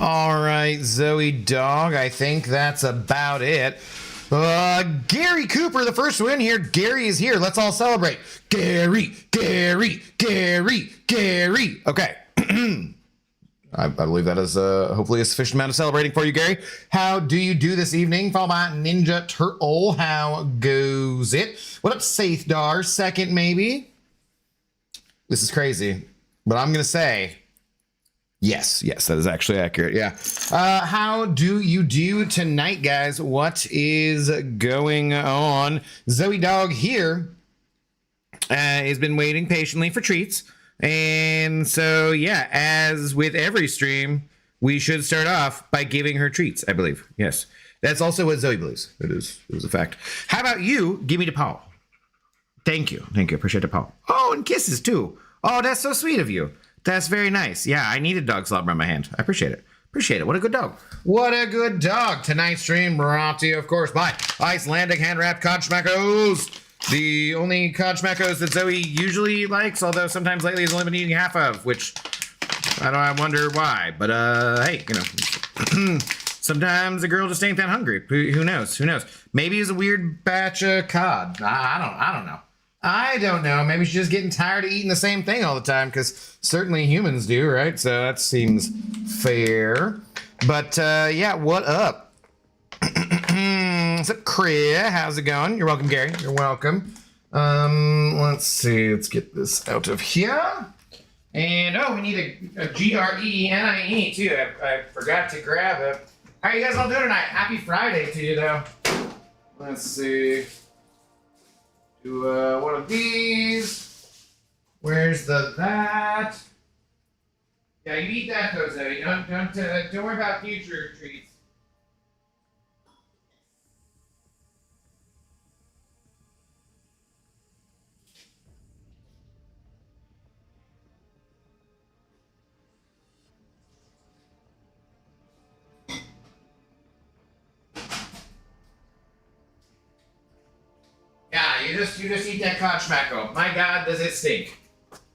All right, Zoe Dog, I think that's about it. Gary Cooper, the first win here. Gary is here. Let's all celebrate. Gary, Gary, Gary, Gary. Okay. I believe that is hopefully a sufficient amount of celebrating for you, Gary. How do you do this evening? Followed by Ninja Turtle. How goes it? What up, Saithdar? Second, maybe? This is crazy, but I'm going to say yes, that is actually accurate. Yeah. How do you do tonight, guys? What is going on? Zoe Dog here has been waiting patiently for treats. And so, yeah, as with every stream, we should start off by giving her treats, I believe. Yes. That's also what Zoe believes. It is a fact. How about you? Give me the paw. Thank you. Appreciate the paw. Oh, and kisses, too. Oh, that's so sweet of you. That's very nice. Yeah, I need a dog slobber on my hand. I appreciate it. What a good dog. What a good dog. Tonight's stream brought to you, of course, by Icelandic hand-wrapped cod schmackos. The only cod schmackos that Zoe usually likes, although sometimes lately has only been eating half of, which I wonder why. But, hey, you know, sometimes a girl just ain't that hungry. Who knows? Maybe it's a weird batch of cod. I don't know. Maybe she's just getting tired of eating the same thing all the time, because certainly humans do, right? So that seems fair. But, yeah, what up? What's up, Kriya? How's it going? You're welcome, Gary. You're welcome. Let's see. Let's get this out of here. And, oh, we need a GRENIE, too. I forgot to grab it. How are you guys all doing tonight? Happy Friday to you, though. Let's see. Do one of these. Where's that? Yeah, you eat that, though, Zoe. Don't worry about future treats. Yeah, you just eat that cod schmacko. My God, does it stink?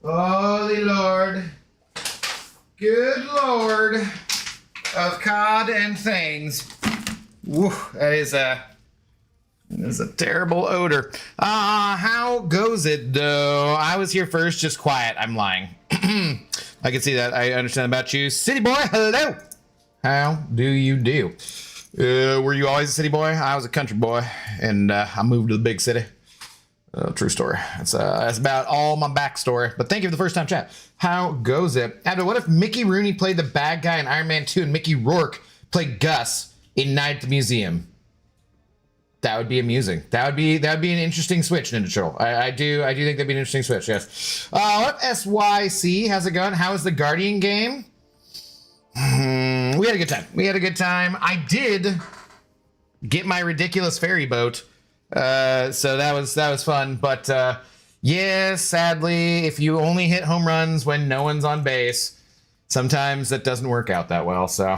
Holy Lord, good Lord of cod and things. Woo, that is a terrible odor. How goes it though? I was here first, just quiet. I'm lying. I can see that. I understand about you, city boy. Hello. How do you do? Were you always a city boy? I was a country boy, and I moved to the big city. True story. That's about all my backstory. But thank you for the first time chat. How goes it? Abdo, what if Mickey Rooney played the bad guy in Iron Man 2 and Mickey Rourke played Gus in Night at the Museum? That would be amusing. That would be an interesting switch, Ninja Turtle. I do think that'd be an interesting switch. Yes. What up, SYC? How's it going? How is the Guardian game? We had a good time. I did get my ridiculous ferry boat, so that was fun. But yeah, sadly, if you only hit home runs when no one's on base, sometimes that doesn't work out that well. So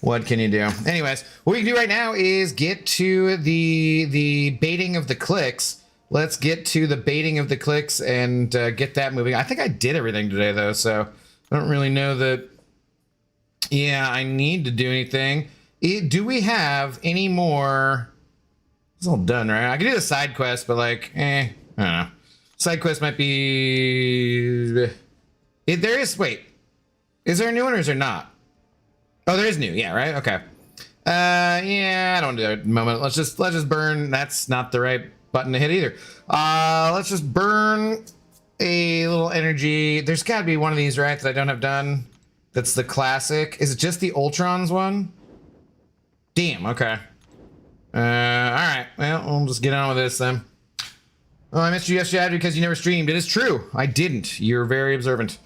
what can you do? Anyways, what we can do right now is get to the baiting of the clicks. Let's get to the baiting of the clicks and get that moving. I think I did everything today though, so I don't really know that. Yeah, I need to do anything. Do we have any more? It's all done, right? I can do the side quest, but like, I don't know. Side quest might be. There is. Wait, is there a new one or is there not? Oh, there is new. Yeah, right. Okay. Yeah, I don't do it at the moment. Let's just burn. That's not the right button to hit either. Let's just burn a little energy. There's got to be one of these, right, that I don't have done. That's the classic. Is it just the Ultrons one? Damn, okay. Alright. Well, we'll just get on with this then. Oh, I missed you yesterday because you never streamed. It is true. I didn't. You're very observant.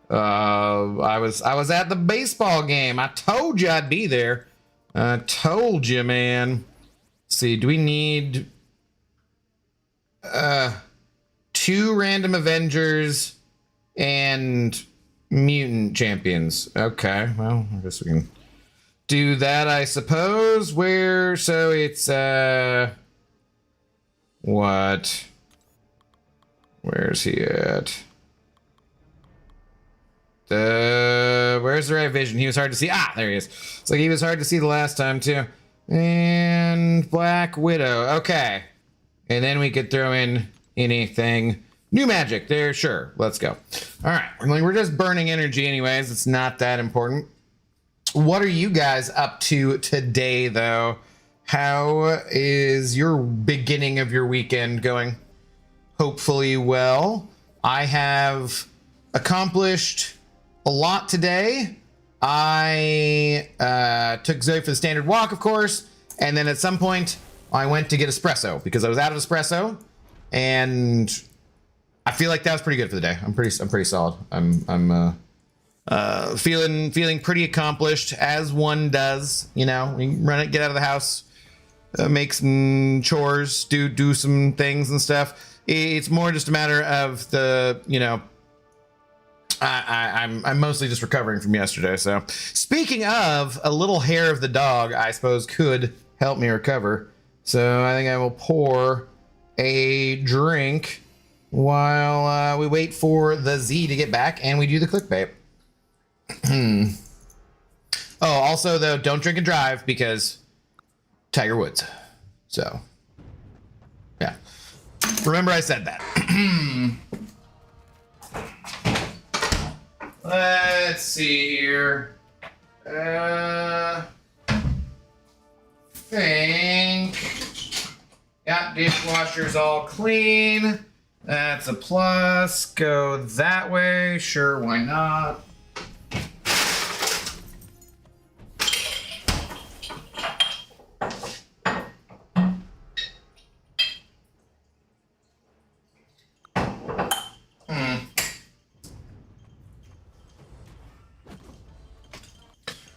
I was at the baseball game. I told you I'd be there. I told you, man. Let's see, do we need 2 random Avengers and mutant champions? Okay, well, I guess we can do that, I suppose. So it's what? Where's he at? Where's the right vision? He was hard to see. Ah, there he is. It's like he was hard to see the last time too. And Black Widow. Okay. And then we could throw in anything. New magic. There, sure. Let's go. All right. We're just burning energy anyways. It's not that important. What are you guys up to today, though? How is your beginning of your weekend going? Hopefully well. I have accomplished a lot today. I took Zoe for the standard walk, of course, and then at some point I went to get espresso because I was out of espresso, and I feel like that was pretty good for the day. I'm pretty solid. I'm feeling pretty accomplished, as one does. You know, you run it, get out of the house, make some chores, do some things and stuff. It's more just a matter of the, you know, I'm mostly just recovering from yesterday. So speaking of, a little hair of the dog, I suppose, could help me recover. So I think I will pour a drink while we wait for the Z to get back and we do the clickbait. Oh, also though, don't drink and drive because Tiger Woods. So yeah, remember I said that. Let's see here. Think. Got dishwashers all clean. That's a plus. Go that way. Sure, why not?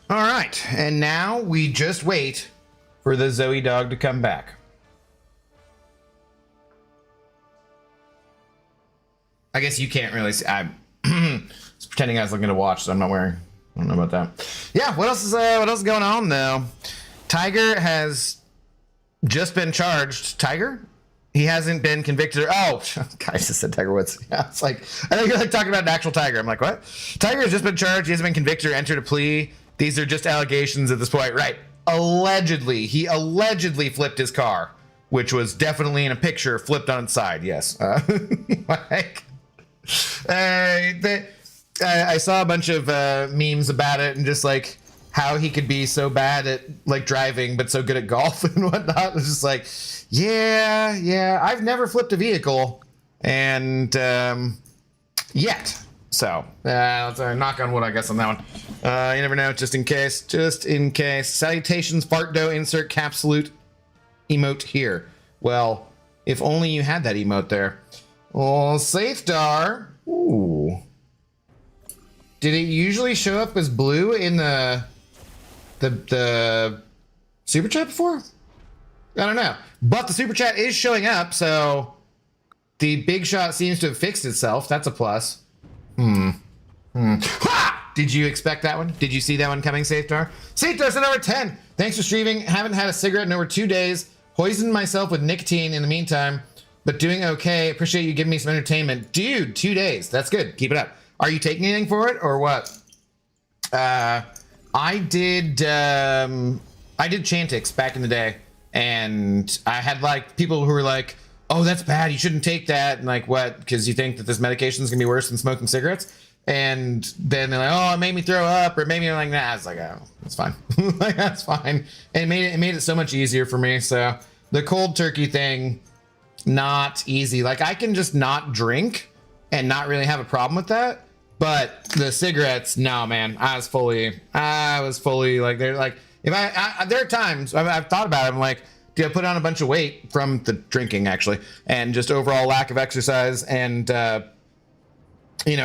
All right, and now we just wait for the Zoe dog to come back. I guess you can't really see. I'm just pretending I was looking to watch, so I'm not wearing. I don't know about that. Yeah, what else is going on though? Tiger has just been charged. Tiger? He hasn't been convicted. Oh, guys just said Tiger Woods. Yeah, it's like, I think you're like talking about an actual tiger. I'm like, what? Tiger has just been charged. He hasn't been convicted or entered a plea. These are just allegations at this point, right? Allegedly, he allegedly flipped his car, which was definitely in a picture flipped on its side. Yes. Like, I saw a bunch of memes about it and just like how he could be so bad at like driving, but so good at golf and whatnot. It's just like, yeah. I've never flipped a vehicle, and yet. So let's knock on wood, I guess, on that one. You never know, just in case. Salutations, fart dough, insert capsulute emote here. Well, if only you had that emote there. Oh, Safedar. Ooh. Did it usually show up as blue in the super chat before? I don't know. But the super chat is showing up, so the big shot seems to have fixed itself. That's a plus. Ha! Did you expect that one? Did you see that one coming, Safedar? Safedar said over 10. Thanks for streaming. Haven't had a cigarette in over 2 days. Poisoned myself with nicotine in the meantime, but doing okay. Appreciate you giving me some entertainment. Dude, 2 days. That's good. Keep it up. Are you taking anything for it or what? I did Chantix back in the day, and I had like people who were like, oh, that's bad, you shouldn't take that. And like, what? Because you think that this medication is gonna be worse than smoking cigarettes? And then they're like, oh, it made me throw up, or maybe I'm like, nah. It's like, oh, it's fine. Like, that's fine. And it made it so much easier for me. So the cold turkey thing, not easy. Like, I can just not drink and not really have a problem with that. But the cigarettes, no, man. I was fully like, they're like, if there are times I've thought about it. I'm like, do I put on a bunch of weight from the drinking, actually, and just overall lack of exercise, and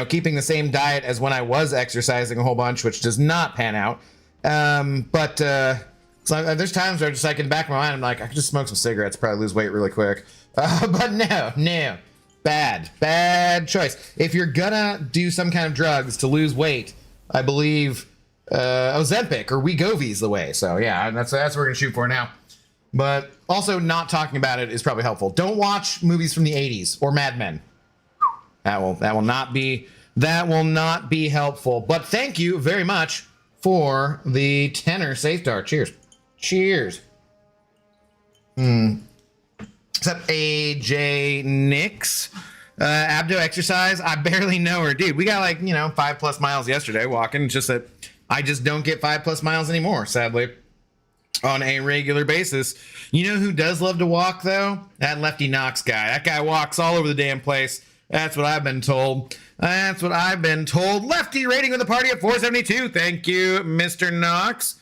keeping the same diet as when I was exercising a whole bunch, which does not pan out. But so there's times where just like in the back of my mind, I'm like, I could just smoke some cigarettes, probably lose weight really quick. But no, bad choice. If you're gonna do some kind of drugs to lose weight, I believe Ozempic or Wegovy is the way. So yeah, that's what we're gonna shoot for now. But also not talking about it is probably helpful. Don't watch movies from the 80s or Mad Men. That will not be helpful. But thank you very much for the tenor safe dart. Cheers. Cheers. Except AJ Nix. Abdo exercise. I barely know her. Dude, we got like, 5+ miles yesterday walking. It's just that I just don't get 5+ miles anymore, sadly, on a regular basis. You know who does love to walk, though? That Lefty Knox guy. That guy walks all over the damn place. That's what I've been told. Lefty rating with the party at 472. Thank you, Mr. Knox.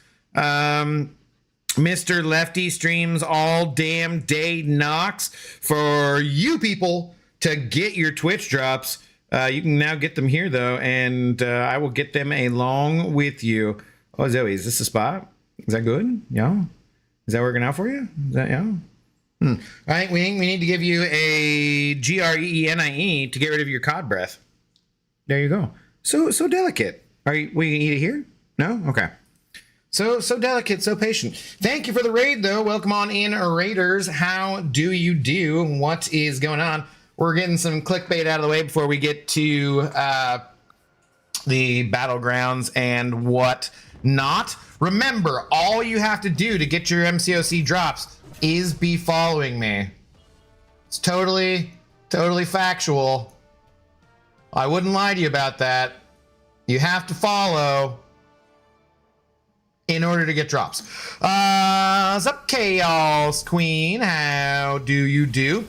Mr. Lefty streams all damn day Knox. For you people to get your Twitch drops, you can now get them here, though, and I will get them along with you. Oh, Zoe, is this a spot? Is that good? Yeah. Is that working out for you? Is that, yeah? All right, we need to give you a GREENIE to get rid of your cod breath. There you go. So delicate. Will you eat it here? No? Okay. So delicate, so patient. Thank you for the raid, though. Welcome on in, Raiders. How do you do? What is going on? We're getting some clickbait out of the way before we get to the Battlegrounds and what not. Remember, all you have to do to get your MCOC drops is be following me. It's totally factual. I wouldn't lie to you about that. You have to follow in order to get drops. What's up, Chaos Queen? How do you do?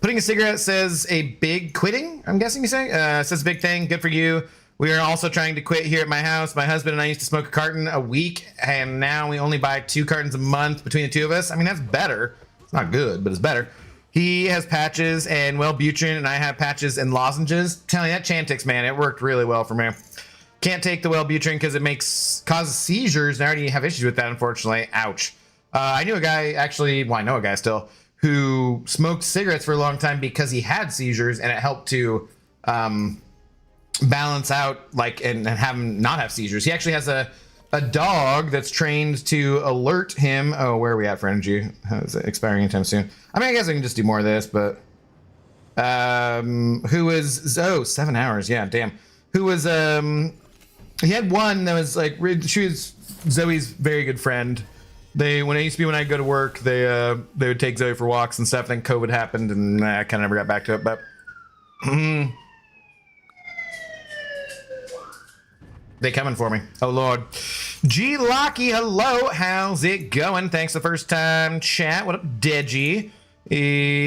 Putting a cigarette says a big quitting, I'm guessing you say? Says a big thing, good for you. We are also trying to quit here at my house. My husband and I used to smoke a carton a week, and now we only buy 2 cartons a month between the two of us. I mean, that's better. It's not good, but it's better. He has patches and Wellbutrin, and I have patches and lozenges. Telling you, that Chantix, man, it worked really well for me. Can't take the Wellbutrin because it causes seizures, and I already have issues with that, unfortunately. Ouch. I knew a guy, actually, well, I know a guy still, who smoked cigarettes for a long time because he had seizures, and it helped to balance out, like, and have him not have seizures. He actually has a dog that's trained to alert him. Oh, where are we at for energy? Is it expiring anytime soon? I mean, I guess I can just do more of this, but who was 7 hours? Yeah, damn. Who was he had one that was like, she was Zoe's very good friend. When I go to work, they would take Zoe for walks and stuff. Then COVID happened, and I kind of never got back to it. But they coming for me. Oh Lord. G Locky, hello. How's it going? Thanks the first time chat. What up, Deji?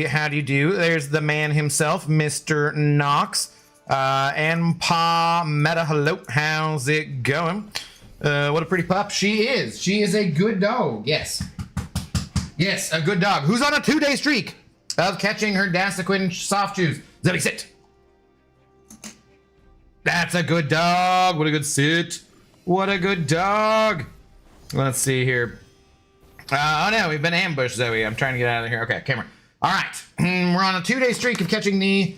How do you do? There's the man himself, Mr. Knox. And Pa Meta, hello. How's it going? What a pretty pup she is. She is a good dog. Yes. Yes, a good dog. Who's on a 2-day streak of catching her Dasequin soft chews. Zoe, sit. That's a good dog. What a good sit. What a good dog. Let's see here. Oh no, we've been ambushed, Zoe. I'm trying to get out of here. Okay, camera. All right. We're on a 2-day streak of catching the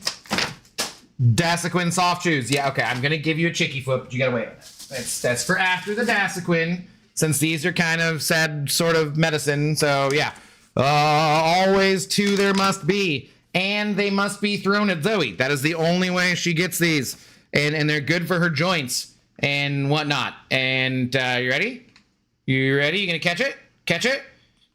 Dasequin soft chews. Yeah, okay. I'm going to give you a chicky foot, but you got to wait on that. That's for after the Dasequin, since these are kind of sad sort of medicine. So yeah, always 2 there must be, and they must be thrown at Zoe. That is the only way she gets these, and they're good for her joints and whatnot. And you ready? You ready? You gonna catch it? Catch it?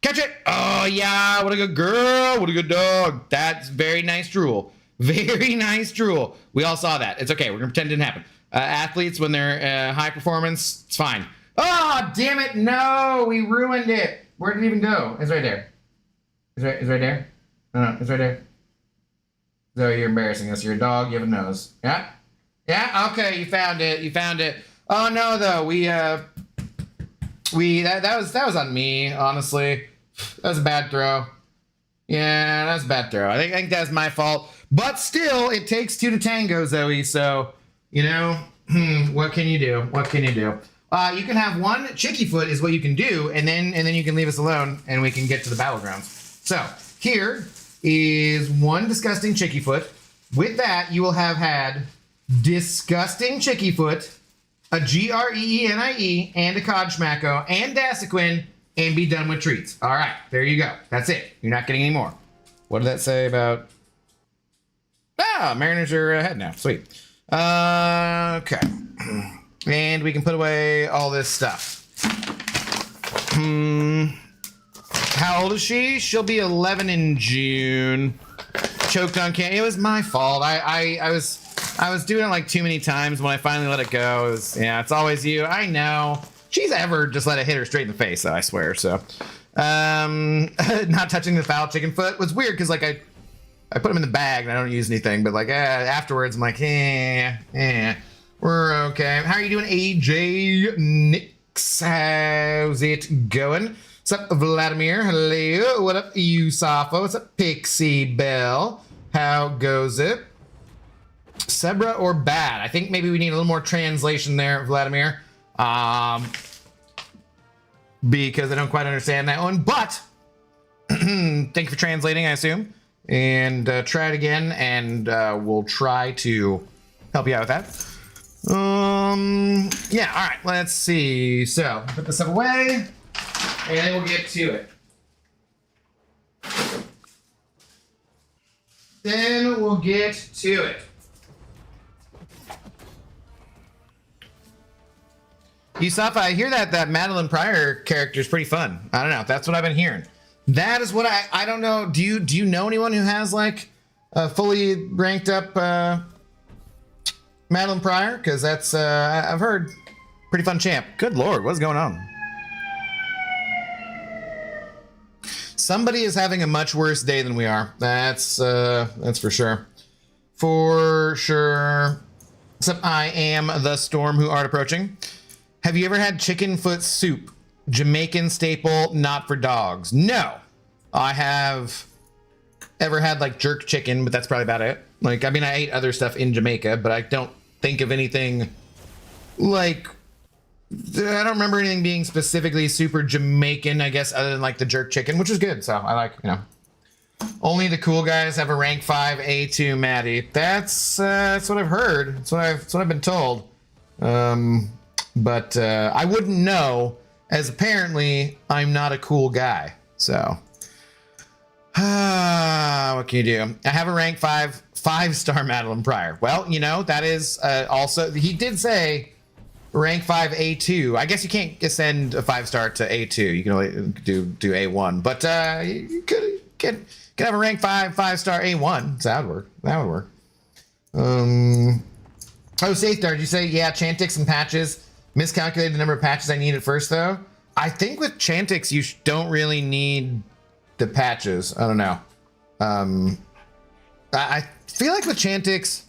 Catch it! Oh yeah, what a good girl! What a good dog! That's very nice drool. Very nice drool. We all saw that. It's okay. We're gonna pretend it didn't happen. Athletes, when they're high performance, it's fine. Oh, damn it. No, we ruined it. Where did it even go? It's right there. It's right there. No, it's right there. Zoe, you're embarrassing us. You're a dog. You have a nose. Yeah? Yeah? Okay, you found it. You found it. Oh, no, though. That was on me, honestly. That was a bad throw. Yeah, that was a bad throw. I think that's my fault. But still, it takes 2 to tango, Zoe, so... You know, what can you do? What can you do? You can have 1 chicky foot is what you can do, and then you can leave us alone, and we can get to the Battlegrounds. So here is 1 disgusting chicky foot. With that, you will have had disgusting chicky foot, a GREENIE, and a Cod Schmacko, and Dasequin, and be done with treats. All right, there you go. That's it. You're not getting any more. What did that say about... Ah! Ah, Mariners are ahead now. Sweet. Okay. And we can put away all this stuff. How old is she? She'll be 11 in June. Choked on candy. It was my fault. I was doing it like too many times. When I finally let it go, it was, yeah, it's always you. I know. She's ever just let it hit her straight in the face, though, I swear. So, not touching the foul chicken foot was weird because like I put them in the bag and I don't use anything, but like afterwards I'm like, we're okay. How are you doing, AJ Nix? How's it going? What's up, Vladimir? Hello. What up, Usafo? What's up, Pixie Bell? How goes it? Zebra or bad? I think maybe we need a little more translation there, Vladimir. Because I don't quite understand that one, but thank you for translating, I assume. And try it again, and we'll try to help you out with that. Yeah, all right, let's see. So, put this stuff away, and then we'll get to it. Then we'll get to it. Yusuf, I hear that Madeline Pryor character is pretty fun. I don't know. That's what I've been hearing. That is what I don't know. Do you know anyone who has like a fully ranked up Madeline Pryor? Because that's I've heard pretty fun champ. Good Lord, what's going on? Somebody is having a much worse day than we are. That's for sure. For sure. Except I am the storm who art approaching. Have you ever had chicken foot soup? Jamaican staple, not for dogs. No. I have ever had like jerk chicken, but that's probably about it. Like, I mean, I ate other stuff in Jamaica, but I don't think of anything like, I don't remember anything being specifically super Jamaican, I guess, other than like the jerk chicken, which is good. So I like, you know, only the cool guys have a rank 5 A2 Maddie. That's what I've heard. That's what I've been told. But I wouldn't know, as apparently I'm not a cool guy. So, what can you do? I have a rank 5-star Madeline Pryor. Well, you know, that is also, he did say rank 5 A2. I guess you can't ascend a 5-star to A2. You can only do A1. But you could have a rank 5-star A1. So that would work. That would work. Oh, Safeguard, did you say, yeah, Chantix and patches. Miscalculated the number of patches I need at first, though. I think with Chantix, you don't really need the patches. I don't know. I feel like with Chantix,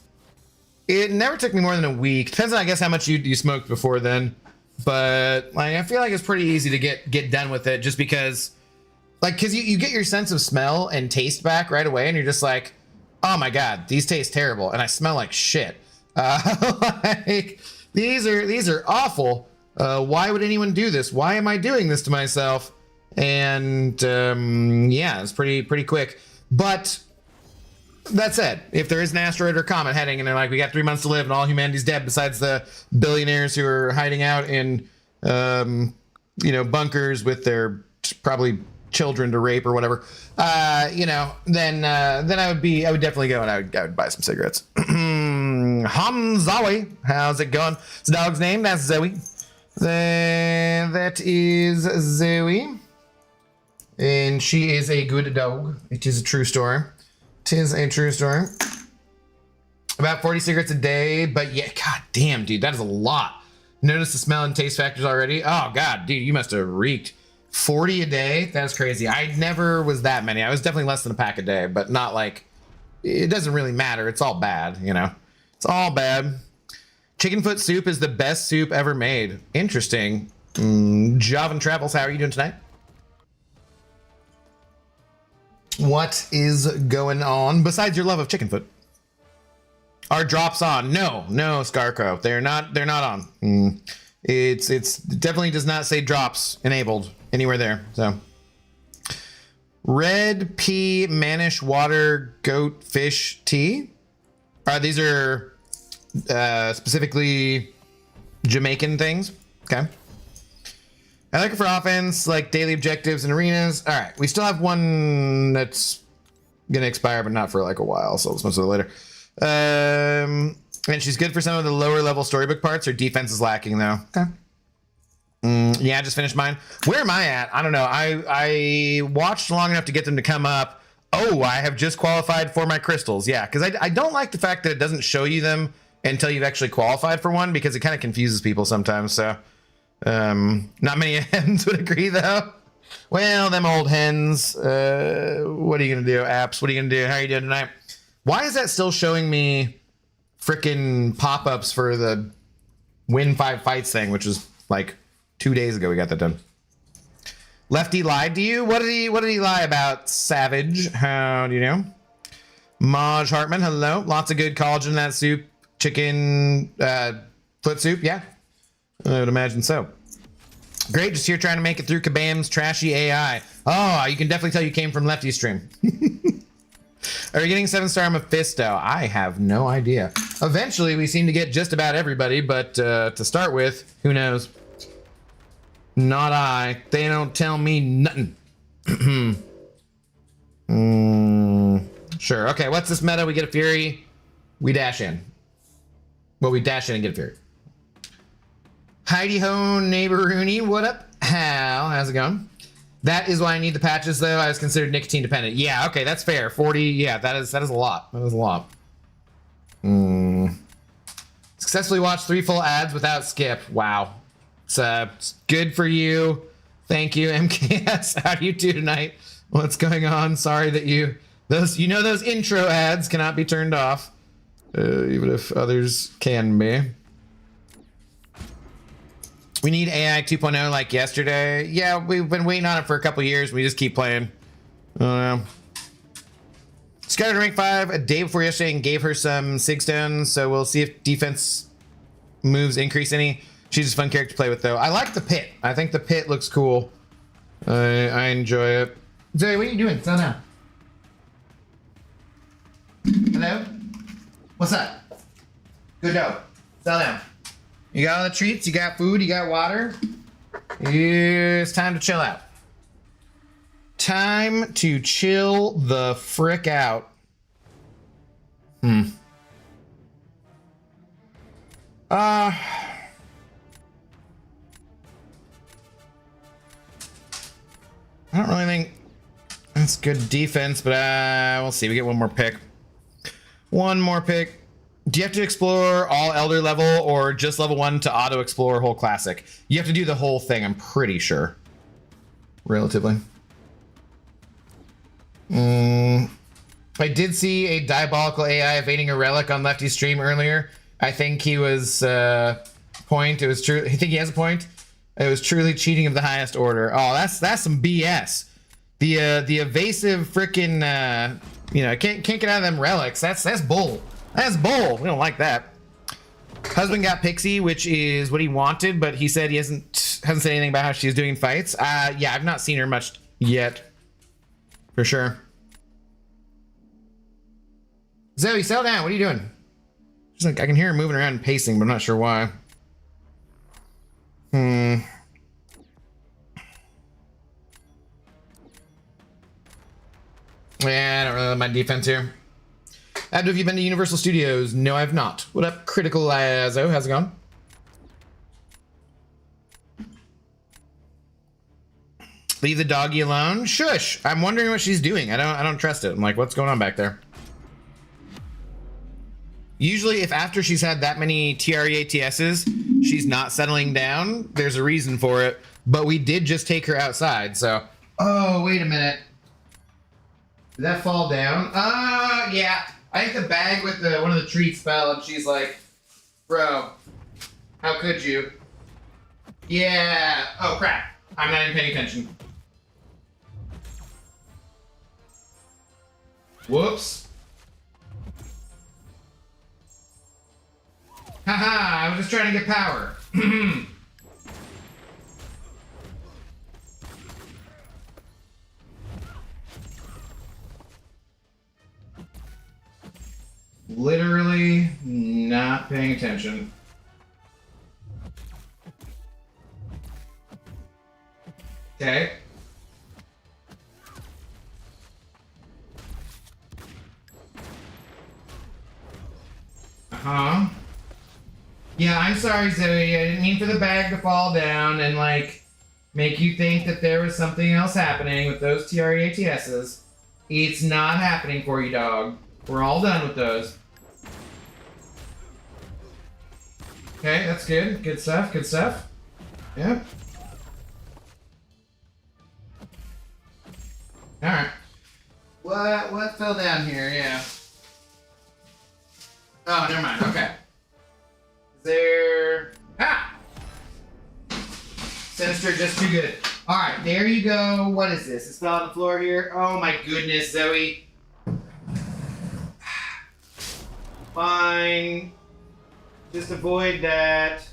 it never took me more than a week. Depends on, I guess, how much you smoked before then. But like, I feel like it's pretty easy to get done with it, just because, like, because you get your sense of smell and taste back right away, and you're just like, oh my god, these taste terrible, and I smell like shit. Like, these are awful. Why would anyone do this? Why am I doing this to myself? And yeah, it's pretty quick. But that said, if there is an asteroid or comet heading and they're like, we got 3 months to live and all humanity's dead besides the billionaires who are hiding out in you know, bunkers with their probably children to rape or whatever, you know, then I would definitely go and I would buy some cigarettes. Zoe, how's it going? It's the dog's name. That's Zoe. That is Zoe, and she is a good dog. It is a true story. It is a true story. About 40 cigarettes a day, but yeah, god damn, dude, that is a lot. Notice the smell and taste factors already. Oh god, dude, you must have reeked. 40 a day? That's crazy. I never was that many. I was definitely less than a pack a day, but not like, it doesn't really matter. It's all bad, you know. It's all bad. Chicken foot soup is the best soup ever made. Interesting. Javan Travels, how are you doing tonight? What is going on besides your love of chicken foot? Are drops on? No, Scarco. They're not on. It's definitely does not say drops enabled anywhere there. So red pea manish water goat fish tea. These are specifically Jamaican things. Okay. I like it for offense, like daily objectives and arenas. All right, we still have one that's gonna expire, but not for like a while, so let's move to it later. And she's good for some of the lower level storybook parts. Her defense is lacking though. Okay. Yeah, I just finished mine. Where am I at? I don't know. I watched long enough to get them to come up. Oh, I have just qualified for my crystals. Yeah, because I don't like the fact that it doesn't show you them until you've actually qualified for one, because it kind of confuses people sometimes. So not many hens would agree though. Well, them old hens. What are you gonna do, apps? What are you gonna do? How are you doing tonight? Why is that still showing me freaking pop-ups for the win 5 fights thing, which is like 2 days ago we got that done. Lefty lied to you? What did he lie about, Savage? How do you know? Maj Hartman, hello. Lots of good collagen in that soup. Chicken foot soup, yeah. I would imagine so. Great, just here trying to make it through Kabam's trashy AI. Oh, you can definitely tell you came from Lefty's stream. Are you getting 7-star Mephisto? I have no idea. Eventually, we seem to get just about everybody, but to start with, who knows? Not I. They don't tell me nothing. Sure. Okay, what's this meta? We get a Fury. We dash in. Well, we dash in and get a Fury. Heidi ho, neighbor Rooney. What up? How's it going? That is why I need the patches, though. I was considered nicotine dependent. Yeah, okay, that's fair. 40. Yeah, that is a lot. That is a lot. Successfully watched 3 full ads without skip. Wow. It's good for you. Thank you, MKS. How do you do tonight? What's going on? Sorry that those intro ads cannot be turned off, even if others can be. We need AI 2.0 like yesterday. Yeah, we've been waiting on it for a couple years. We just keep playing. I don't know. Scouted rank 5 a day before yesterday and gave her some sig stones, so we'll see if defense moves increase any. She's just a fun character to play with, though. I like the pit. I think the pit looks cool. I enjoy it. Zoe, what are you doing? Settle down. Hello? What's up? Good dog. Settle down. You got all the treats, you got food, you got water. It's time to chill out. Time to chill the frick out. I don't really think that's good defense, but we'll see. We get one more pick. One more pick. Do you have to explore all Elder level or just level 1 to auto explore whole classic? You have to do the whole thing, I'm pretty sure. Relatively. I did see a diabolical AI evading a relic on Lefty's stream earlier. I think he was point. It was true. I think he has a point. It was truly cheating of the highest order. Oh, that's some BS. The evasive freaking can't get out of them relics. That's bull. That's bull. We don't like that. Husband got Pixie, which is what he wanted, but he said he hasn't said anything about how she's doing in fights. Yeah, I've not seen her much yet. For sure. Zoe, settle down. What are you doing? She's like, I can hear her moving around and pacing, but I'm not sure why. Yeah, I don't really love my defense here. Abdo, have you been to Universal Studios? No, I have not. What up, Critical Lazo? How's it going? Leave the doggy alone. Shush. I'm wondering what she's doing. I don't trust it. I'm like, what's going on back there? Usually, if after she's had that many TREATSs, she's not settling down, there's a reason for it. But we did just take her outside, so. Oh, wait a minute. Did that fall down? Yeah. I think the bag with one of the treats fell, and she's like, bro, how could you? Yeah. Oh, crap. I'm not even paying attention. Whoops. Haha, I was just trying to get power. Literally not paying attention. Okay. Uh-huh. Yeah, I'm sorry, Zoe. I didn't mean for the bag to fall down and, like, make you think that there was something else happening with those TREATSs. It's not happening for you, dog. We're all done with those. Okay, that's good. Good stuff, good stuff. Yep. Alright. What fell down here? Yeah. Oh, never mind. Okay. There. Ah! Sinister, just too good. Alright, there you go. What is this? It's fell on the floor here. Oh my goodness, Zoe. Fine. Just avoid that.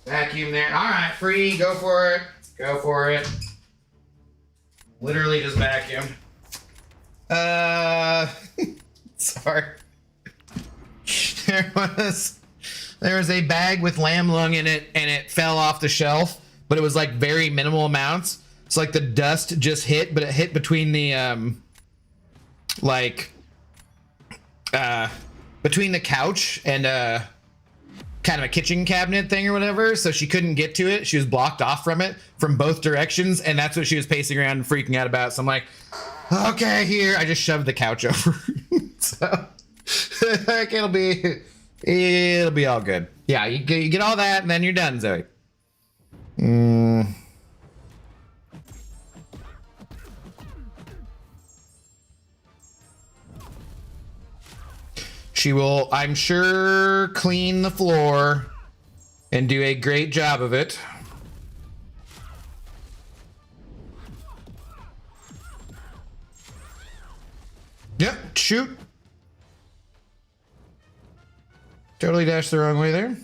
Vacuum there. Alright, free. Go for it. Go for it. Literally just vacuum. Sorry. There was a bag with lamb lung in it, and it fell off the shelf, but it was like very minimal amounts. It's like the dust just hit, but it hit between the between the couch and kind of a kitchen cabinet thing or whatever, so she couldn't get to it. She was blocked off from it from both directions, and that's what she was pacing around and freaking out about. So I'm like, okay, here. I just shoved the couch over. So like, it'll be all good. Yeah, you get all that, and then you're done, Zoe. She will, I'm sure, clean the floor and do a great job of it. Yep, shoot. Totally dashed the wrong way there.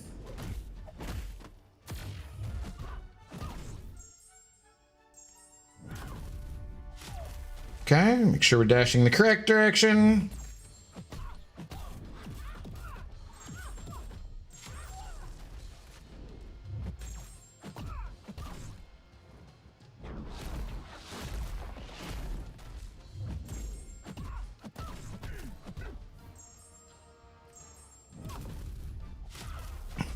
Okay, make sure we're dashing the correct direction.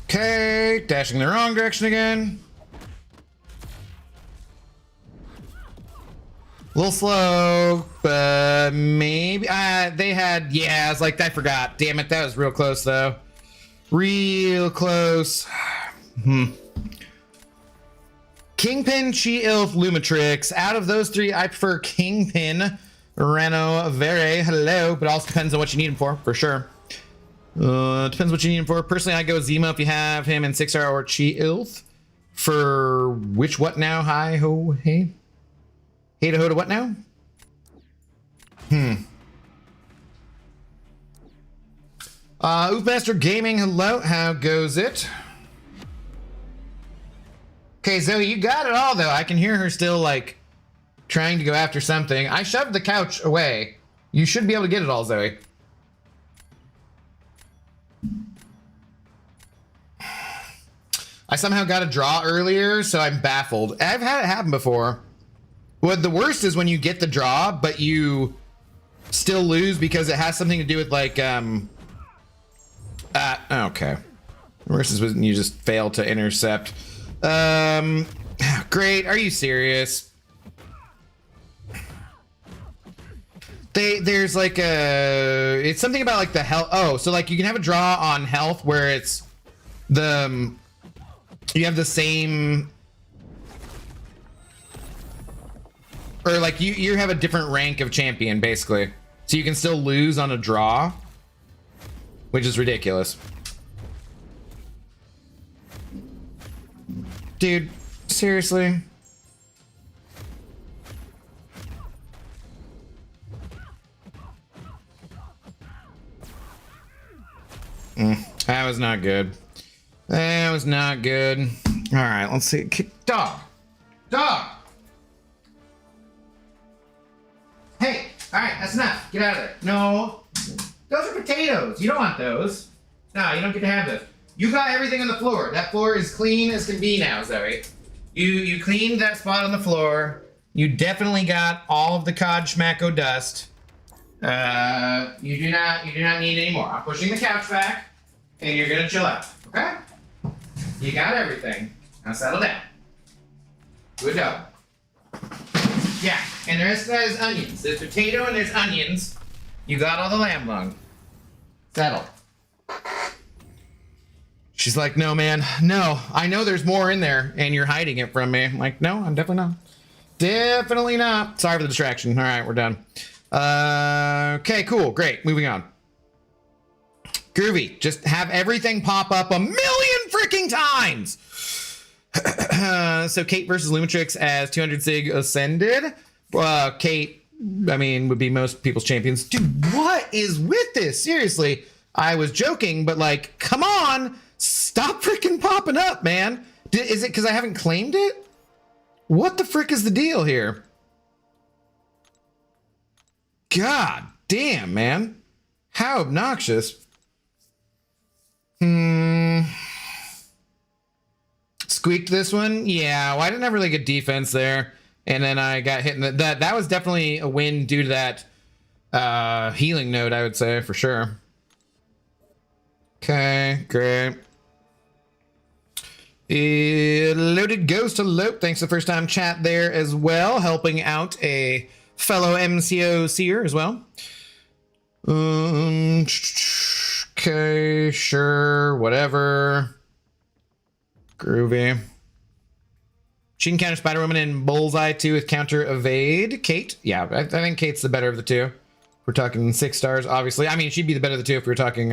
Okay, dashing the wrong direction again. A little slow, but maybe they had, yeah, I was like, I forgot. Damn it, that was real close though. Real close. Kingpin, She-Ilf, Lumitrix. Out of those three, I prefer Kingpin, Reno, Vere, hello, but also depends on what you need him for sure. Depends what you need him for. Personally, I go Zima if you have him in 6-hour or She-Ilf. For which what now? Hi ho hey. Hey to ho to what now? Oofmaster Gaming, hello. How goes it? Okay, Zoe, you got it all though. I can hear her still like trying to go after something. I shoved the couch away. You should be able to get it all, Zoe. I somehow got a draw earlier, so I'm baffled. I've had it happen before. What the worst is when you get the draw, but you still lose because it has something to do with like, okay. The worst is when you just fail to intercept. Great, are you serious? There's like it's something about like the health. Oh, so like you can have a draw on health where it's the, you have the same, or like you have a different rank of champion basically, so you can still lose on a draw, which is ridiculous. Dude, seriously? That was not good. That was not good. All right, let's see. Dog. Dog. Hey, all right, that's enough. Get out of there. No, those are potatoes. You don't want those. No, you don't get to have those. You got everything on the floor. That floor is clean as can be now, Zoe. You cleaned that spot on the floor. You definitely got all of the cod schmacko dust. You do not need any more. I'm pushing the couch back, and you're gonna chill out. Okay? You got everything. Now settle down. Good job. Yeah, and the rest of that is onions. There's potato and there's onions. You got all the lamb lung. Settle. She's like, no, man, no. I know there's more in there, and you're hiding it from me. I'm like, no, I'm definitely not. Definitely not. Sorry for the distraction. All right, we're done. Okay, cool, great. Moving on. Groovy. Just have everything pop up a million freaking times. So Kate versus Lumitrix as 200 Sig ascended. Kate, I mean, would be most people's champions. Dude, what is with this? Seriously, I was joking, but like, come on, stop freaking popping up, man. Is it because I haven't claimed it? What the frick is the deal here? God damn, man. How obnoxious. Squeaked this one? Yeah, well, I didn't have really good defense there. And then I got hit in the... That was definitely a win due to that healing node, I would say, for sure. Okay, great. Loaded goes to Lope. Thanks for the first time chat there as well. Helping out a fellow MCO seer as well. Okay, sure, whatever. Groovy. She can counter Spider-Woman and Bullseye too with counter evade. Kate, yeah, I think Kate's the better of the two. We're talking 6 stars, obviously. I mean, she'd be the better of the two if we were talking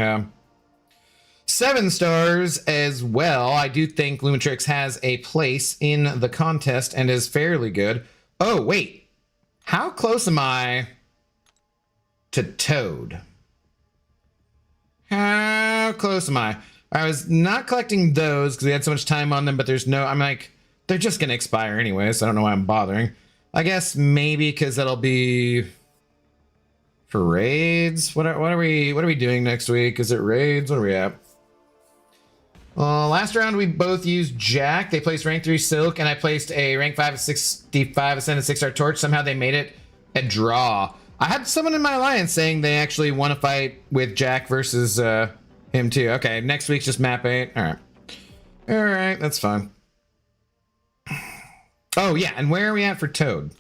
7 stars as well. I do think Lumitrix has a place in the contest and is fairly good. Oh, wait. How close am I to Toad? How close am I? I was not collecting those because we had so much time on them, but there's no... I'm like, they're just going to expire anyway, so I don't know why I'm bothering. I guess maybe because that'll be... for raids? What are we doing next week? Is it raids? What are we at? Last round we both used Jack. They placed rank 3 Silk, and I placed a rank 5 65 Ascended 6-star Torch. Somehow they made it a draw. I had someone in my alliance saying they actually want to fight with Jack versus him too. Okay, next week's just map 8. All right. All right, that's fine. Oh yeah, and where are we at for Toad?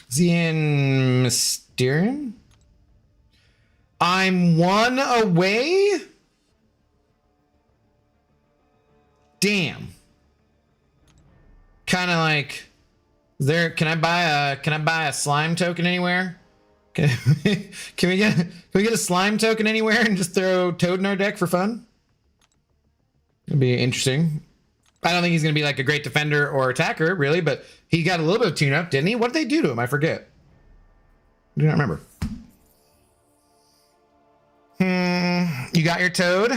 Is he in Mysterium? I'm 1 away? Damn. Kind of like, is there, can I buy a slime token anywhere? Can we get a slime token anywhere and just throw Toad in our deck for fun? It'd be interesting. I don't think he's going to be like a great defender or attacker, really, but he got a little bit of tune-up, didn't he? What did they do to him? I forget. I do not remember. You got your Toad?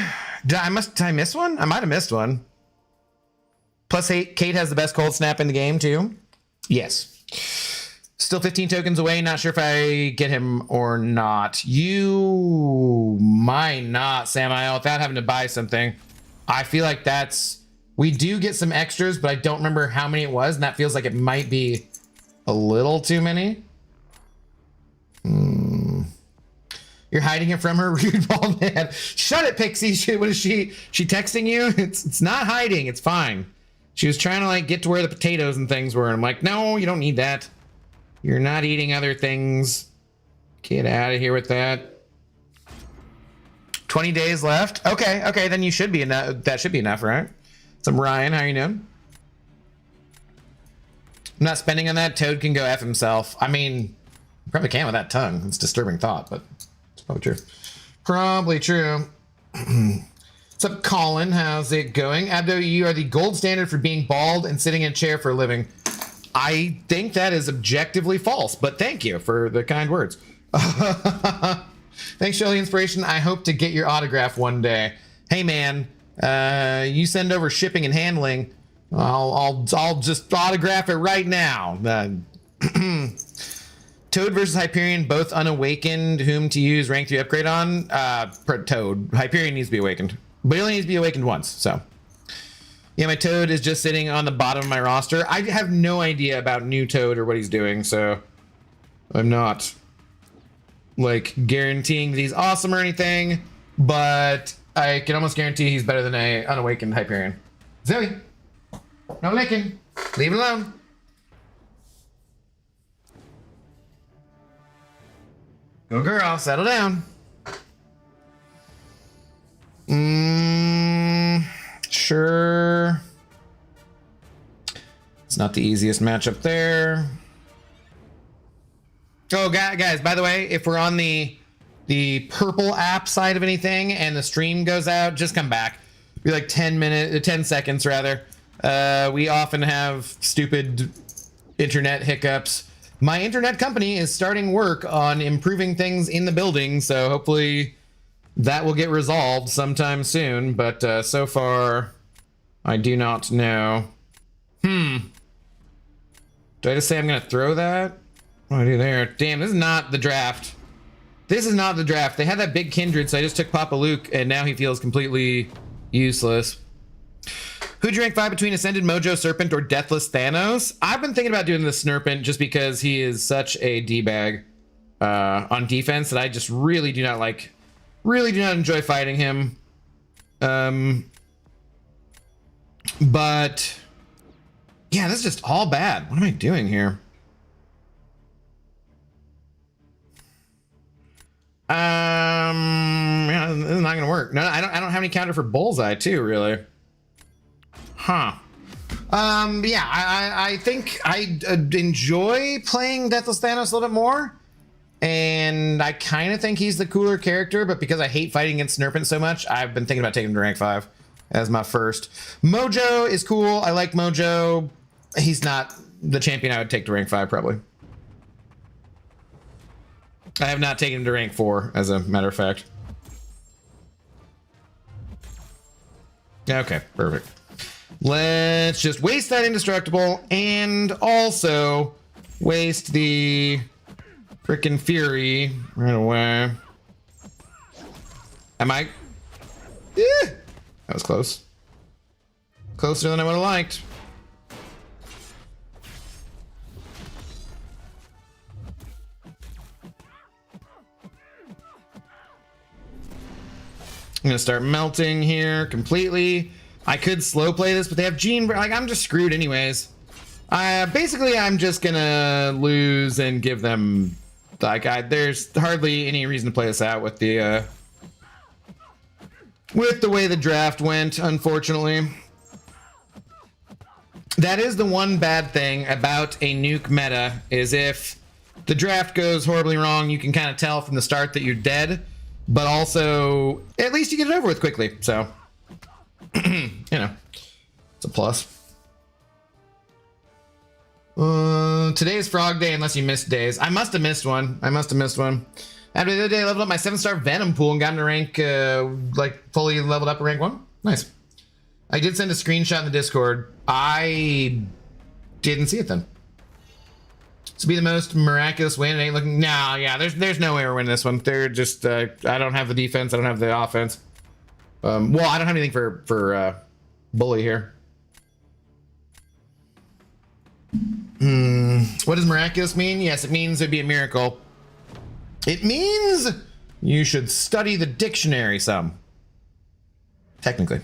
Did I miss one? I might have missed one. Plus, Kate has the best cold snap in the game, too. Yes. Still 15 tokens away. Not sure if I get him or not. You might not, Samael, without having to buy something. I feel like that's... We do get some extras, but I don't remember how many it was, and that feels like it might be a little too many. You're hiding it from her, rude bald man. Shut it, Pixie. What is she? She texting you? It's not hiding. It's fine. She was trying to like get to where the potatoes and things were. And I'm like, no, you don't need that. You're not eating other things. Get out of here with that. 20 days left. Okay, then you should be enough. That should be enough, right? Some Ryan, how you doing? I'm not spending on that. Toad can go F himself. I mean, probably can with that tongue. It's a disturbing thought, but it's probably true. Probably true. What's up, Colin? How's it going? Abdo, you are the gold standard for being bald and sitting in a chair for a living. I think that is objectively false, but thank you for the kind words. Thanks for all the inspiration. I hope to get your autograph one day. Hey, man, you send over shipping and handling. I'll just autograph it right now. Toad versus Hyperion, both unawakened. Whom to use rank 3 upgrade on? Toad. Hyperion needs to be awakened, but he only needs to be awakened once. So, yeah, my Toad is just sitting on the bottom of my roster. I have no idea about new Toad or what he's doing. So, I'm not like guaranteeing that he's awesome or anything, but I can almost guarantee he's better than a unawakened Hyperion. Zoe, no licking. Leave it alone. Go girl, settle down. Sure. It's not the easiest matchup there. Oh, guys, by the way, if we're on the purple app side of anything and the stream goes out, just come back. Be like 10 seconds rather. We often have stupid internet hiccups. My internet company is starting work on improving things in the building, so hopefully that will get resolved sometime soon, but so far I do not know. Do I just say I'm gonna throw that? What do I do there? Damn, this is not the draft. This is not the draft. They had that big kindred, so I just took Papa Luke, and now he feels completely useless. Who'd you rank 5 between Ascended Mojo Serpent or Deathless Thanos? I've been thinking about doing the Snurpent just because he is such a D-bag on defense that I just really do not like. Really do not enjoy fighting him. But yeah, this is just all bad. What am I doing here? Yeah, this is not gonna work. No, I don't have any counter for Bullseye too, really. Huh. Yeah, I think I enjoy playing Deathless Thanos a little bit more. And I kind of think he's the cooler character, but because I hate fighting against Snurpent so much, I've been thinking about taking him to rank 5 as my first. Mojo is cool. I like Mojo. He's not the champion I would take to rank 5, probably. I have not taken him to rank 4, as a matter of fact. Okay, perfect. Let's just waste that indestructible and also waste the frickin' Fury right away. Am I? That was close. Closer than I would have liked. I'm gonna start melting here completely. I could slow play this, but they have Gene. Like, I'm just screwed anyways. Basically, I'm just gonna lose and give them. Like, there's hardly any reason to play this out with the way the draft went. Unfortunately, that is the one bad thing about a nuke meta, is if the draft goes horribly wrong, you can kind of tell from the start that you're dead. But also, at least you get it over with quickly. So, you know, it's a plus. Today is Frog Day, unless you missed days. I must have missed one. After the other day, I leveled up my 7-star Venom pool and got into rank, like, fully leveled up at rank 1. Nice. I did send a screenshot in the Discord. I didn't see it then. To be the most miraculous win, it ain't looking. No, yeah, there's no way we're winning this one. They're just, I don't have the defense, I don't have the offense. Well, I don't have anything for Bully here. What does miraculous mean? Yes, it means it'd be a miracle. It means you should study the dictionary some. Technically.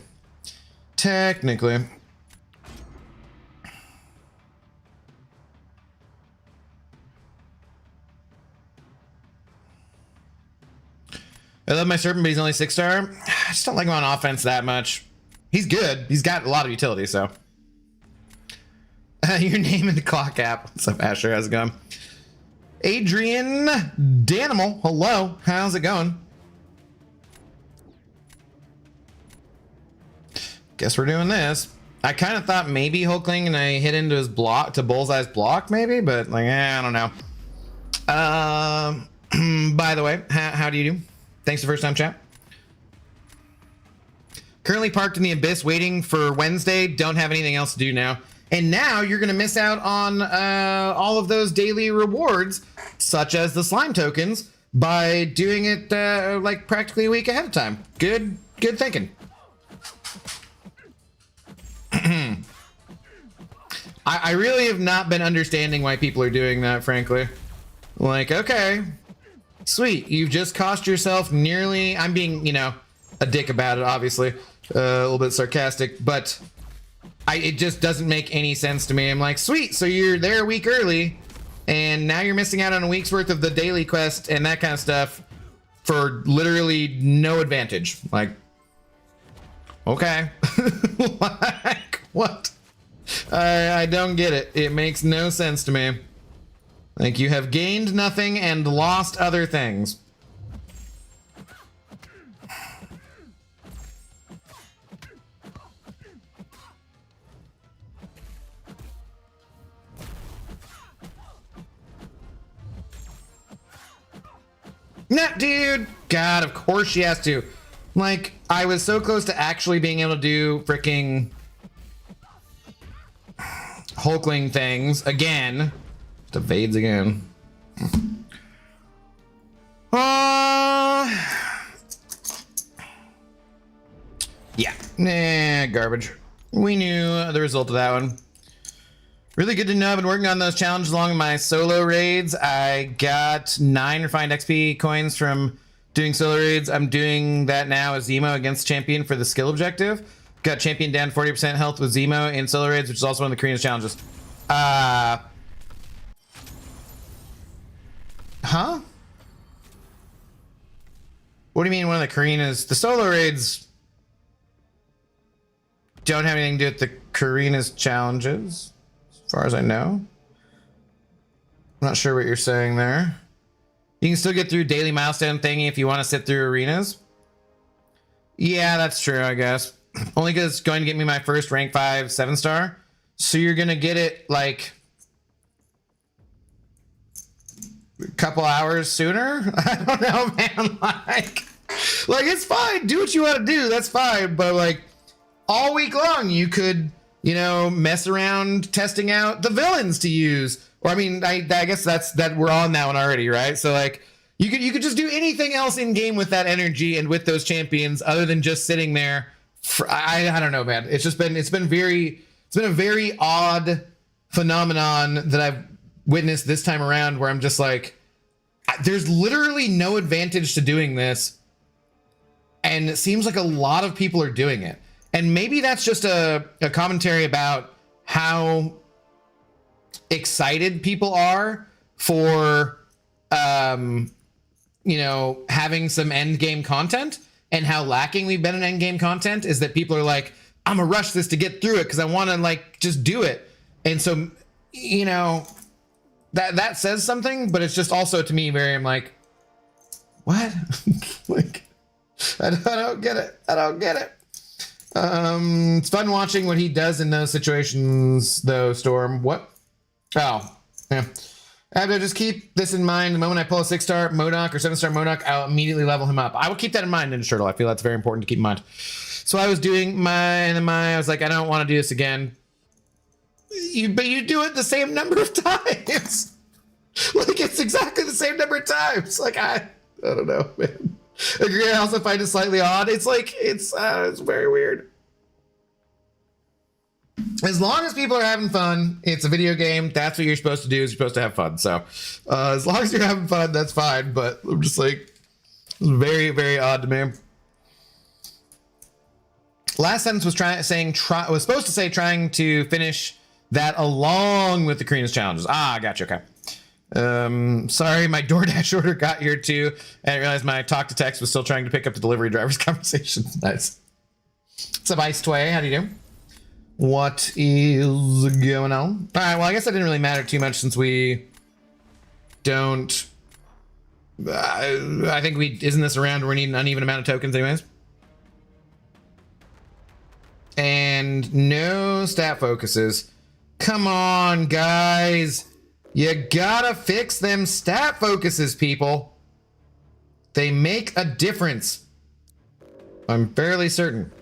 I love my Serpent, but he's only 6-star. I just don't like him on offense that much. He's good. He's got a lot of utility, so. Your name in the clock app. What's up, Asher? How's it going? Adrian Danimal. Hello. How's it going? Guess we're doing this. I kind of thought maybe Hulkling and I hit into his block, to Bullseye's block, maybe, but like, I don't know. By the way, how do you do? Thanks for the first time, chat. Currently parked in the abyss waiting for Wednesday. Don't have anything else to do now. And now you're going to miss out on all of those daily rewards, such as the slime tokens, by doing it like practically a week ahead of time. Good thinking. I really have not been understanding why people are doing that, frankly. Like, okay, sweet. You've just cost yourself nearly, I'm being, you know, a dick about it, obviously. A little bit sarcastic, but it just doesn't make any sense to me. I'm like, sweet, so you're there a week early, and now you're missing out on a week's worth of the daily quest and that kind of stuff for literally no advantage. Like, okay. Like, what? I don't get it. It makes no sense to me. Like, you have gained nothing and lost other things. Nah, dude. God, of course she has to. Like, I was so close to actually being able to do freaking Hulkling things again. Just evades again. Yeah. Nah, garbage. We knew the result of that one. Really good to know. I've been working on those challenges along with my solo raids. I got 9 refined XP coins from doing solo raids. I'm doing that now as Zemo against champion for the skill objective. Got champion down 40% health with Zemo in solo raids, which is also one of the Carina'sChallenges challenges. Huh? What do you mean one of the Carina's? The solo raids don't have anything to do with the Carina's challenges, as far as I know. I'm not sure what you're saying there. You can still get through daily milestone thingy if you want to sit through arenas. Yeah, that's true, I guess. Only because it's going to get me my first rank 5 7-star. So you're going to get it like a couple hours sooner? I don't know, man. Like it's fine. Do what you want to do. That's fine. But like all week long, you could, you know, mess around testing out the villains to use. Or I mean, I guess that we're on that one already, right? So like you could just do anything else in game with that energy and with those champions other than just sitting there. I don't know, man. It's been a very odd phenomenon that I've witnessed this time around where I'm just like, there's literally no advantage to doing this. And it seems like a lot of people are doing it. And maybe that's just a commentary about how excited people are for, you know, having some end game content, and how lacking we've been in end game content is that people are like, I'm gonna rush this to get through it because I want to like just do it. And so, you know, that says something, but it's just also to me very, I'm like, what? Like, I don't get it. I don't get it. It's fun watching what he does in those situations though, Storm. What? Oh, yeah. I have to just keep this in mind. The moment I pull a 6-star MODOK or 7-star MODOK, I'll immediately level him up. I will keep that in mind, Ninja Turtle. I feel that's very important to keep in mind. So I was doing I was like, I don't want to do this again. But you do it the same number of times. Like, it's exactly the same number of times. Like, I don't know, man. Agree, I also find it slightly odd. It's like, it's very weird. As long as people are having fun, it's a video game. That's what you're supposed to do, is you're supposed to have fun. So as long as you're having fun, that's fine. But I'm just like, it's very, very odd to me. Last sentence was was supposed to say trying to finish that along with the Carina'sChallenges challenges. Ah, gotcha. Okay. Sorry, my DoorDash order got here too. And I realized my talk to text was still trying to pick up the delivery driver's conversation. Nice. What's up, Ice Tway? How do you do? What is going on? All right, well, I guess that didn't really matter too much since we don't... I think isn't this a round where we need an uneven amount of tokens anyways? And no stat focuses. Come on, guys. You gotta fix them stat focuses, people. They make a difference. I'm fairly certain.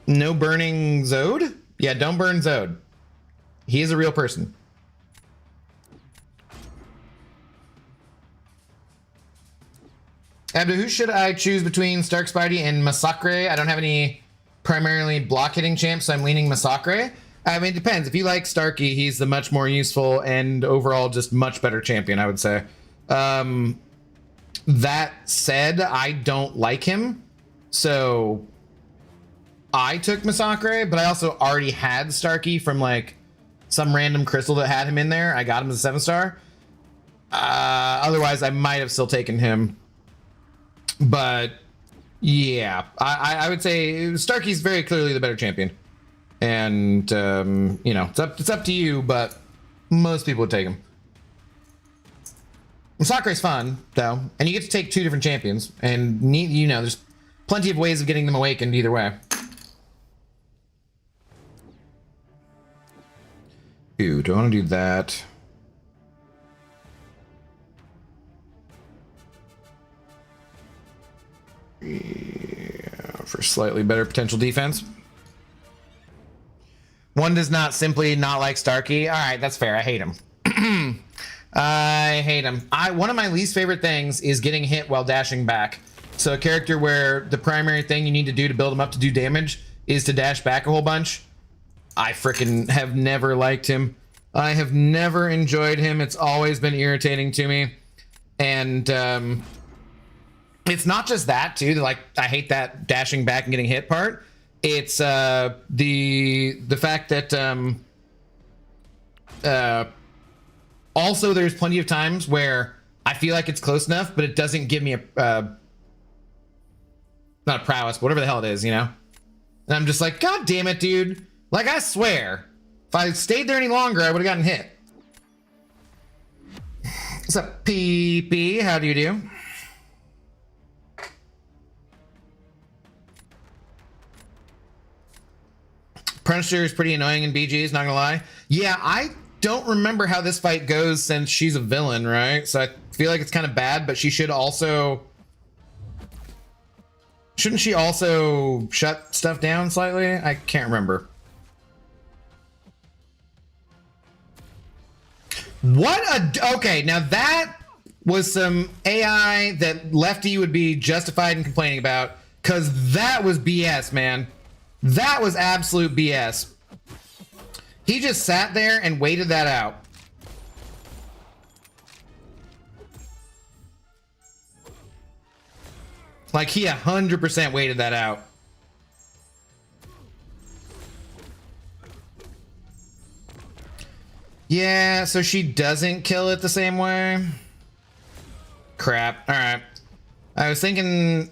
No burning Zode? Yeah, don't burn Zode. He is a real person. Abdu, who should I choose between Stark Spidey and Massacre? I don't have any primarily block hitting champ, so I'm leaning Massacre. I mean, it depends. If you like Starkey, he's the much more useful and overall just much better champion, I would say. That said, I don't like him, so I took Massacre, but I also already had Starkey from like some random crystal that had him in there. I got him as a 7-star. Otherwise, I might have still taken him. But yeah, I would say Starkey's very clearly the better champion. And, you know, it's up to you, but most people would take him. Massacre's fun, though, and you get to take 2 different champions, and, you know, there's plenty of ways of getting them awakened either way. Ooh, do I want to do that? Yeah, for slightly better potential defense. One does not simply not like Starkey. All right, that's fair. I hate him. I hate him. One of my least favorite things is getting hit while dashing back. So a character where the primary thing you need to do to build him up to do damage is to dash back a whole bunch. I freaking have never liked him. I have never enjoyed him. It's always been irritating to me. And it's not just that too. Like, I hate that dashing back and getting hit part. It's the fact that also there's plenty of times where I feel like it's close enough, but it doesn't give me a not a prowess, but whatever the hell it is, you know? And I'm just like, God damn it, dude. Like, I swear, if I stayed there any longer, I would have gotten hit. What's up, PP? How do you do? Punisher is pretty annoying in BGs, not gonna lie. Yeah, I don't remember how this fight goes since she's a villain, right? So I feel like it's kind of bad, but she should also... Shouldn't she also shut stuff down slightly? I can't remember. What a... Okay, now that was some AI that Lefty would be justified in complaining about, because that was BS, man. That was absolute BS. He just sat there and waited that out. Like, he 100% waited that out. Yeah, so she doesn't kill it the same way? Crap. Alright. I was thinking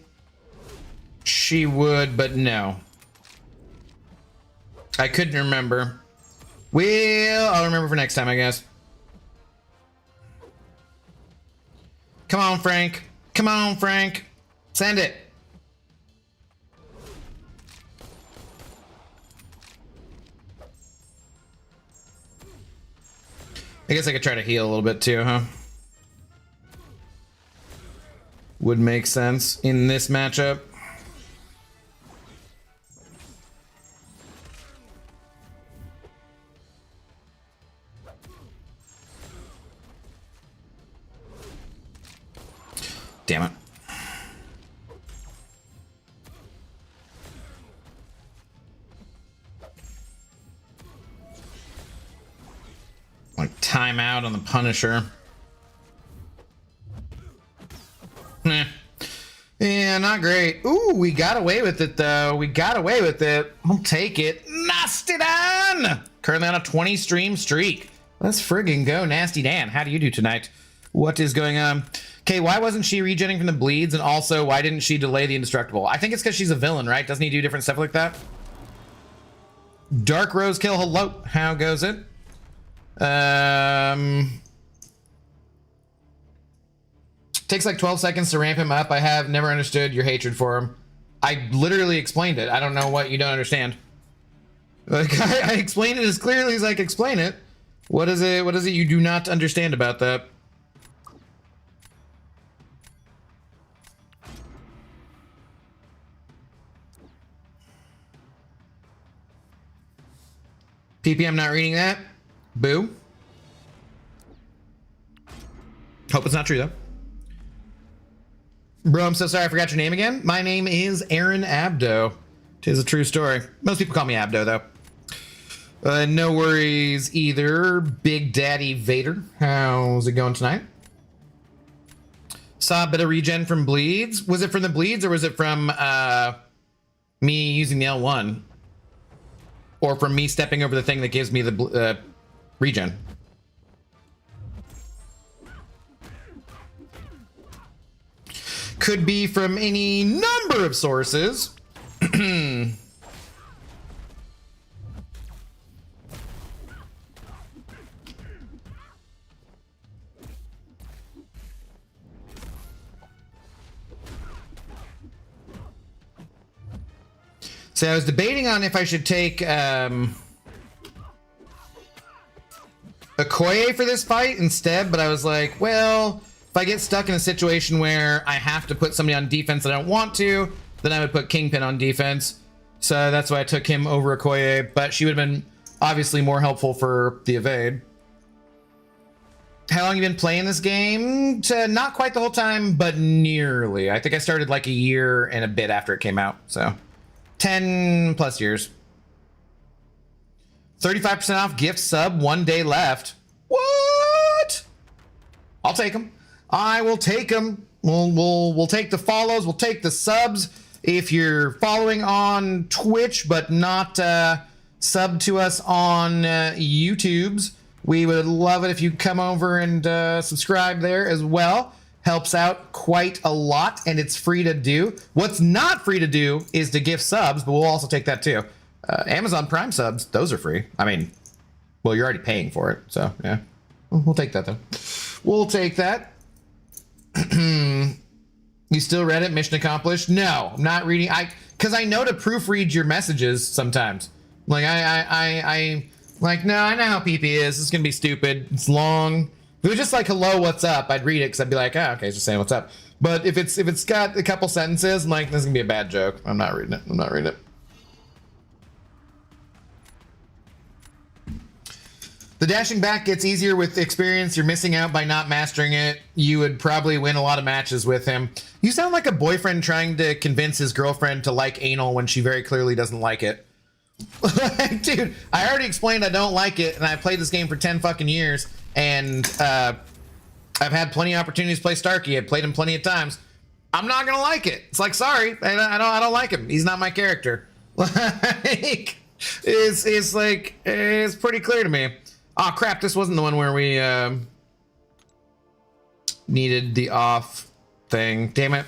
she would, but no. I couldn't remember. Well, I'll remember for next time, I guess. Come on, Frank. Come on, Frank. Send it. I guess I could try to heal a little bit too, huh? Would make sense in this matchup. Damn it. Like, time out on the Punisher. Nah. Yeah, not great. Ooh, we got away with it, though. We got away with it. I'll take it. Nasty Dan! Currently on a 20 stream streak. Let's friggin' go, Nasty Dan. How do you do tonight? What is going on? Okay, why wasn't she regenerating from the bleeds? And also, why didn't she delay the indestructible? I think it's because she's a villain, right? Doesn't he do different stuff like that? Dark Rose Kill, hello. How goes it? Takes like 12 seconds to ramp him up. I have never understood your hatred for him. I literally explained it. I don't know what you don't understand. Like, I explained it as clearly as I can explain it. What is it you do not understand about that? PP, I'm not reading that. Boo. Hope it's not true, though. Bro, I'm so sorry I forgot your name again. My name is Aaron Abdo. 'Tis a true story. Most people call me Abdo, though. No worries either. Big Daddy Vader. How's it going tonight? Saw a bit of regen from bleeds. Was it from the bleeds or was it from me using the L1? Or from me stepping over the thing that gives me the regen? Could be from any number of sources. So I was debating on if I should take Okoye for this fight instead, but I was like, well, if I get stuck in a situation where I have to put somebody on defense that I don't want to, then I would put Kingpin on defense. So that's why I took him over Okoye, but she would have been obviously more helpful for the evade. How long have you been playing this game? Not quite the whole time, but nearly. I think I started like a year and a bit after it came out, so 10 plus years. 35% off gift sub, 1 day left. What? I'll take them. I will take them. We'll take the follows. We'll take the subs. If you're following on Twitch but not sub to us on YouTube's, we would love it if you come over and subscribe there as well. Helps out quite a lot, and it's free to do. What's not free to do is to gift subs, but we'll also take that too. Amazon Prime subs, those are free. I mean, well, you're already paying for it, so yeah. We'll take that though. We'll take that. You still read it? Mission accomplished? No, I'm not reading. Because I know to proofread your messages sometimes. Like I like, no, I know how PP is. It's gonna be stupid. It's long. If it was just like, hello, what's up? I'd read it because I'd be like, oh, okay, it's just saying what's up. But if it's got a couple sentences, I'm like, this is gonna be a bad joke. I'm not reading it. I'm not reading it. The dashing back gets easier with experience. You're missing out by not mastering it. You would probably win a lot of matches with him. You sound like a boyfriend trying to convince his girlfriend to like anal when she very clearly doesn't like it. Dude, I already explained I don't like it, and I played this game for 10 fucking years, and I've had plenty of opportunities to play Starkey. I've played him plenty of times. I'm not gonna like it. It's like, sorry, I don't like him. He's not my character. Like, it's pretty clear to me. Oh crap, this wasn't the one where we needed the off thing. Damn it.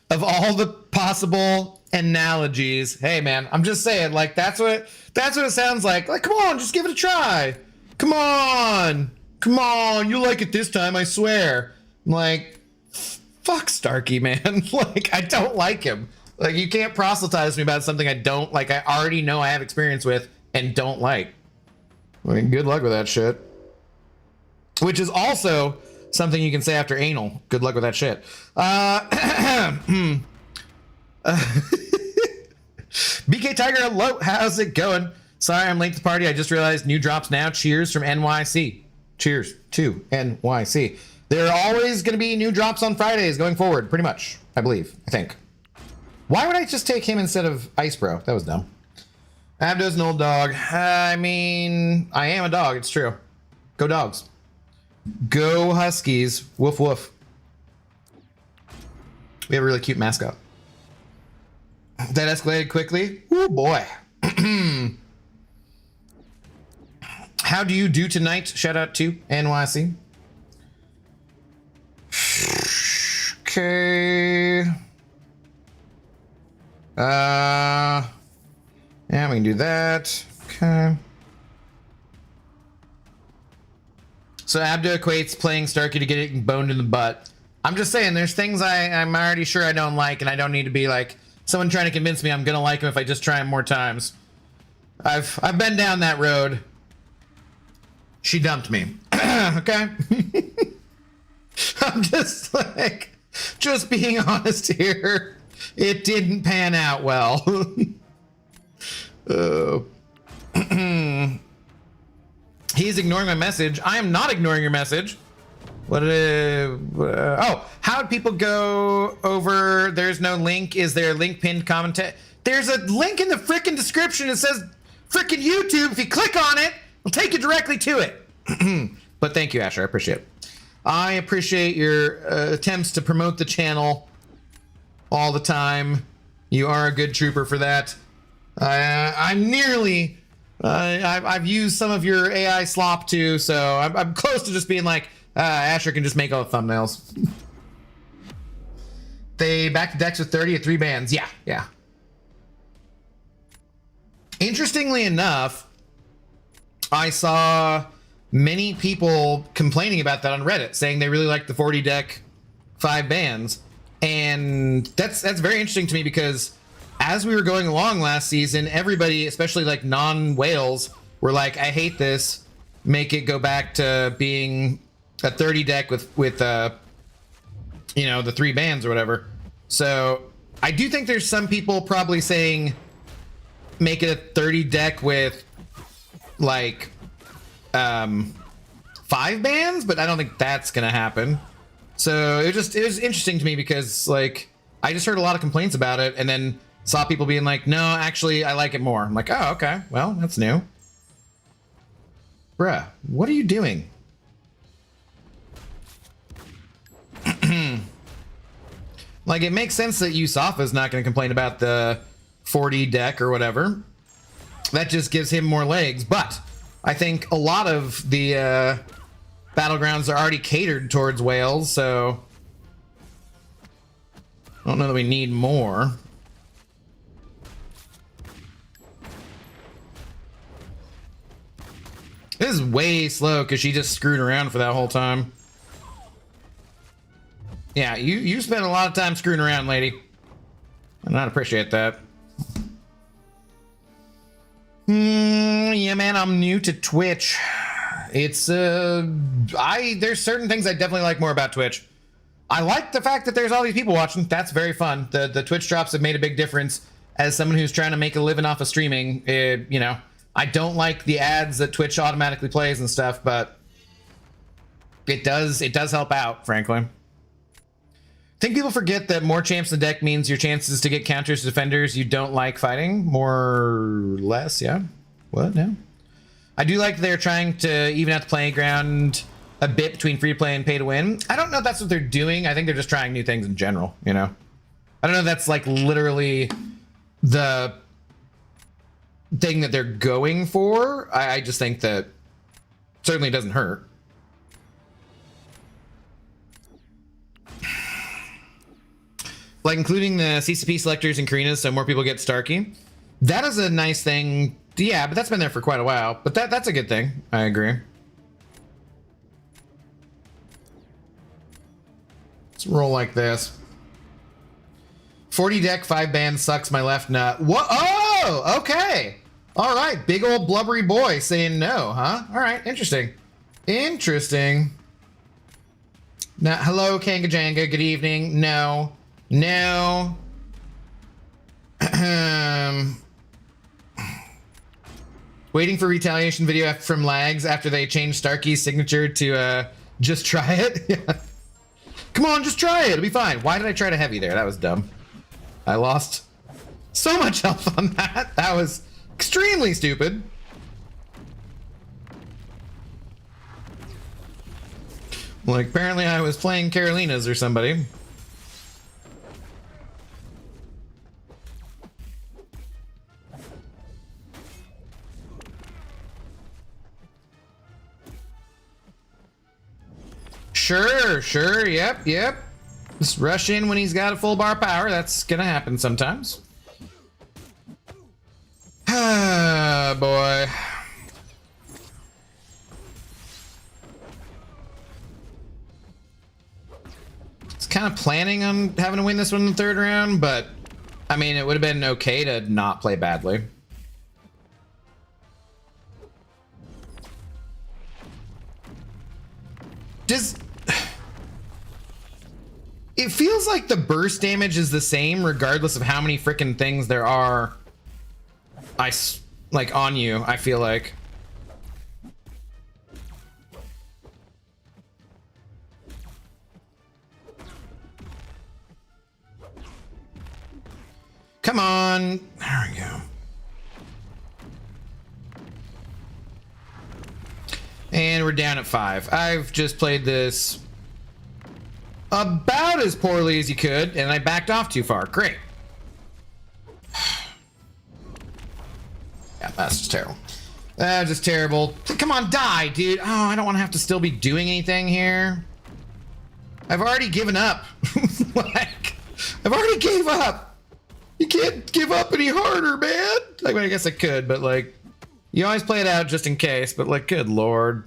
Of all the possible analogies, hey man, I'm just saying, like, that's what it sounds like. Like, come on, just give it a try. Come on, you like it this time, I swear. I'm like, fuck Starkey, man. Like, I don't like him. Like, you can't proselytize me about something I don't like. I already know I have experience with and don't like. I mean, good luck with that shit. Which is also something you can say after anal. Good luck with that shit. BK Tiger, hello. How's it going? Sorry, I'm late to the party. I just realized new drops now. Cheers from NYC. Cheers to NYC. There are always going to be new drops on Fridays going forward, pretty much. I believe. I think. Why would I just take him instead of Ice Bro? That was dumb. Abdo's an old dog. I mean, I am a dog. It's true. Go dogs. Go Huskies. Woof woof. We have a really cute mascot. That escalated quickly. Oh boy. How do you do tonight? Shout out to NYC. Okay. Yeah, we can do that. Okay. So Abdo equates playing Starkey to get it boned in the butt. I'm just saying, there's things I'm already sure I don't like, and I don't need to be like someone trying to convince me I'm gonna like him if I just try him more times. I've been down that road. She dumped me. Okay? I'm just like, just being honest here. It didn't pan out well. He's ignoring my message. I am not ignoring your message. What? Oh, how would people go over? There's no link. Is there a link pinned comment? There's a link in the frickin' description. It says frickin' YouTube. If you click on it, it'll take you directly to it. But thank you, Asher. I appreciate it. I appreciate your attempts to promote the channel all the time. You are a good trooper for that. I'm nearly. I've used some of your AI slop too, so I'm close to just being like, Asher can just make all the thumbnails. They back to decks with 30 at 3 bands. Yeah. Interestingly enough, I saw many people complaining about that on Reddit, saying they really like the 40 deck 5 bands. And that's very interesting to me, because as we were going along last season, everybody, especially like non-whales, were like, I hate this. Make it go back to being a 30 deck with you know, the 3 bands or whatever. So I do think there's some people probably saying make it a 30 deck with like 5 bands, but I don't think that's gonna happen. So it was interesting to me, because like I just heard a lot of complaints about it, and then saw people being like, no, actually I like it more. I'm like, oh, okay, well, that's new. Bruh, what are you doing? Like, it makes sense that Yusafa's not going to complain about the 40 deck or whatever. That just gives him more legs. But I think a lot of the Battlegrounds are already catered towards whales, so I don't know that we need more. This is way slow because she just screwed around for that whole time. Yeah, you spent a lot of time screwing around, lady. And I'd appreciate that. Yeah, man, I'm new to Twitch. It's there's certain things I definitely like more about Twitch. I like the fact that there's all these people watching. That's very fun. The Twitch drops have made a big difference. As someone who's trying to make a living off of streaming, you know, I don't like the ads that Twitch automatically plays and stuff, but it does help out, frankly. I think people forget that more champs in the deck means your chances to get counters to defenders you don't like fighting. More or less, yeah. What? No. I do like they're trying to even out the playing ground a bit between free to play and pay to win. I don't know if that's what they're doing. I think they're just trying new things in general, you know? I don't know if that's like literally the thing that they're going for. I just think that certainly doesn't hurt. Like including the CCP selectors and Carina's so more people get Starkey. That is a nice thing. Yeah, but that's been there for quite a while. But that's a good thing. I agree. Let's roll like this. 40 deck, 5 bands sucks my left nut. What? Oh, okay. All right. Big old blubbery boy saying no, huh? All right. Interesting. Interesting. Now, hello, Kanga Janga. Good evening. No. No. Waiting for retaliation video from Lags after they changed Starkey's signature to just try it. Come on, just try it. It'll be fine. Why did I try to heavy there? That was dumb. I lost so much health on that. That was extremely stupid. Like, apparently I was playing Carolina's or somebody. Sure, yep. Just rush in when he's got a full bar power. That's gonna happen sometimes. Ah, boy. I was kind of planning on having to win this one in the 3rd round, but I mean, it would have been okay to not play badly. It feels like the burst damage is the same regardless of how many freaking things there are like on you, I feel like. on. There we go. And we're down at 5. I've just played this about as poorly as you could, and I backed off too far. Great. Yeah, that's just terrible. That's just terrible. Come on, die, dude. Oh, I don't want to have to still be doing anything here. I've already given up. Like, I've already gave up. You can't give up any harder, man. Like, I guess I could, but like, you always play it out just in case, but like, good lord.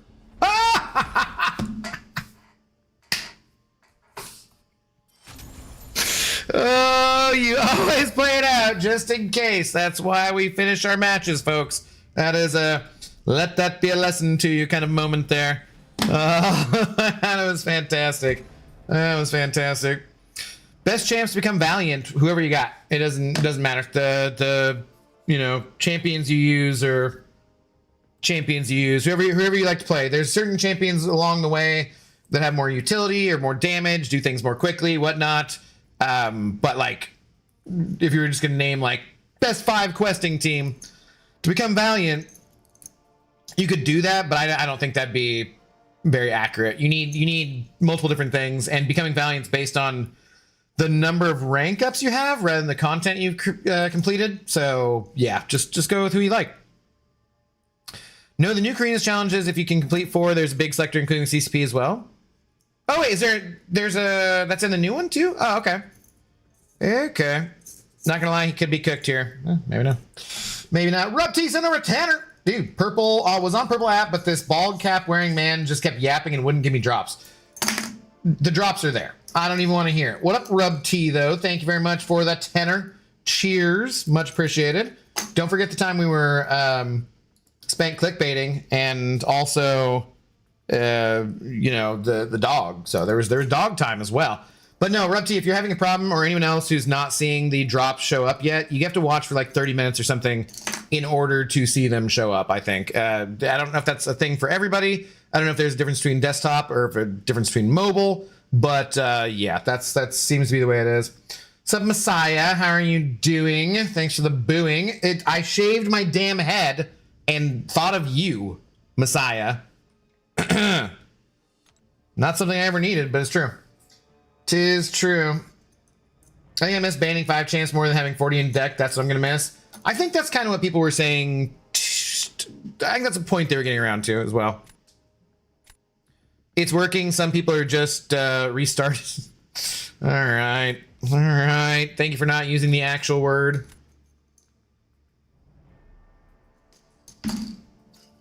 Oh, you always play it out just in case. That's why we finish our matches, folks. That is a let that be a lesson to you kind of moment there. That was fantastic. That was fantastic. Best champs to become Valiant, whoever you got. It doesn't matter. The you know, champions you use or champions you use, whoever you like to play. There's certain champions along the way that have more utility or more damage, do things more quickly, whatnot. But like, if you were just gonna name like best 5 questing team to become Valiant, you could do that, but I don't think that'd be very accurate. You need multiple different things, and becoming Valiant's based on the number of rank ups you have rather than the content you've completed. So yeah, just go with who you like. No, the new Carina'sChallenges, if you can complete 4, there's a big selector including CCP as well. Oh wait, there's a, that's in the new one too? Oh, okay. Okay. Not gonna lie, he could be cooked here. Maybe not. Maybe not. Rupty sent over Tanner. Dude, purple, was on purple app, but this bald cap wearing man just kept yapping and wouldn't give me drops. The drops are there. I don't even want to hear it. What up, Rub T, though? Thank you very much for that tenor. Cheers. Much appreciated. Don't forget the time we were spent clickbaiting, and also, you know, the dog. So there was dog time as well. But no, Rub T, if you're having a problem, or anyone else who's not seeing the drops show up yet, you have to watch for like 30 minutes or something in order to see them show up, I think. I don't know if that's a thing for everybody. I don't know if there's a difference between desktop or if a difference between mobile. But yeah, that seems to be the way it is. What's up, Messiah? How are you doing? Thanks for the booing. I shaved my damn head and thought of you, Messiah. Not something I ever needed, but it's true. 'Tis true. I think I miss banning 5 champs more than having 40 in deck. That's what I'm going to miss. I think that's kind of what people were saying. I think that's a point they were getting around to as well. It's working. Some people are just restarted. All right. All right. Thank you for not using the actual word.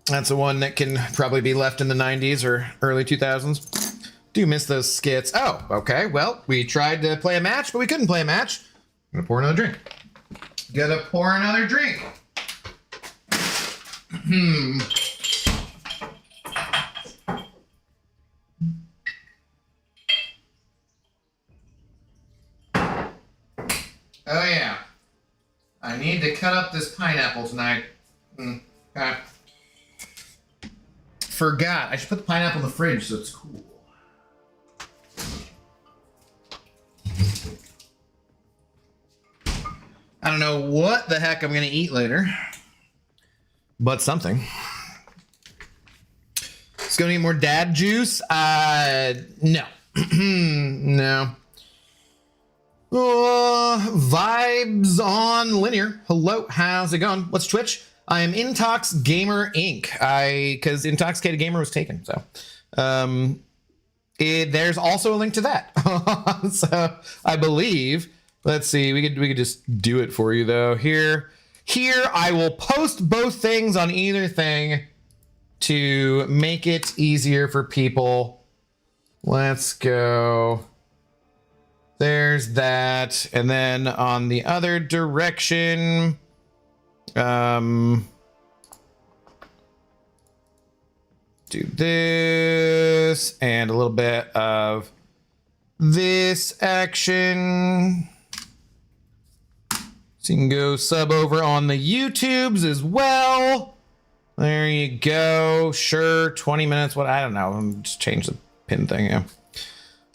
That's the one that can probably be left in the 90s or early 2000s. Do miss those skits. Oh, okay. Well, we tried to play a match, but we couldn't play a match. I'm gonna pour another drink. Gotta pour another drink. Oh yeah. I need to cut up this pineapple tonight. Okay. Forgot. I should put the pineapple in the fridge so it's cool. I don't know what the heck I'm gonna eat later, but something. It's gonna eat more dad juice. No. No. Vibes on linear. Hello, how's it going? What's Twitch? I am Intox Gamer Inc. Because Intoxicated Gamer was taken, so there's also a link to that. So I believe. Let's see. We could just do it for you though. Here I will post both things on either thing to make it easier for people. Let's go. There's that, and then on the other direction, do this and a little bit of this action. So you can go sub over on the YouTubes as well. There you go. Sure, 20 minutes. What? I don't know. Just change the pin thing. Yeah.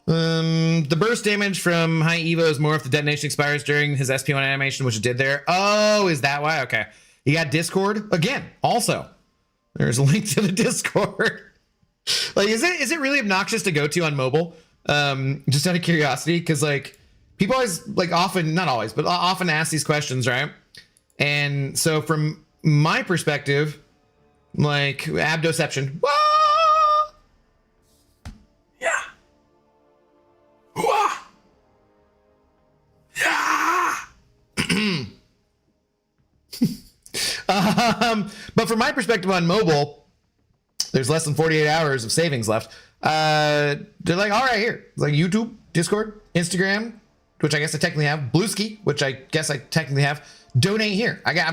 The burst damage from high Evo is more if the detonation expires during his SP1 animation, which it did there. Oh, is that why? Okay. You got Discord again. Also, there's a link to the Discord. Like, is it really obnoxious to go to on mobile? Just out of curiosity, because like people always like often, not always, but often ask these questions, right? And so from my perspective, like abdoception. Whoa! Yeah. Whoa! Yeah. But from my perspective on mobile, there's less than 48 hours of savings left. They're like, all right, here. It's like YouTube, Discord, Instagram, which I guess I technically have, Blueski, which I guess I technically have. Donate here. I got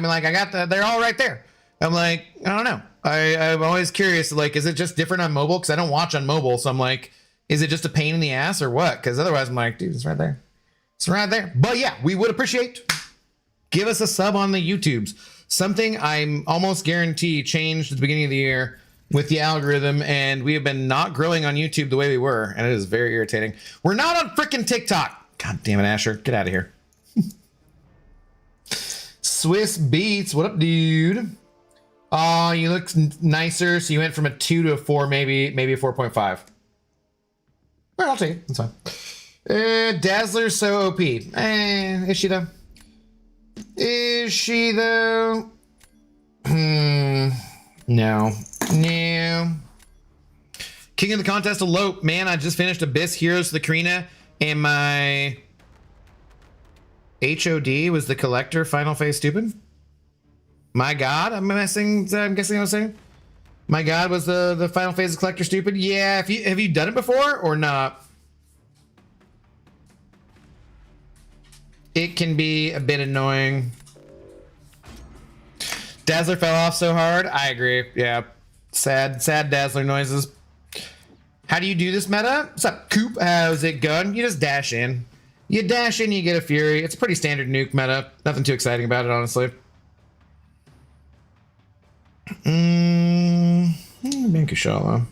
they're all right there. I'm like, I don't know. I'm always curious, like, is it just different on mobile? Because I don't watch on mobile, so I'm like, is it just a pain in the ass or what? Because otherwise I'm like, dude, it's right there. It's right there. But yeah, we would appreciate, give us a sub on the YouTubes. Something I'm almost guarantee changed at the beginning of the year with the algorithm, and we have been not growing on YouTube the way we were, and it is very irritating. We're not on frickin' TikTok. God damn it, Asher. Get out of here. Swiss Beats, what up, dude? Oh, you look nicer, so you went from a 2 to a 4, maybe a 4.5. All right, I'll take it. That's fine. Dazzler's so OP. Is she though? Is she though? No. King of the contest elope. Man, I just finished Abyss Heroes to the Carina, and my HOD was the collector final phase stupid. My God, I'm guessing I was saying. My God, was the final phase of collector stupid? Yeah, have you done it before or not? It can be a bit annoying. Dazzler fell off so hard. I agree. Yeah, sad Dazzler noises. How do you do this meta? What's up, Coop? How's it going? You just dash in. You dash in, you get a Fury. It's a pretty standard nuke meta. Nothing too exciting about it, honestly. Mankashala.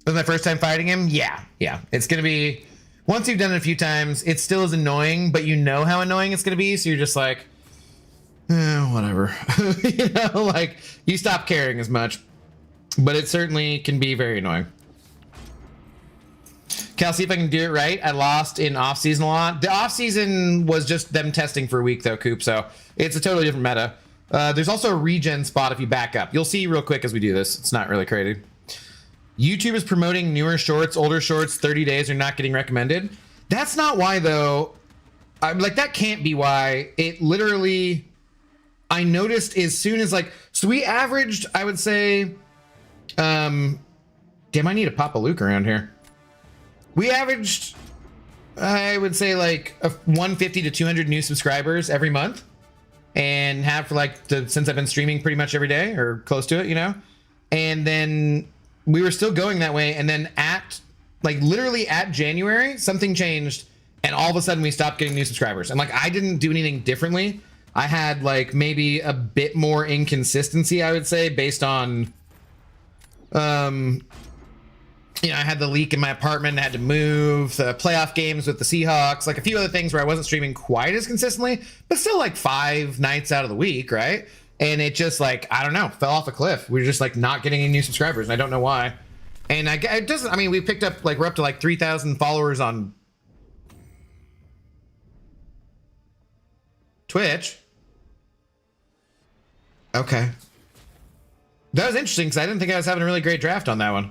This is my first time fighting him? Yeah. It's gonna be, once you've done it a few times, it still is annoying, but you know how annoying it's gonna be, so you're just like, whatever. You know, like, you stop caring as much. But it certainly can be very annoying. Cal, see if I can do it right. I lost in off-season a lot. The off-season was just them testing for a week, though, Coop, so it's a totally different meta. There's also a regen spot if you back up. You'll see real quick as we do this. It's not really crazy. YouTube is promoting newer shorts, older shorts, 30 days are not getting recommended. That's not why, though. I'm like, that can't be why. It literally, I noticed as soon as, like, so we averaged, I would say, damn, I need to pop a Luke around here. We averaged, I would say, like, 150 to 200 new subscribers every month. And have for like since I've been streaming pretty much every day or close to it, you know. And then we were still going that way, and then at like literally at January something changed, and all of a sudden we stopped getting new subscribers. And like, I didn't do anything differently. I had like maybe a bit more inconsistency, I would say, based on you know, I had the leak in my apartment, I had to move, playoff games with the Seahawks, like a few other things where I wasn't streaming quite as consistently, but still like 5 nights out of the week, right? And it just like, I don't know, fell off a cliff. We were just like not getting any new subscribers, and I don't know why. And it doesn't, I mean, we picked up like, we're up to like 3,000 followers on Twitch. Okay. That was interesting because I didn't think I was having a really great draft on that one.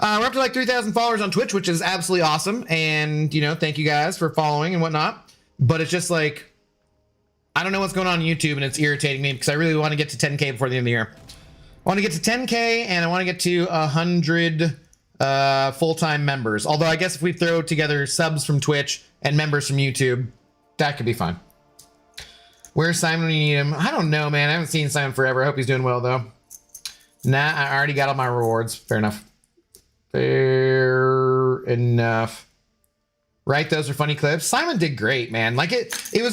We're up to like 3,000 followers on Twitch, which is absolutely awesome. And, you know, thank you guys for following and whatnot. But it's just like, I don't know what's going on YouTube, and it's irritating me because I really want to get to 10K before the end of the year. I want to get to 10K, and I want to get to 100 full-time members. Although I guess if we throw together subs from Twitch and members from YouTube, that could be fine. Where's Simon when you need him? I don't know, man. I haven't seen Simon forever. I hope he's doing well, though. Nah, I already got all my rewards. Fair enough. Fair enough. Right, those are funny clips. Simon did great, man. Like it was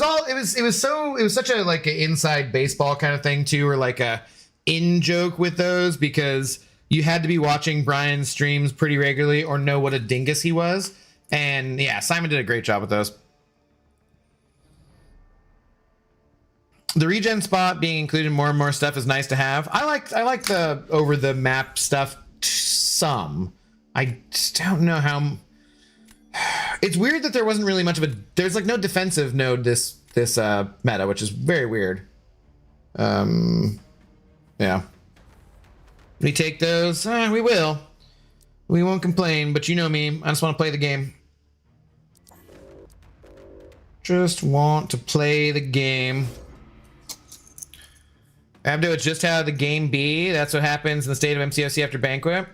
such a like an inside baseball kind of thing too, or like a in joke with those, because you had to be watching Brian's streams pretty regularly or know what a dingus he was. And yeah, Simon did a great job with those. The regen spot being included in more and more stuff is nice to have. I like the over the map stuff some. I just don't know how. It's weird that there wasn't really much of a. There's like no defensive node this meta, which is very weird. Yeah. We take those. We will. We won't complain, but you know me. I just want to play the game. Just want to play the game. Abdo, it's just how the game be. That's what happens in the state of MCOC after banquet.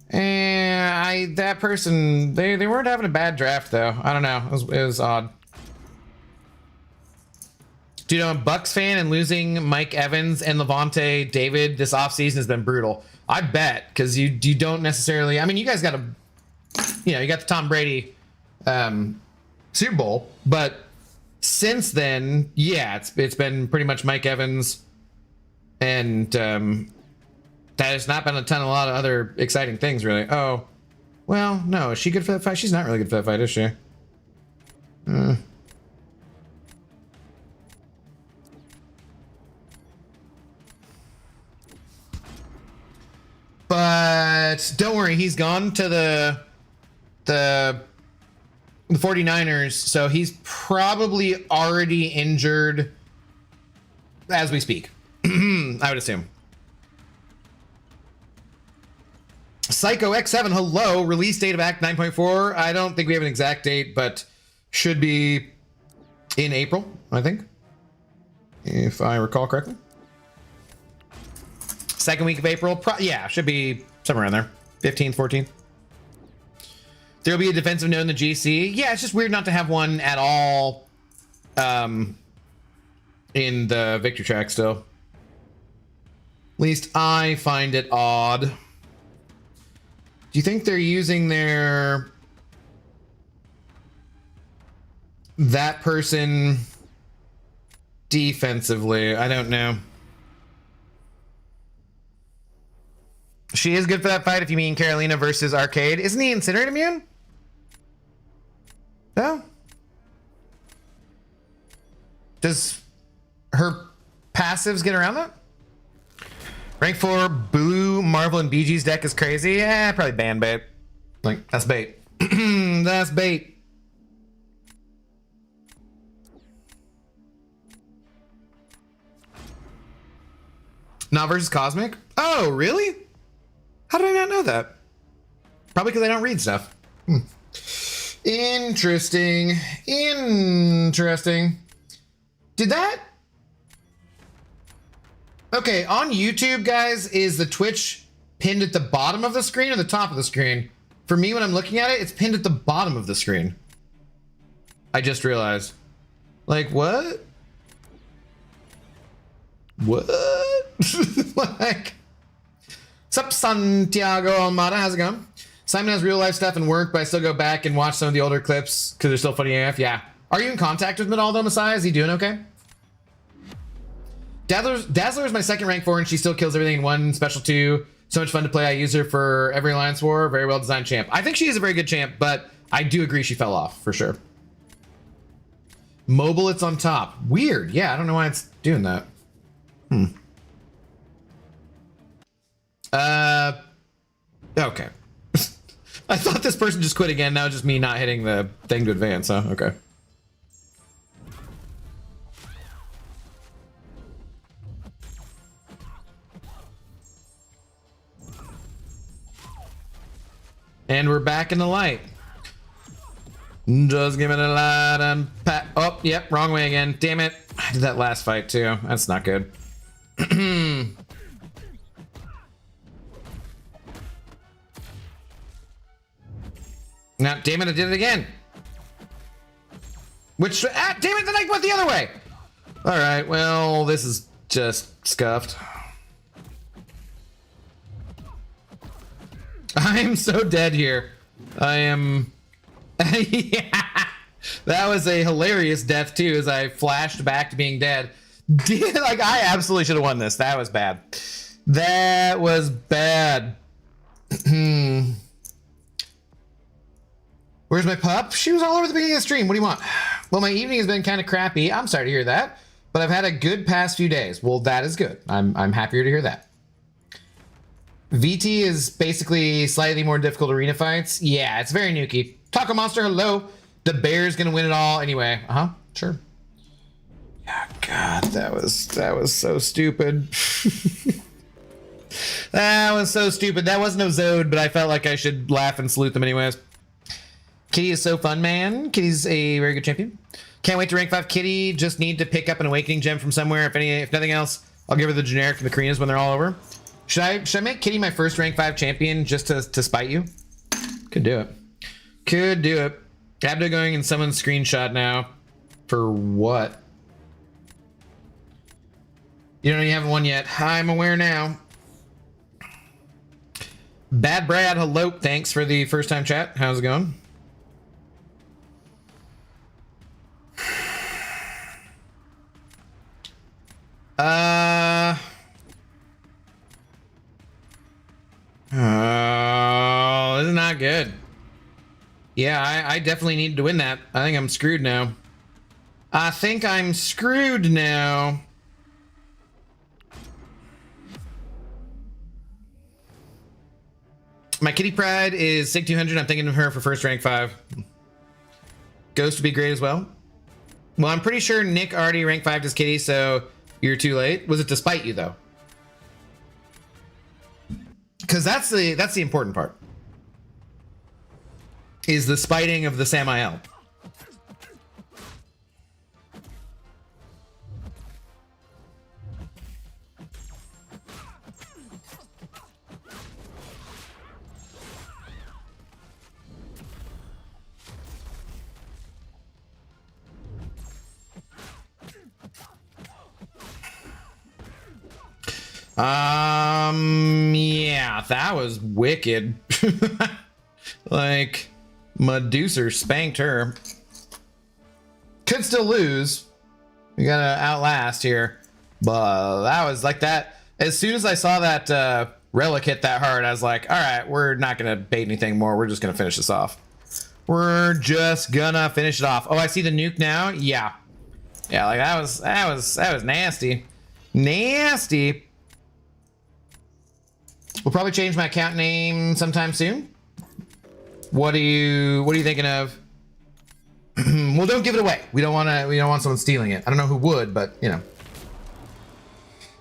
And that person, they weren't having a bad draft though. I don't know. It was odd. Dude, I'm a Bucks fan, and losing Mike Evans and Levante David this offseason has been brutal. I bet, because you don't necessarily. I mean, you guys got you got the Tom Brady Super Bowl, but since then, yeah, it's been pretty much Mike Evans, and that has not been a lot of other exciting things, really. Oh, well, no, is she good for that fight? She's not really good for that fight, is she? But don't worry, he's gone to the 49ers, so he's probably already injured as we speak. I would assume. Psycho X7, hello. Release date of Act 9.4. I don't think we have an exact date, but should be in April, I think, if I recall correctly. Second week of April. Yeah, should be somewhere around there. 15th, 14th. There'll be a defensive node in the GC. Yeah, it's just weird not to have one at all in the victory track still. At least I find it odd. Do you think they're using that person defensively? I don't know. She is good for that fight if you mean Carolina versus Arcade. Isn't he Incinerate immune? No? Does her passives get around that? Rank 4 Blue Marvel and BG's deck is crazy. Yeah, probably ban bait. Like, that's bait. That's bait. Not versus Cosmic? Oh, really? How did I not know that? Probably because I don't read stuff. Interesting. Interesting. Did that? Okay, on YouTube, guys, is the Twitch pinned at the bottom of the screen or the top of the screen? For me, when I'm looking at it, it's pinned at the bottom of the screen. I just realized. Like, what? What? Like... What's up, Santiago Almada? How's it going? Simon has real life stuff and work, but I still go back and watch some of the older clips because they're still funny AF. Yeah. Are you in contact with Minaldo Messiah? Is he doing okay? Dazzler is my second rank 4, and she still kills everything in 1, special 2. So much fun to play. I use her for every Alliance War. Very well designed champ. I think she is a very good champ, but I do agree she fell off for sure. Mobile, it's on top. Weird. Yeah, I don't know why it's doing that. Okay. I thought this person just quit again. Now it's just me not hitting the thing to advance, huh? Okay. And we're back in the light. Just give it a light and pat. Oh, yep, wrong way again. Damn it. I did that last fight too. That's not good. Now, damn it, I did it again. Which, damn it, then I went the other way. All right, well, this is just scuffed. I am so dead here. I am... Yeah, that was a hilarious death, too, as I flashed back to being dead. Like, I absolutely should have won this. That was bad. That was bad. Where's my pup? She was all over the beginning of the stream. What do you want? Well, my evening has been kind of crappy. I'm sorry to hear that, but I've had a good past few days. Well, that is good. I'm happier to hear that. VT is basically slightly more difficult arena fights. Yeah, it's very nuky. Taco Monster, hello. The bear's gonna win it all anyway. Sure. Yeah, God, that was so stupid. That was so stupid. That wasn't no Zode, but I felt like I should laugh and salute them anyways. Kitty is so fun, man. Kitty's a very good champion. Can't wait to rank 5 Kitty. Just need to pick up an awakening gem from somewhere. If nothing else, I'll give her the generic from the Carinas when they're all over. Should I make Kitty my first rank 5 champion just to spite you? Could do it. Could do it. Abdo going in someone's screenshot now. For what? You don't even have one yet. I'm aware now. Bad Brad, hello. Thanks for the first time chat. How's it going? Oh, this is not good. Yeah, I definitely need to win that. I think I'm screwed now. I think I'm screwed now. My Kitty Pride is Sig 200. I'm thinking of her for first rank 5. Ghost would be great as well. Well, I'm pretty sure Nick already rank 5'd his Kitty, so you're too late. Was it to spite you though? Because that's the important part. Is the spiting of the Samael. Yeah, that was wicked. Like, Medusa spanked her. Could still lose. We gotta outlast here. But that was like that. As soon as I saw that relic hit that hard, I was like, all right, we're not gonna bait anything more. We're just gonna finish this off. We're just gonna finish it off. Oh, I see the nuke now. Yeah. Yeah, like that was nasty. Nasty. We'll probably change my account name sometime soon. What are you thinking of? Well, don't give it away. We don't want someone stealing it. I don't know who would, but you know.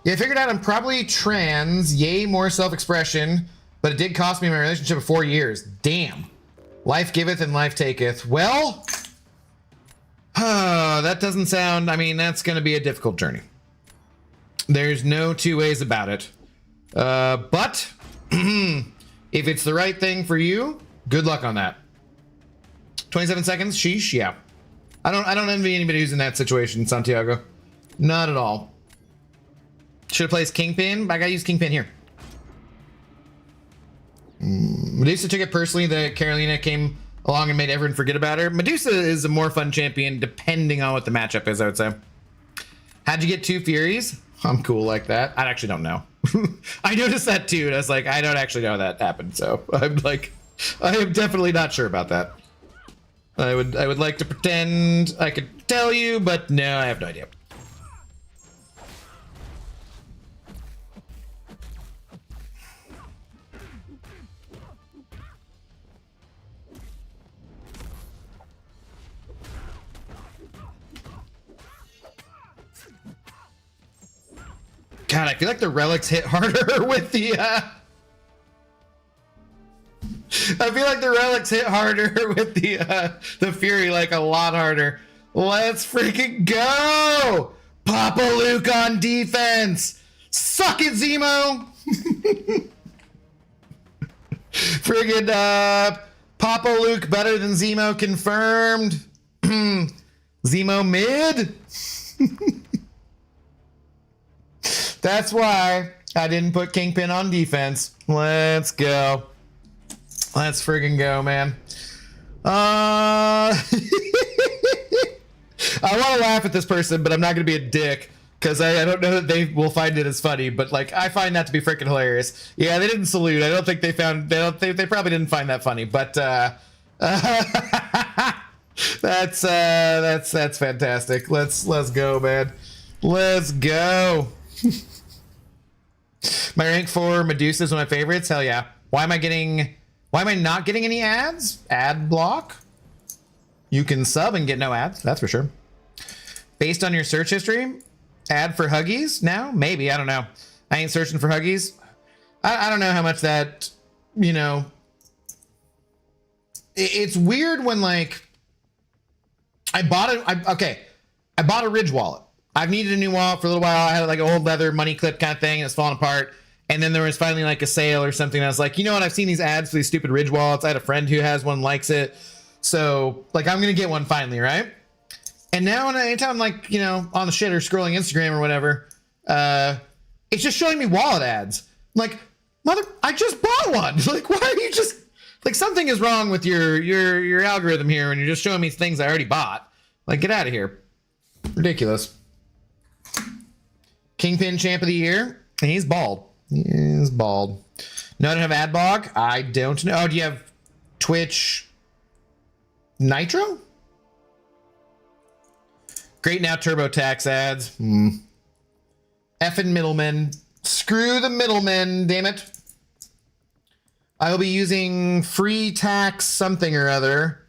Yeah, I figured out I'm probably trans. Yay, more self-expression. But it did cost me my relationship of 4 years. Damn. Life giveth and life taketh. Well, that doesn't sound, I mean, that's gonna be a difficult journey. There's no two ways about it. But if it's the right thing for you, good luck on that. 27 seconds, sheesh, yeah. I don't envy anybody who's in that situation, Santiago. Not at all. Should have placed Kingpin, but I gotta use Kingpin here. Medusa took it personally that Carolina came along and made everyone forget about her. Medusa is a more fun champion depending on what the matchup is, I would say. How'd you get 2 Furies? I'm cool like that. I actually don't know. I noticed that too, and I was like, I don't actually know how that happened, so I'm like, I am definitely not sure about that. I would like to pretend I could tell you, but no, I have no idea. God, I feel like the relics hit harder with the I feel like the relics hit harder with the Fury, like a lot harder. Let's freaking go! Papa Luke on defense! Suck it, Zemo! Friggin' Papa Luke better than Zemo confirmed. Zemo mid? That's why I didn't put Kingpin on defense. Let's go. Let's friggin' go, man. I want to laugh at this person, but I'm not going to be a dick. Because I don't know that they will find it as funny, but like I find that to be freaking hilarious. Yeah, they didn't salute. I don't think they found. They probably didn't find that funny, but that's fantastic. Let's go, man. Let's go. My rank 4 Medusa is one of my favorites. Hell yeah. Why am I not getting any ads? Ad block. You can sub and get no ads. That's for sure. Based on your search history. Ad for Huggies now? Maybe. I don't know. I ain't searching for Huggies. I don't know how much that, you know. It's weird when, like, I bought a Ridge wallet. I've needed a new wallet for a little while. I had like an old leather money clip kind of thing, and it's falling apart. And then there was finally like a sale or something. And I was like, you know what? I've seen these ads for these stupid Ridge wallets. I had a friend who has one, likes it. So, like, I'm going to get one finally, right? And now, anytime I'm like, you know, on the shit or scrolling Instagram or whatever, it's just showing me wallet ads. I'm like, I just bought one. Like, why are you just like, something is wrong with your algorithm here, and you're just showing me things I already bought. Like, get out of here. Ridiculous. Kingpin champ of the year. And he's bald. He is bald. No, I don't have ad block. I don't know. Oh, do you have Twitch Nitro? Great now TurboTax ads. Effing middlemen. Screw the middlemen, damn it. I will be using free tax something or other,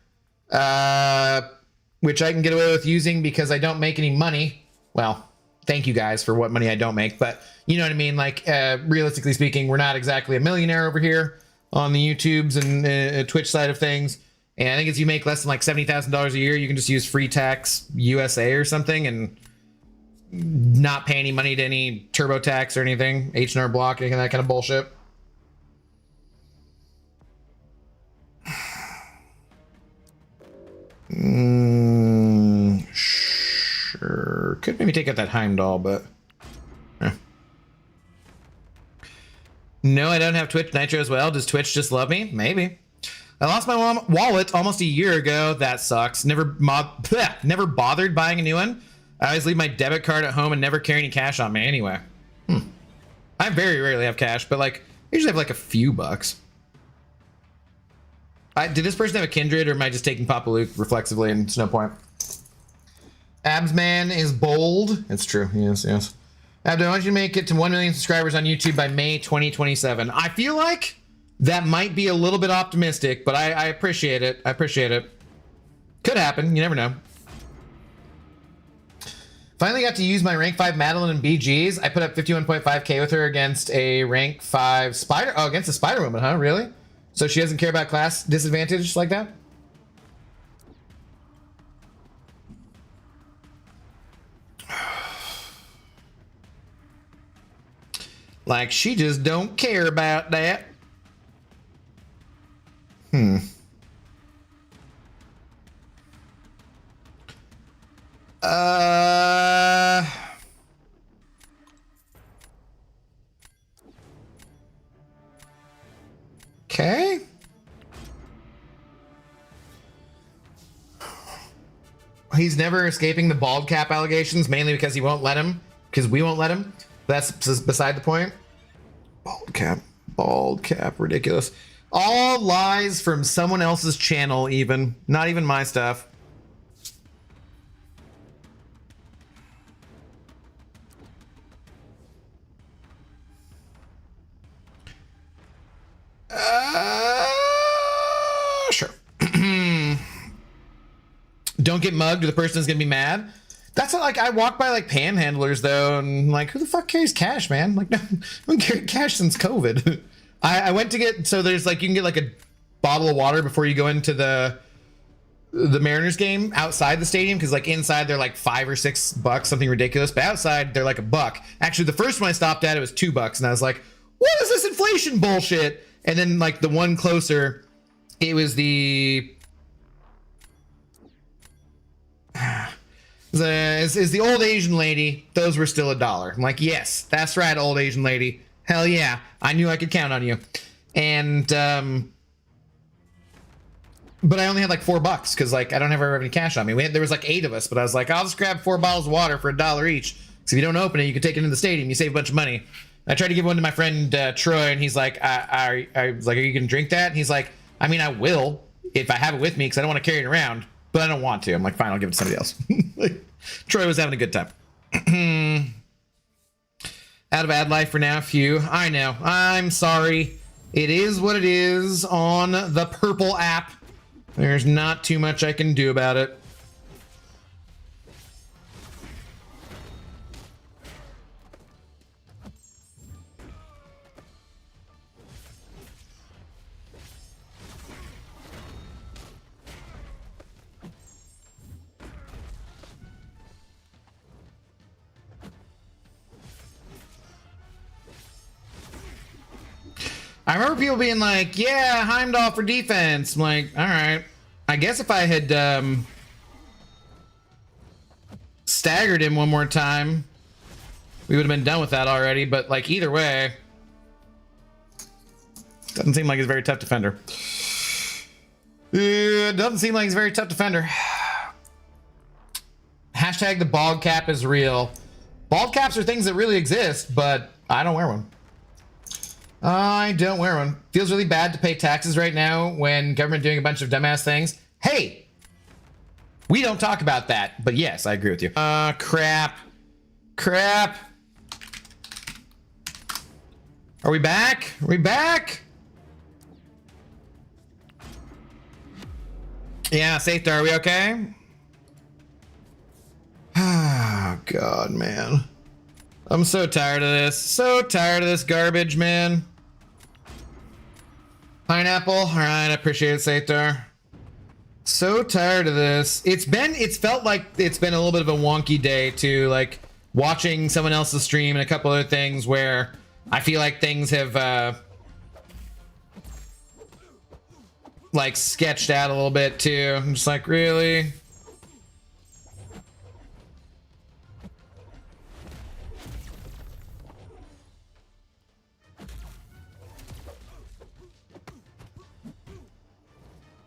which I can get away with using because I don't make any money. Well, thank you guys for what money I don't make, but you know what I mean? Like, realistically speaking, we're not exactly a millionaire over here on the YouTubes and Twitch side of things. And I think if you make less than like $70,000 a year, you can just use free tax USA or something and not pay any money to any TurboTax or anything, H&R Block, anything, that kind of bullshit. Sure. Could maybe take out that Heimdall, but... No, I don't have Twitch Nitro as well. Does Twitch just love me? Maybe. I lost my wallet almost a year ago. That sucks. Never bothered buying a new one. I always leave my debit card at home and never carry any cash on me anyway. I very rarely have cash, but like, I usually have like a few bucks. Did this person have a kindred, or am I just taking Papa Luke reflexively and it's no point? Absman is bold. It's true. Yes. Abdo, I want you to make it to 1 million subscribers on YouTube by May 2027. I feel like that might be a little bit optimistic, but I appreciate it. I appreciate it. Could happen. You never know. Finally got to use my rank 5 Madeline and BGs. I put up 51.5k with her against a rank 5 Spider. Oh, against a Spider Woman, huh? Really? So she doesn't care about class disadvantage like that? Like, she just don't care about that. Okay. He's never escaping the bald cap allegations, mainly because he won't let him, because we won't let him. That's beside the point. Bald cap, ridiculous. All lies from someone else's channel, even. Not even my stuff. Sure. Don't get mugged or the person's gonna be mad. That's not like, I walk by like panhandlers though, and like, who the fuck carries cash, man? Like, no, I haven't carried cash since COVID. I went to get, so there's like, you can get like a bottle of water before you go into the Mariners game outside the stadium, because like inside they're like $5 or $6, something ridiculous, but outside they're like $1. Actually, the first one I stopped at, it was $2, and I was like, what is this inflation bullshit? And then like the one closer, it was the is the old Asian lady. Those were still $1. I'm like, yes, that's right, old Asian lady. Hell yeah, I knew I could count on you. And but I only had like $4 because like I don't ever have any cash on me. There was like 8 of us, but I was like, I'll just grab 4 bottles of water for $1 each. So if you don't open it, you can take it into the stadium. You save a bunch of money. I tried to give one to my friend Troy, and he's like, I was like, are you gonna drink that? And he's like, I mean, I will if I have it with me because I don't want to carry it around, but I don't want to. I'm like, fine, I'll give it to somebody else. Like, Troy was having a good time. Out of ad life for now, phew. I know. I'm sorry. It is what it is on the purple app. There's not too much I can do about it. I remember people being like, yeah, Heimdall for defense. I'm like, all right. I guess if I had staggered him one more time, we would have been done with that already. But like either way, doesn't seem like he's a very tough defender. Doesn't seem like he's a very tough defender. Hashtag the bald cap is real. Bald caps are things that really exist, but I don't wear one. I don't wear one. Feels really bad to pay taxes right now when government doing a bunch of dumbass things. Hey, we don't talk about that, but yes, I agree with you. Crap. Are we back? Are we back? Yeah, Safety, are we okay? Oh, God, man. I'm so tired of this. So tired of this garbage, man. Pineapple. All right, I appreciate it, Satar. So tired of this. It's felt like it's been a little bit of a wonky day too, like watching someone else's stream and a couple other things where I feel like things have like sketched out a little bit too. I'm just like, really?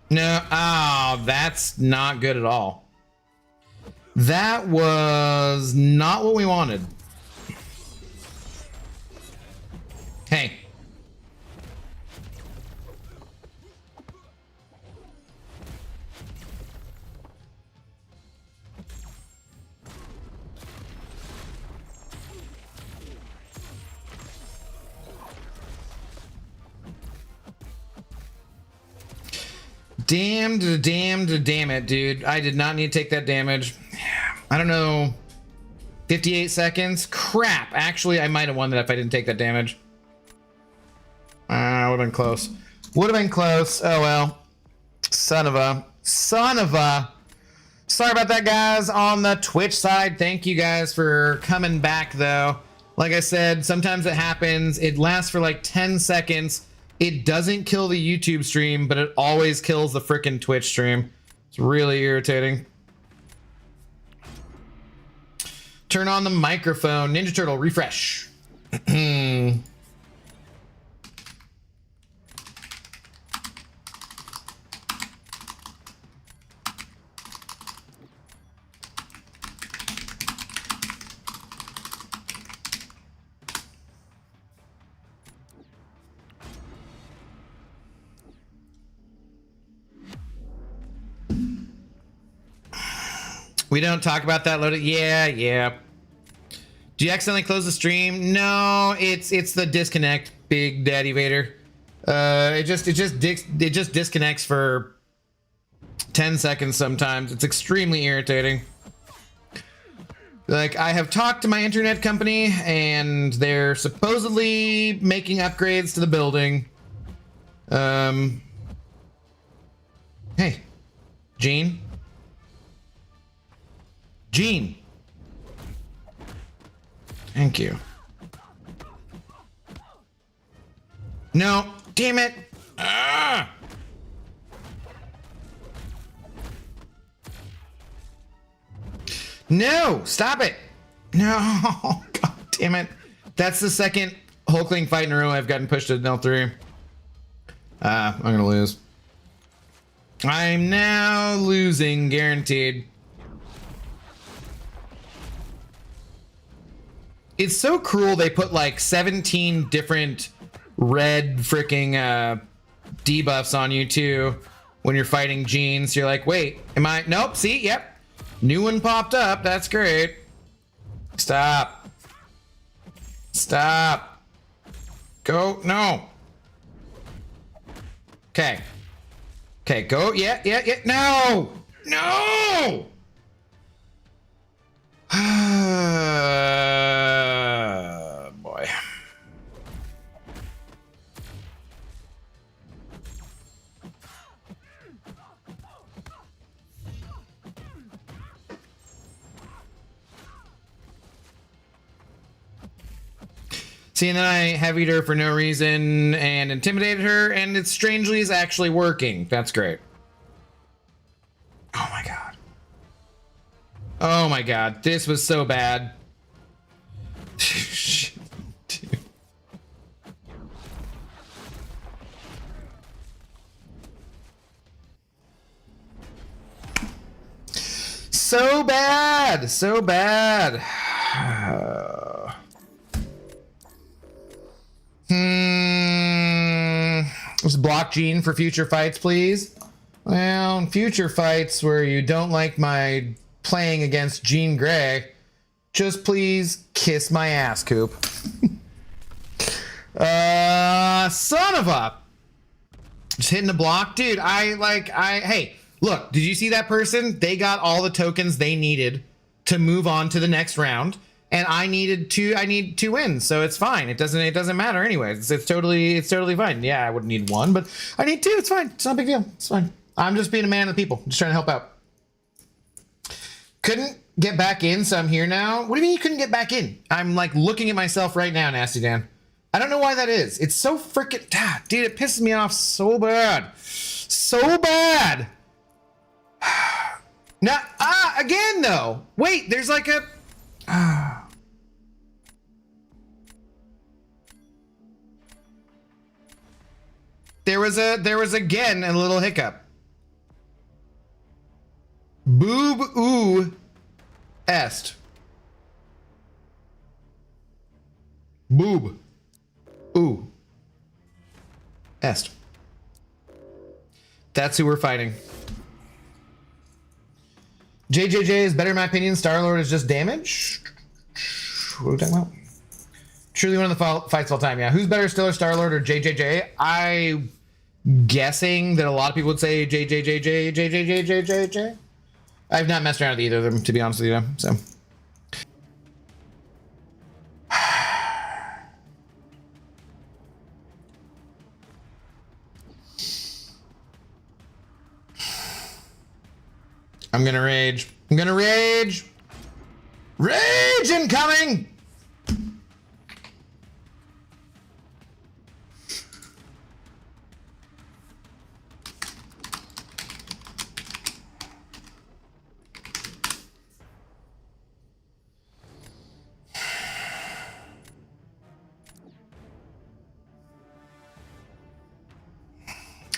No, oh, that's not good at all. That was not what we wanted. Hey. Damn it, dude. I did not need to take that damage. I don't know. 58 seconds? Crap. Actually, I might have won that if I didn't take that damage. Would have been close. Would have been close. Oh, well. Son of a. Sorry about that, guys, on the Twitch side. Thank you guys for coming back, though. Like I said, sometimes it happens. It lasts for like 10 seconds. It doesn't kill the YouTube stream, but it always kills the frickin' Twitch stream. It's really irritating. Turn on the microphone. Ninja Turtle, refresh. We don't talk about that loaded. Yeah. Do you accidentally close the stream? No, it's the disconnect, Big Daddy Vader. It just disconnects for 10 seconds sometimes. It's extremely irritating. Like, I have talked to my internet company and they're supposedly making upgrades to the building. Hey, Gene. Thank you. No, damn it. Ah! No, stop it. No, God damn it. That's the second Hulkling fight in a row I've gotten pushed to L3. I'm gonna lose. I'm now losing, guaranteed. It's so cruel. They put like 17 different red freaking debuffs on you too when you're fighting Jeans. You're like, wait, am I? Nope. See, yep. New one popped up. That's great. Stop. Stop. Go. No. Okay. Okay, go. Yeah, yeah, yeah. No. No. Boy. See, and then I heavied her for no reason and intimidated her, and it strangely is actually working. That's great. Oh my god. Oh my god. This was so bad. So bad. So bad. Just block Gene for future fights, please. Well, future fights where you don't like my playing against Jean Grey, just please kiss my ass, Coop. Son of a... Just hitting the block. Dude, hey, look, did you see that person? They got all the tokens they needed to move on to the next round. And I need 2 wins, so it's fine. It doesn't matter anyways. It's totally fine. Yeah, I wouldn't need 1, but I need 2. It's fine. It's not a big deal. It's fine. I'm just being a man of the people. I'm just trying to help out. Couldn't get back in, so I'm here now. What do you mean you couldn't get back in? I'm like looking at myself right now, Nasty Dan. I don't know why that is. It's so freaking, dude, it pisses me off so bad. So bad. Now, again though. Wait, there's like a, there was again a little hiccup. Boob ooh est. Boob ooh est. That's who we're fighting. JJJ is better in my opinion. Star-Lord is just damage. What are we talking about? Truly one of the fights of all time. Yeah, who's better, Stiller, Star-Lord, or JJJ? I'm guessing that a lot of people would say JJJ. I've not messed around with either of them, to be honest with you. So. I'm gonna rage. I'm gonna rage. Rage incoming.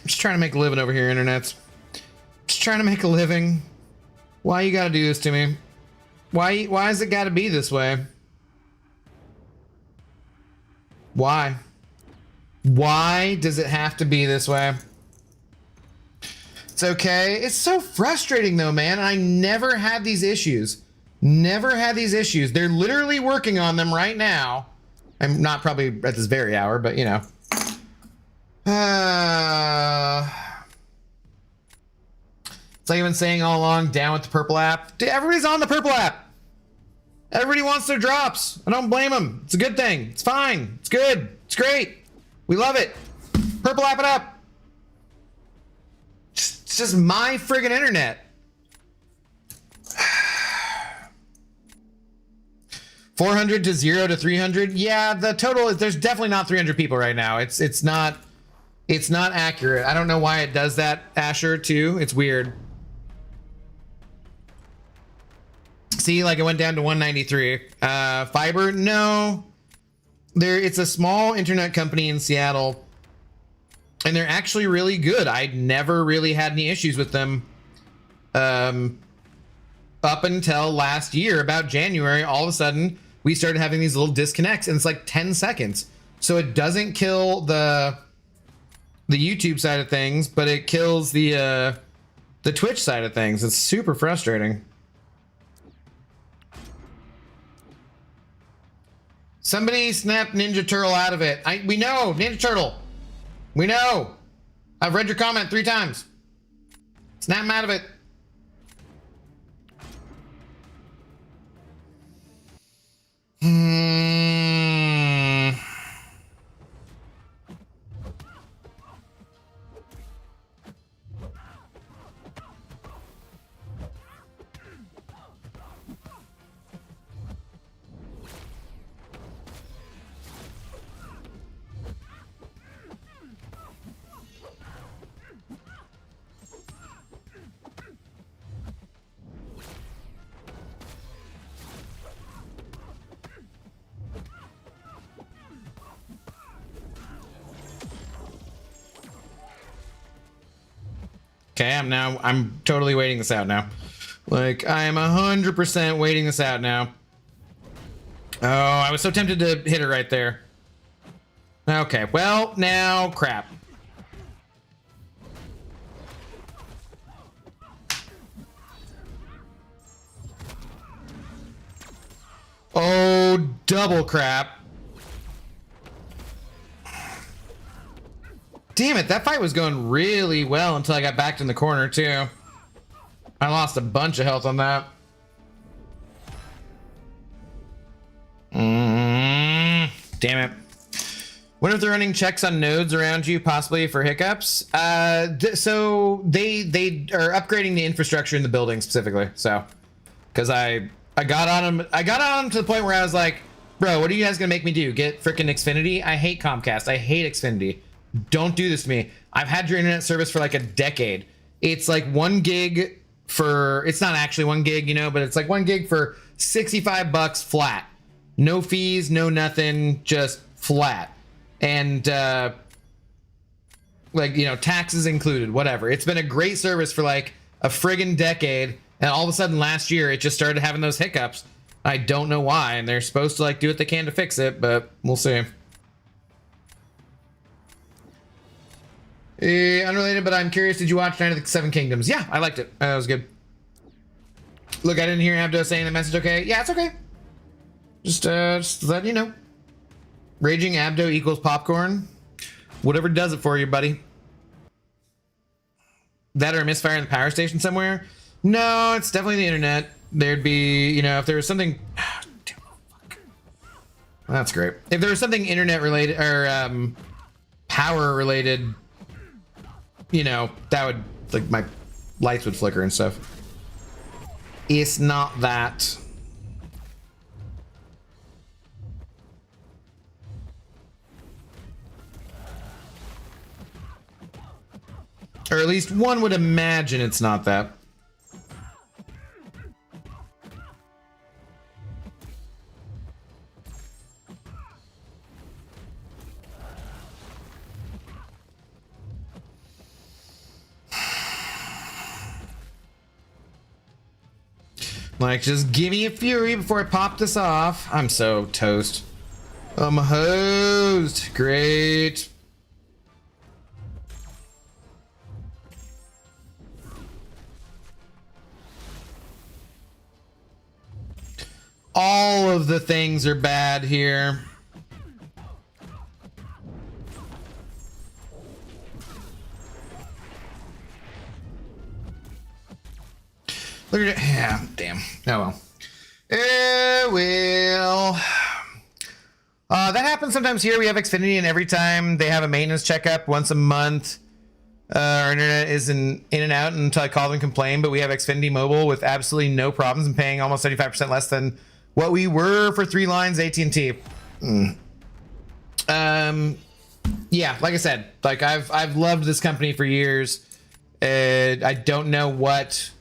Just trying to make a living over here, internets. Just trying to make a living. Why you gotta do this to me? Why has it gotta be this way? Why? Why does it have to be this way? It's okay. It's so frustrating though, man. I never had these issues. Never had these issues. They're literally working on them right now. I'm not probably at this very hour, but you know. It's like I've been saying all along, down with the purple app. Dude, everybody's on the purple app. Everybody wants their drops. I don't blame them. It's a good thing. It's fine. It's good. It's great. We love it. Purple app it up. It's just my friggin' internet. 400 to 0 to 300. Yeah, the total is, there's definitely not 300 people right now. It's not accurate. I don't know why it does that, Asher, too. It's weird. See, like it went down to 193. Fiber, no. It's a small internet company in Seattle, and they're actually really good. I never really had any issues with them. Up until last year, about January, all of a sudden, we started having these little disconnects, and it's like 10 seconds. So it doesn't kill the YouTube side of things, but it kills the Twitch side of things. It's super frustrating. Somebody snap Ninja Turtle out of it. We know, Ninja Turtle. We know. I've read your comment 3 times. Snap him out of it. Okay, I'm totally waiting this out now. Like, I am 100% waiting this out now. Oh, I was so tempted to hit her right there. Okay, well, now, crap. Oh, double crap. Damn it, that fight was going really well until I got backed in the corner, too. I lost a bunch of health on that. Damn it. Wonder if they're running checks on nodes around you, possibly for hiccups. So they are upgrading the infrastructure in the building specifically. So, because I got on them to the point where I was like, bro, what are you guys gonna make me do? Get frickin' Xfinity? I hate Comcast. I hate Xfinity. Don't do this to me. I've had your internet service for like a decade. It's like 1 gig for, it's not actually 1 gig, you know, but it's like 1 gig for $65 flat. No fees, no nothing, just flat. And like, you know, taxes included, whatever. It's been a great service for like a friggin' decade. And all of a sudden last year, it just started having those hiccups. I don't know why. And they're supposed to like do what they can to fix it, but we'll see. Unrelated, but I'm curious, did you watch Night of the Seven Kingdoms? Yeah, I liked it. That was good. Look, I didn't hear Abdo saying the message okay. Yeah, it's okay. Just let you know. Raging Abdo equals popcorn. Whatever does it for you, buddy. That or a misfire in the power station somewhere? No, it's definitely the internet. There'd be, you know, if there was something... Damn, fuck. Well, that's great. If there was something internet related or power related... You know, that would, like, my lights would flicker and stuff. It's not that. Or at least one would imagine it's not that. Like, just give me a fury before I pop this off. I'm so toast. I'm hosed. Great. All of the things are bad here. Look at it. Yeah, damn. Oh well. Well. That happens sometimes here. We have Xfinity, and every time they have a maintenance checkup once a month, our internet is in and out until I call them and complain. But we have Xfinity Mobile with absolutely no problems and paying almost 75% less than what we were for 3 lines AT&T. Yeah, like I said, like I've loved this company for years. I don't know what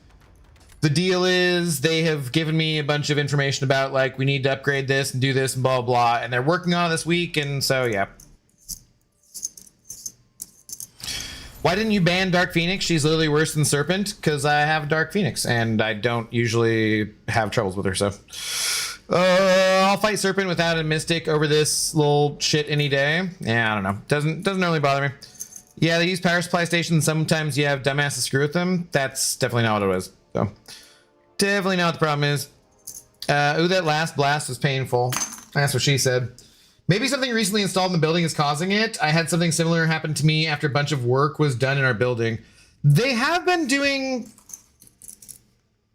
the deal is. They have given me a bunch of information about like we need to upgrade this and do this and blah blah, and they're working on it this week, and so yeah. Why didn't you ban Dark Phoenix? She's literally worse than Serpent. Because I have Dark Phoenix and I don't usually have troubles with her, so I'll fight Serpent without a Mystic over this little shit any day. Yeah, I don't know. Doesn't really bother me. Yeah, they use power supply stations. Sometimes you have dumbasses screw with them. That's definitely not what it was. So, definitely not what the problem is. Ooh, that last blast was painful. That's what she said. Maybe something recently installed in the building is causing it. I had something similar happen to me after a bunch of work was done in our building. They have been doing...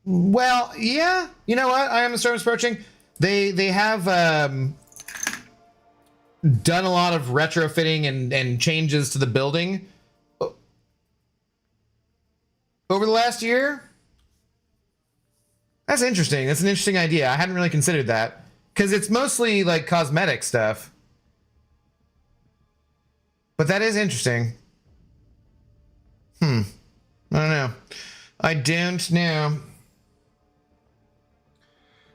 Well, yeah. You know what? I am the storm is approaching. They have done a lot of retrofitting and changes to the building over the last year. That's interesting. That's an interesting idea. I hadn't really considered that because it's mostly like cosmetic stuff. But that is interesting. I don't know. I don't know.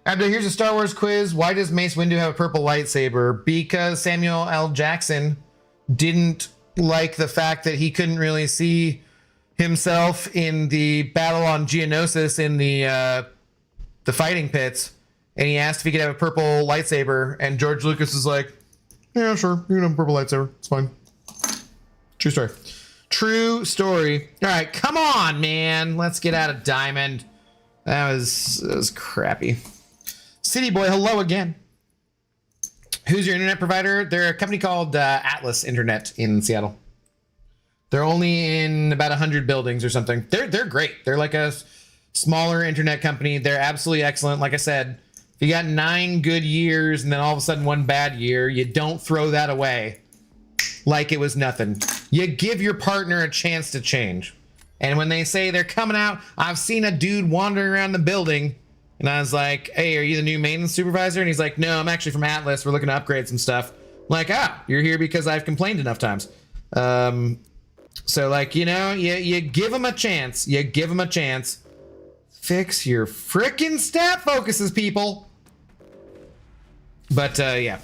Abdo, here's a Star Wars quiz. Why does Mace Windu have a purple lightsaber? Because Samuel L. Jackson didn't like the fact that he couldn't really see himself in the battle on Geonosis in the fighting pits, and he asked if he could have a purple lightsaber, and George Lucas is like, yeah, sure, you can have a purple lightsaber. It's fine. True story. True story. All right, come on, man. Let's get out of Diamond. That was crappy. City Boy, hello again. Who's your internet provider? They're a company called Atlas Internet in Seattle. They're only in about 100 buildings or something. They're great. They're like a smaller internet company. They're absolutely excellent. Like I said, if you got 9 good years and then all of a sudden 1 bad year, you don't throw that away like it was nothing. You give your partner a chance to change. And when they say they're coming out, I've seen a dude wandering around the building, and I was like, hey, are you the new maintenance supervisor? And he's like, no, I'm actually from Atlas. We're looking to upgrade some stuff. I'm like, you're here because I've complained enough times. So like, you know, you give them a chance. You give them a chance. Fix your frickin' stat focuses, people. But yeah.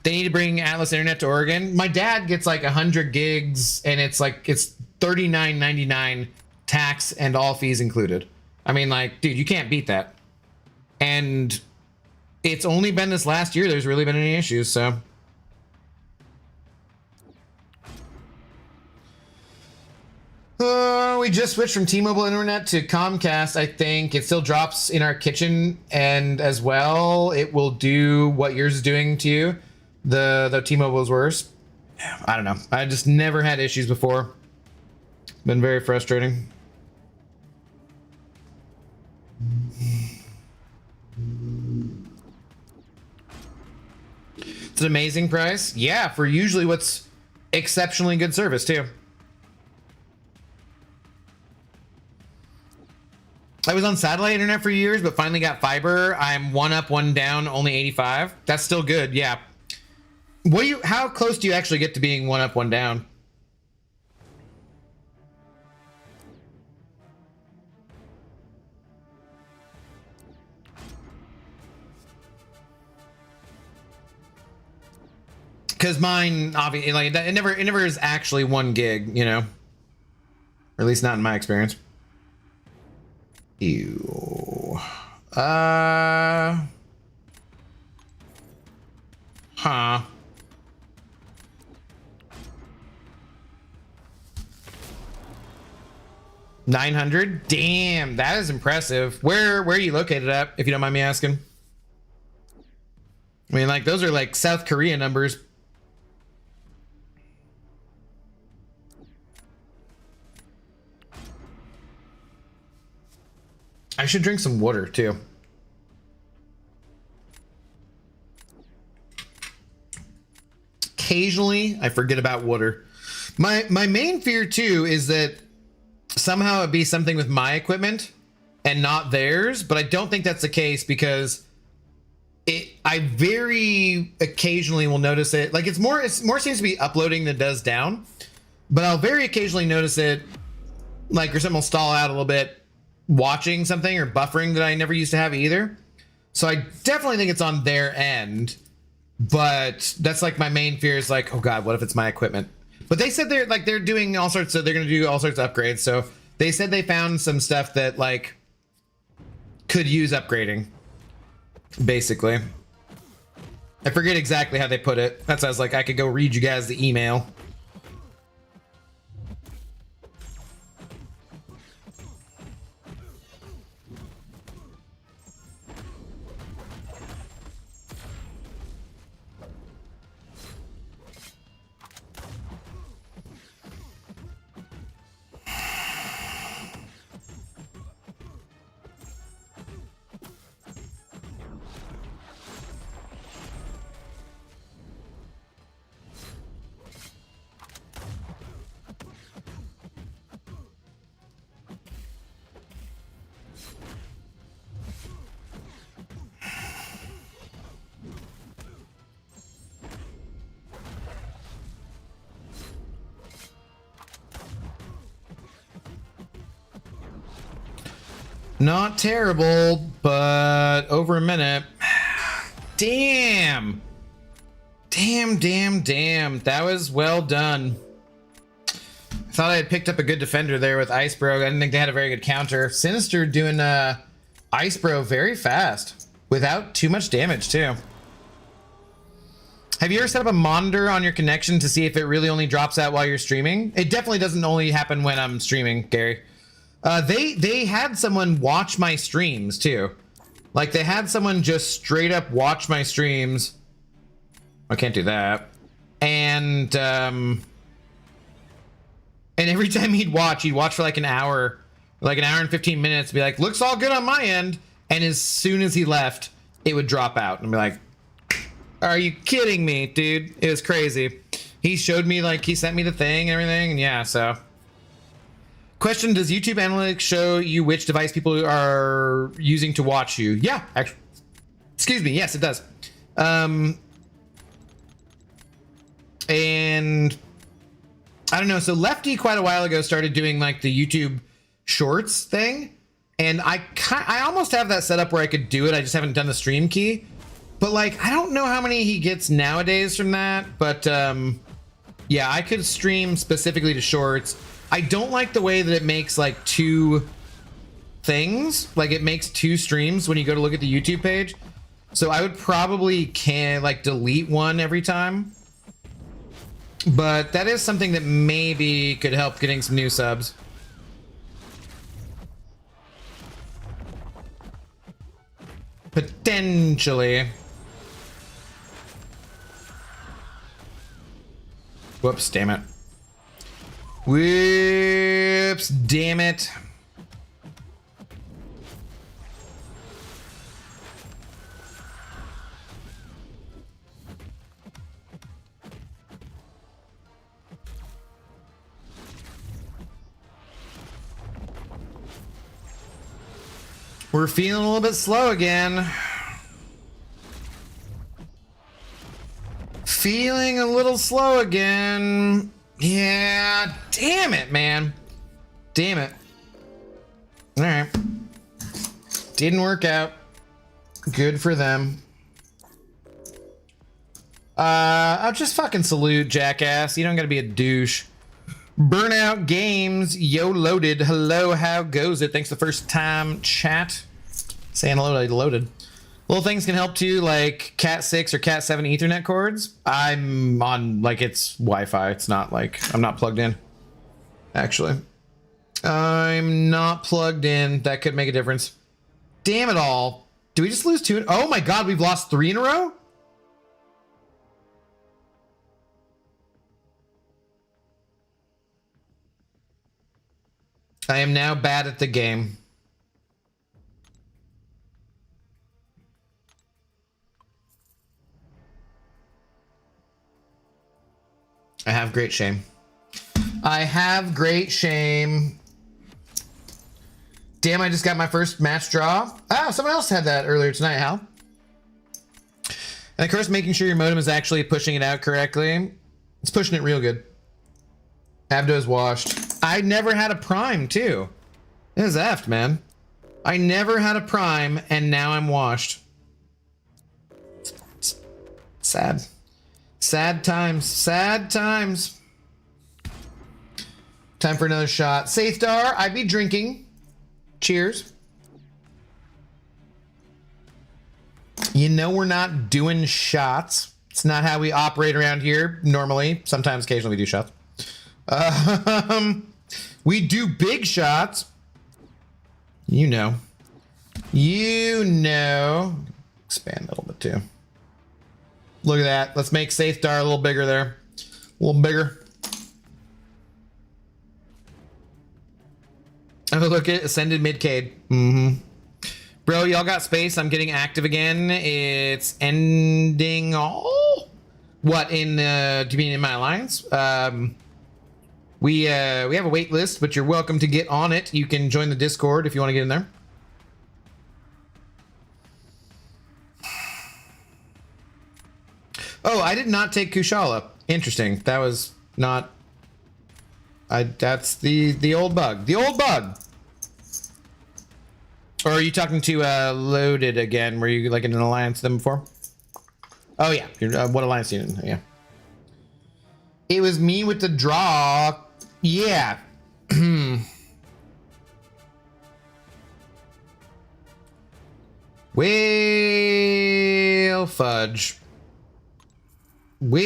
They need to bring Atlas Internet to Oregon. My dad gets like 100 gigs, and it's $39.99 tax and all fees included. I mean, like, dude, you can't beat that. And it's only been this last year there's really been any issues, so. We just switched from T-Mobile Internet to Comcast, I think. It still drops in our kitchen, and as well, it will do what yours is doing to you. The T-Mobile is worse. I don't know. I just never had issues before. Been very frustrating. It's an amazing price. Yeah, for usually what's exceptionally good service too. I was on satellite internet for years, but finally got fiber. I'm 1 up, 1 down, only 85. That's still good. Yeah. How close do you actually get to being 1 up, 1 down? Because mine, obviously, like it never is actually 1 gig, you know, or at least not in my experience. Ew. Huh. 900? Damn, that is impressive. Where are you located at, if you don't mind me asking? I mean, like, those are like South Korea numbers. I should drink some water too. Occasionally, I forget about water. My main fear too is that somehow it be something with my equipment and not theirs, but I don't think that's the case because I very occasionally will notice it. Like it's more seems to be uploading than it does down, but I'll very occasionally notice it, like, or something will stall out a little bit watching something or buffering that I never used to have either. So I definitely think it's on their end, but that's like my main fear is like, oh God, what if it's my equipment? But they said they're doing all sorts of, they're going to do all sorts of upgrades. So they said they found some stuff that like could use upgrading, basically. I forget exactly how they put it. That's why I was like, I could go read you guys the email. Not terrible, but over a minute. Damn. Damn. That was well done. I thought I had picked up a good defender there with Ice Bro. I didn't think they had a very good counter. Sinister doing Ice Bro very fast without too much damage too. Have you ever set up a monitor on your connection to see if it really only drops out while you're streaming? It definitely doesn't only happen when I'm streaming, Gary. They had someone watch my streams too. Like they had someone just straight up watch my streams. I can't do that. And every time he'd watch for like an hour and 15 minutes, be like, looks all good on my end. And as soon as he left, it would drop out and be like, are you kidding me, dude? It was crazy. He showed me, like, he sent me the thing and everything, and yeah, so. Question, does YouTube Analytics show you which device people are using to watch you? Yeah, actually. Excuse me, yes, it does. And I don't know, so Lefty quite a while ago started doing like the YouTube Shorts thing, and I almost have that set up where I could do it, I just haven't done the stream key. But like, I don't know how many he gets nowadays from that, but yeah, I could stream specifically to Shorts. I don't like the way that it makes like two things, like it makes two streams when you go to look at the YouTube page. So I would probably delete one every time. But that is something that maybe could help getting some new subs. Potentially. Whoops, damn it. Whoops, damn it. We're feeling a little bit slow again. Feeling a little slow again. Yeah, damn it, man. Damn it. All right. Didn't work out. Good for them. I'll just fucking salute, jackass. You don't gotta be a douche. Burnout Games, yo loaded. Hello, how goes it? Thanks the first time chat. Saying hello, I loaded. Little things can help too, like Cat 6 or Cat 7 Ethernet cords. I'm on, like, it's Wi-Fi. It's not like, I'm not plugged in. Actually. I'm not plugged in. That could make a difference. Damn it all. Do we just lose two? Oh my god, we've lost 3 in a row? I am now bad at the game. I have great shame. I have great shame. Damn, I just got my first match draw. Oh, someone else had that earlier tonight, Hal. And of course, making sure your modem is actually pushing it out correctly. It's pushing it real good. Abdo's washed. I never had a prime, too. It was effed, man. I never had a prime, and now I'm washed. Sad. Sad times. Sad times. Time for another shot. Sathdar, I'd be drinking. Cheers. You know we're not doing shots. It's not how we operate around here normally. Sometimes, occasionally we do shots. We do big shots. You know. You know. Expand a little bit too. Look at that. Let's make Safe Dar a little bigger there. A little bigger. Oh, look at Ascended Midcade. Mm-hmm. Bro, y'all got space? I'm getting active again. It's ending all? What, in, do you mean in my alliance? We have a wait list, but you're welcome to get on it. You can join the Discord if you want to get in there. Oh, I did not take Kushala. Interesting. That was not... that's the old bug. The old bug! Or are you talking to Loaded again? Were you like in an alliance with them before? Oh yeah, what alliance you in? Yeah. It was me with the draw. Yeah. Well, fudge. Well,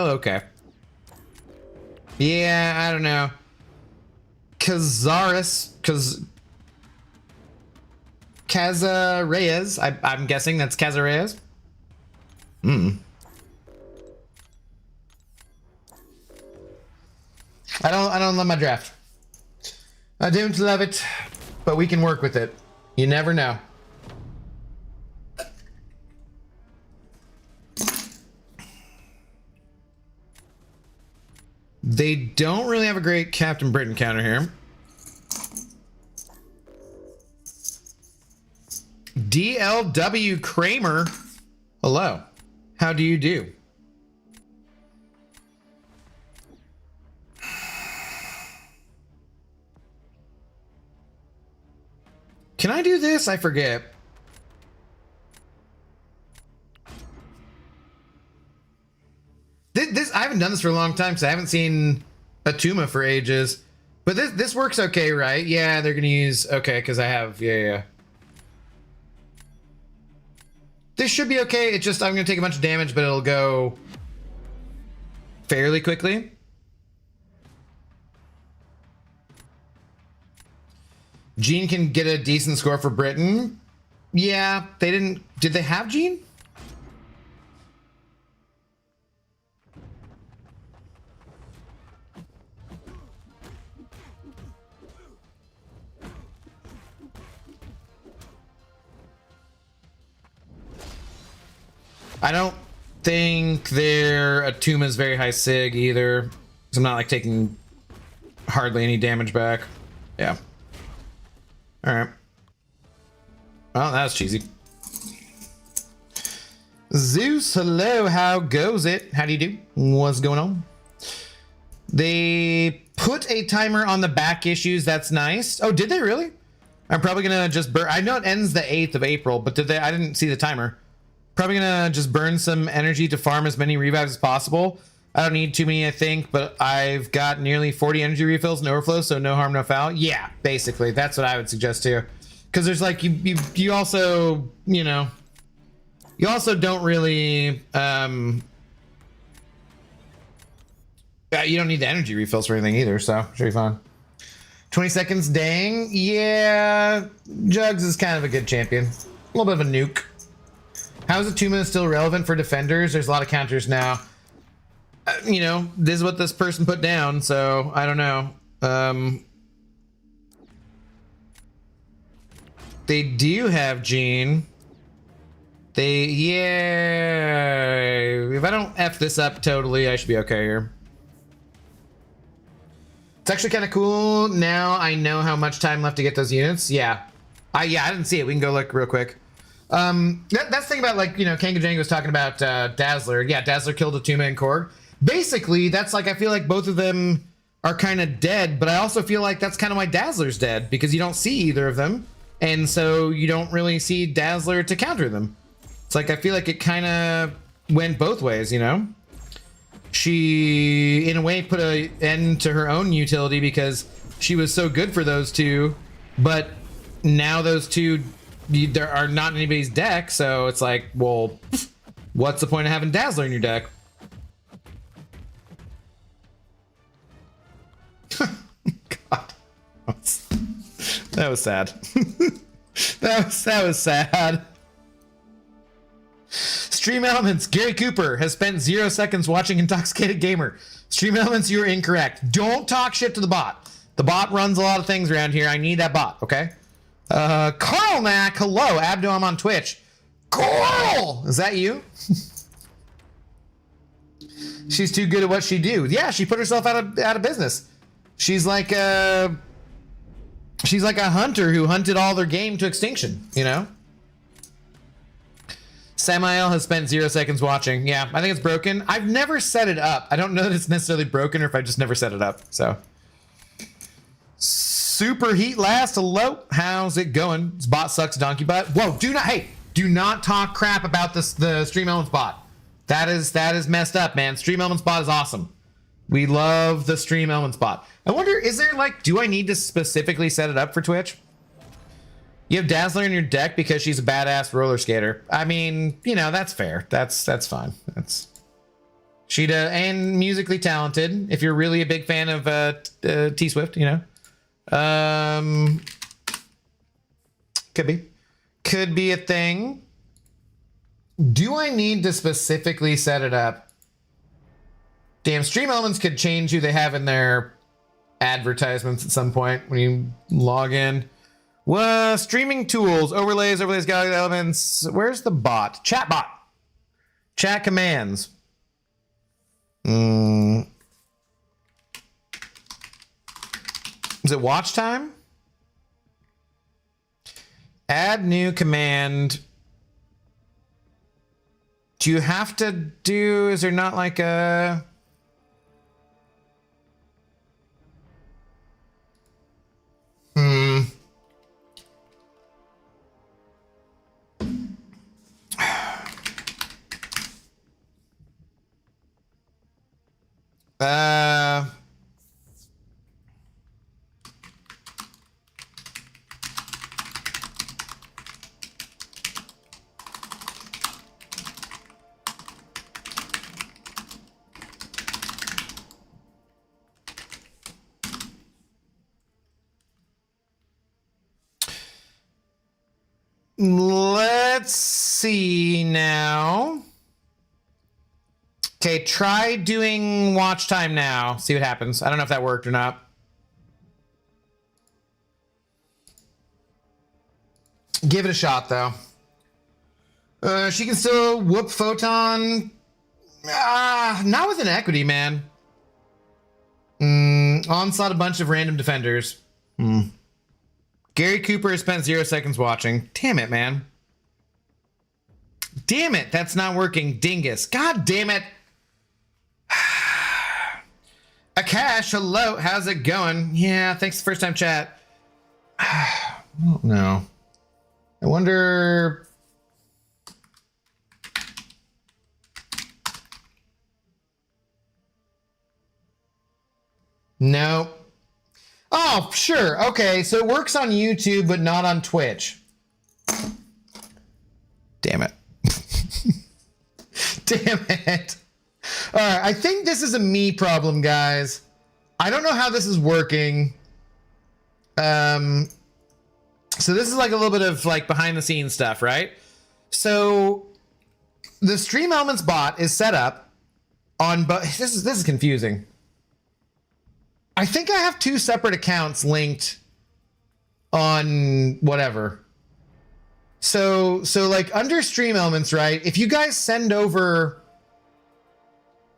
okay. Yeah, I don't know. Caza-Reyes. I'm guessing that's Caza-Reyes. I don't love my draft. I don't love it, but we can work with it. You never know. They don't really have a great Captain Britain counter here. DLW Kramer. Hello. How do you do? Can I do this? I forget. This I haven't done this for a long time because I haven't seen Atuma for ages. But this works okay, right? Yeah, they're gonna use okay because I have yeah. This should be okay. It's just I'm gonna take a bunch of damage, but it'll go fairly quickly. Jean can get a decent score for Britain. Yeah, they didn't. Did they have Jean? I don't think their Atuma's very high sig either. Because I'm not like taking hardly any damage back. Yeah. Alright. Well, that was cheesy. Zeus, hello, how goes it? How do you do? What's going on? They put a timer on the back issues, that's nice. Oh, did they really? I'm probably gonna just burn. I know it ends the 8th of April, but did they? I didn't see the timer. Probably gonna just burn some energy to farm as many revives as possible. I don't need too many, I think, but I've got nearly 40 energy refills and overflow, so no harm, no foul. Yeah, basically, that's what I would suggest too. Because there's like you also, you know, you also don't really you don't need the energy refills for anything either, so should be fine. 20 seconds, dang. Yeah, Jugs is kind of a good champion. A little bit of a nuke. How is Atuma still relevant for defenders? There's a lot of counters now. You know, this is what this person put down, so I don't know. They do have Jean. Yeah. If I don't F this up totally, I should be okay here. It's actually kind of cool. Now I know how much time left to get those units. Yeah. I didn't see it. We can go look real quick. That's the thing about, like, you know, Kanga Django was talking about Dazzler. Yeah, Dazzler killed Atuma and Korg. Basically, that's like, I feel like both of them are kind of dead, but I also feel like that's kind of why Dazzler's dead, because you don't see either of them, and so you don't really see Dazzler to counter them. It's like, I feel like it kind of went both ways, you know? She, in a way, put an end to her own utility because she was so good for those two, but now those two there are not anybody's deck, so it's like, well, what's the point of having Dazzler in your deck? God, that was sad. that was sad. Stream Elements, Gary Cooper has spent 0 seconds watching Intoxicated Gamer. Stream Elements, you're incorrect. Don't talk shit to the bot. The bot runs a lot of things around here. I need that bot, okay? Carl Mack, hello. Abdo, I'm on Twitch. Coral! Is that you? She's too good at what she do. Yeah, she put herself out of business. She's like a hunter who hunted all their game to extinction, you know? Samael has spent 0 seconds watching. Yeah, I think it's broken. I've never set it up. I don't know that it's necessarily broken or if I just never set it up. So, Super Heat Last, hello. How's it going? This bot sucks, donkey butt. Whoa, do not talk crap about the Stream Elements bot. That is messed up, man. Stream Elements bot is awesome. We love the Stream Elements bot. I wonder, is there like, do I need to specifically set it up for Twitch? You have Dazzler in your deck because she's a badass roller skater. I mean, you know, that's fair. That's fine. And musically talented. If you're really a big fan of T Swift, you know. Could be a thing. Do I need to specifically set it up? Damn, Stream Elements could change who they have in their advertisements at some point when you log in. Well, streaming tools, overlays, galaxy elements. Where's the bot? Chat bot. Chat commands. Is it watch time? Add new command. Do you have to do, is there not like a... Let's see now. Okay, try doing watch time now. See what happens. I don't know if that worked or not. Give it a shot, though. She can still whoop Photon. Not with an equity, man. Onslaught a bunch of random defenders. Gary Cooper has spent 0 seconds watching. Damn it, man. Damn it, that's not working. Dingus. God damn it. Akash, hello. How's it going? Yeah, thanks for the first time chat. I don't know. I wonder... No. Oh, sure. Okay, so it works on YouTube, but not on Twitch. Damn it. Damn it. All right, I think this is a me problem, guys. I don't know how this is working. So this is like a little bit of like behind the scenes stuff, right? So the Stream Elements bot is set up on, but this is confusing. I think I have 2 separate accounts linked on whatever. So like under Stream Elements, right? If you guys send over,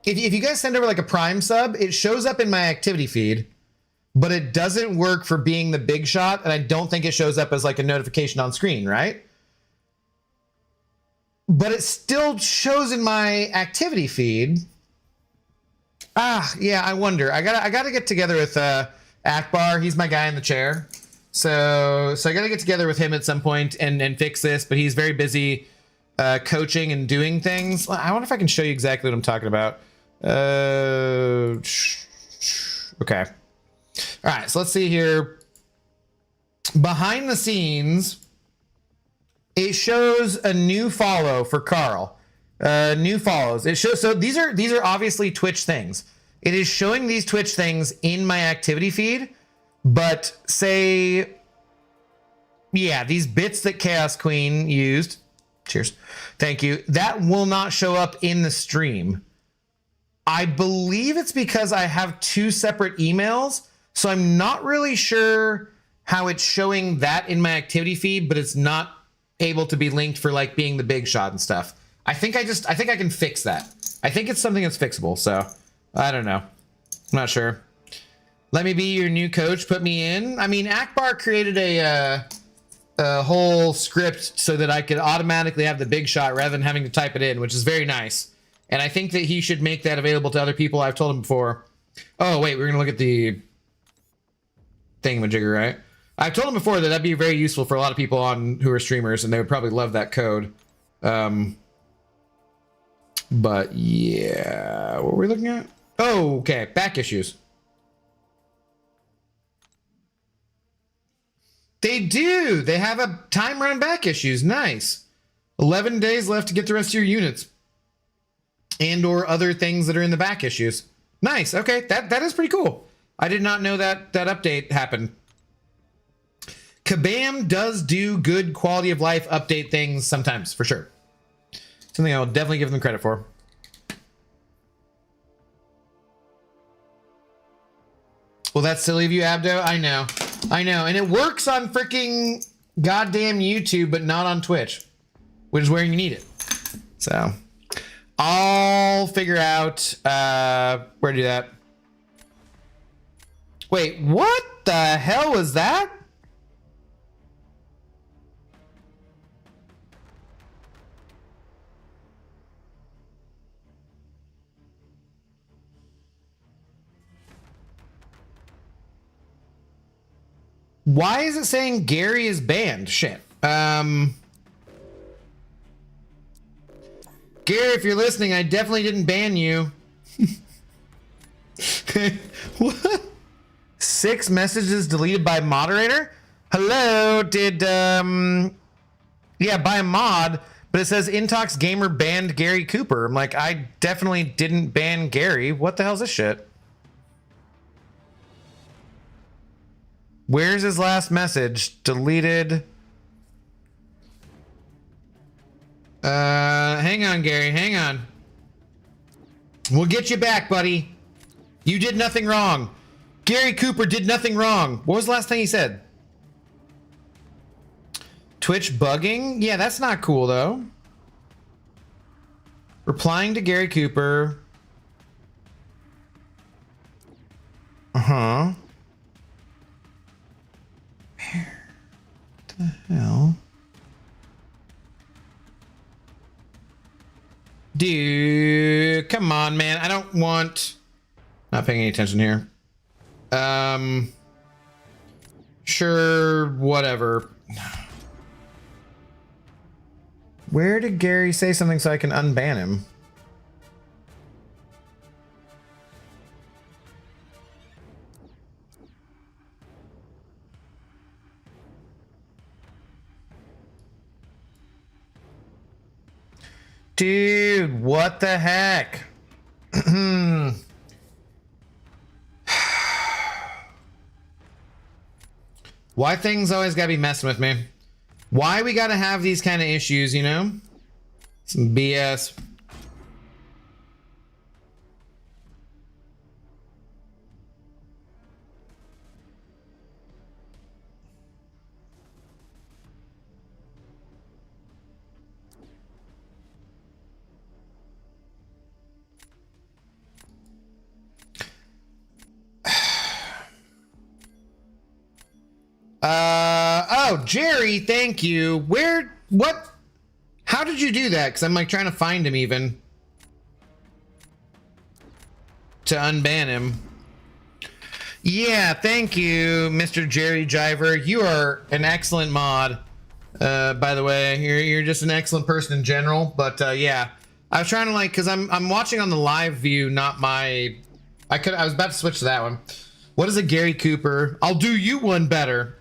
if you guys send over like a Prime sub, it shows up in my activity feed, but it doesn't work for being the big shot, and I don't think it shows up as like a notification on screen, right? But it still shows in my activity feed. Yeah, I wonder. I gotta get together with Akbar. He's my guy in the chair. So I gotta get together with him at some point and fix this, but he's very busy coaching and doing things. I wonder if I can show you exactly what I'm talking about. Okay. All right, so let's see here. Behind the scenes, it shows a new follow for Carl. New follows. It shows, so these are obviously Twitch things. It is showing these Twitch things in my activity feed, but say, yeah, these bits that Chaos Queen used, cheers, thank you, that will not show up in the stream. I believe it's because I have 2 separate emails, so I'm not really sure how it's showing that in my activity feed, but it's not able to be linked for like being the big shot and stuff. I think I can fix that. I think it's something that's fixable, so I don't know. I'm not sure. Let me be your new coach, put me in. I mean, Akbar created a whole script so that I could automatically have the big shot rather than having to type it in, which is very nice. And I think that he should make that available to other people. I've told him before. Oh, wait, we're going to look at the thingamajigger, right? I've told him before that that'd be very useful for a lot of people on who are streamers, and they would probably love that code. But yeah, what were we looking at? Oh, okay, back issues. They do. They have a time run back issues. Nice. 11 days left to get the rest of your units. And or other things that are in the back issues. Nice. Okay, that is pretty cool. I did not know that update happened. Kabam does do good quality of life update things sometimes, for sure. Something I will definitely give them credit for. Well, that's silly of you, Abdo. I know. And it works on freaking goddamn YouTube, but not on Twitch, which is where you need it. So I'll figure out where to do that. Wait, what the hell was that? Why is it saying Gary is banned? Shit. Gary, if you're listening, I definitely didn't ban you. What? 6 messages deleted by moderator? Hello, did, yeah, by a mod, but it says Intox Gamer banned Gary Cooper. I'm like, I definitely didn't ban Gary. What the hell's this shit? Where's his last message? Deleted. Hang on, Gary, hang on. We'll get you back, buddy. You did nothing wrong. Gary Cooper did nothing wrong. What was the last thing he said? Twitch bugging? Yeah, that's not cool, though. Replying to Gary Cooper. Uh-huh. Where the hell? Dude, come on, man. I don't want... Not paying any attention here. Sure, whatever. Where did Gary say something so I can unban him? Dude, what the heck? Why things always gotta be messing with me? Why we gotta have these kind of issues, you know? Some BS. Oh, Jerry, thank you. Where, what, how did you do that? Because I'm like trying to find him even. To unban him. Yeah, thank you, Mr. Jerry Jiver. You are an excellent mod. By the way, you're just an excellent person in general. But yeah, I was trying to like, because I'm watching on the live view, not my. I was about to switch to that one. What is a Gary Cooper? I'll do you one better.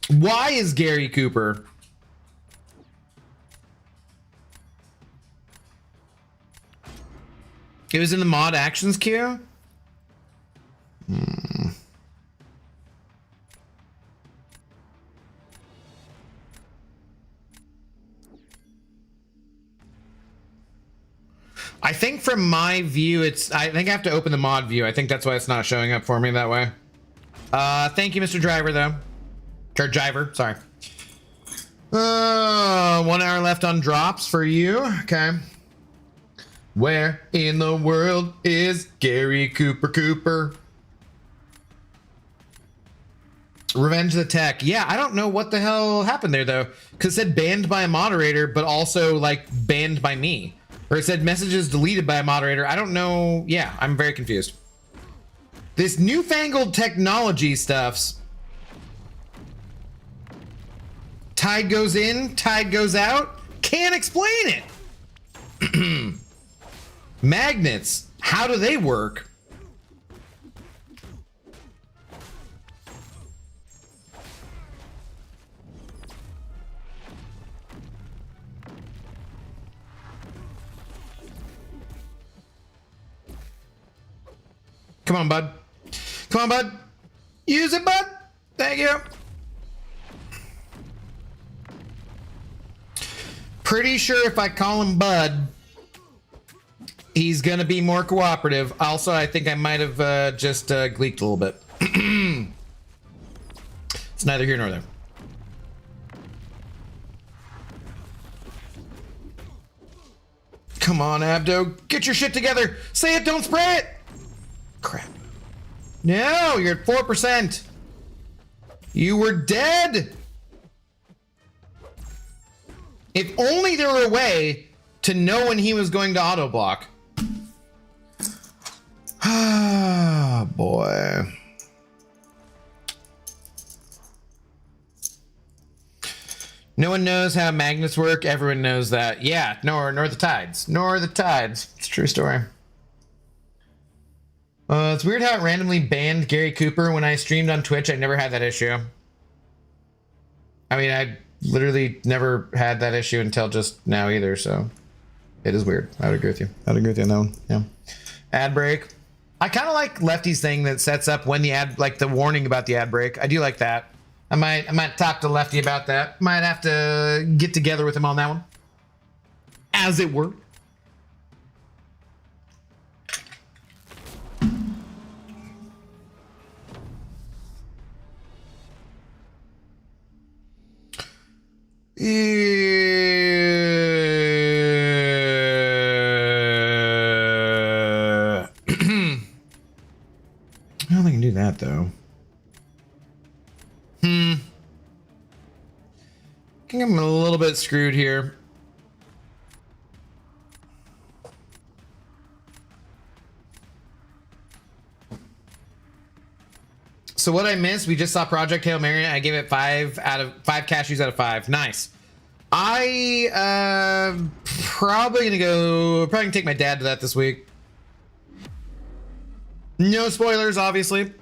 Why is Gary Cooper? It was in the mod actions queue? I think from my view, I think I have to open the mod view. I think that's why it's not showing up for me that way. Thank you, Mr. Driver, though. Or Driver, sorry. 1 hour left on drops for you. Okay. Where in the world is Gary Cooper? Revenge the Tech. Yeah, I don't know what the hell happened there, though. Because it said banned by a moderator, but also, like, banned by me. Or it said messages deleted by a moderator. I don't know. Yeah, I'm very confused. This newfangled technology stuffs. Tide goes in, tide goes out. Can't explain it. Magnets. How do they work? Come on, bud. Come on, bud. Use it, bud. Thank you. Pretty sure if I call him bud, he's gonna be more cooperative. Also, I think I might have just gleeked a little bit. It's neither here nor there. Come on, Abdo. Get your shit together. Say it, don't spray it. Crap. No, you're at 4%. You were dead. If only there were a way to know when he was going to auto block. Ah, boy. No one knows how magnets work. Everyone knows that. Yeah, nor the tides. Nor the tides. It's a true story. It's weird how it randomly banned Gary Cooper when I streamed on Twitch. I never had that issue. I mean, I literally never had that issue until just now either, so it is weird. I would agree with you. I would agree with you on that one. Yeah. Ad break. I kind of like Lefty's thing that sets up when the ad, like the warning about the ad break. I do like that. I might talk to Lefty about that. Might have to get together with him on that one. As it were. I don't think I can do that though. I think I'm a little bit screwed here. So what I missed, we just saw Project Hail Mary. I gave it 5 cashews out of 5. Nice. I probably gonna take my dad to that this week. No spoilers, obviously.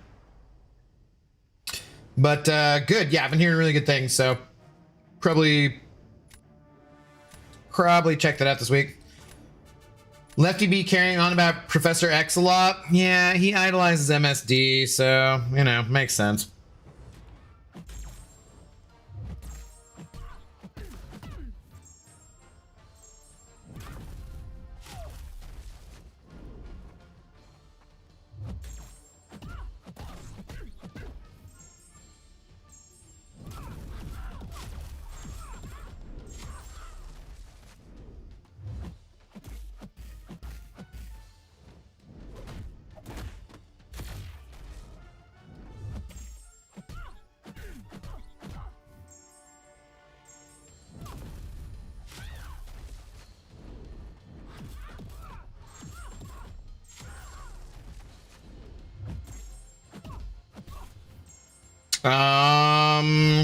But good. Yeah, I've been hearing really good things, so probably check that out this week. Lefty B carrying on about Professor X a lot. Yeah, he idolizes MSD, so, you know, makes sense.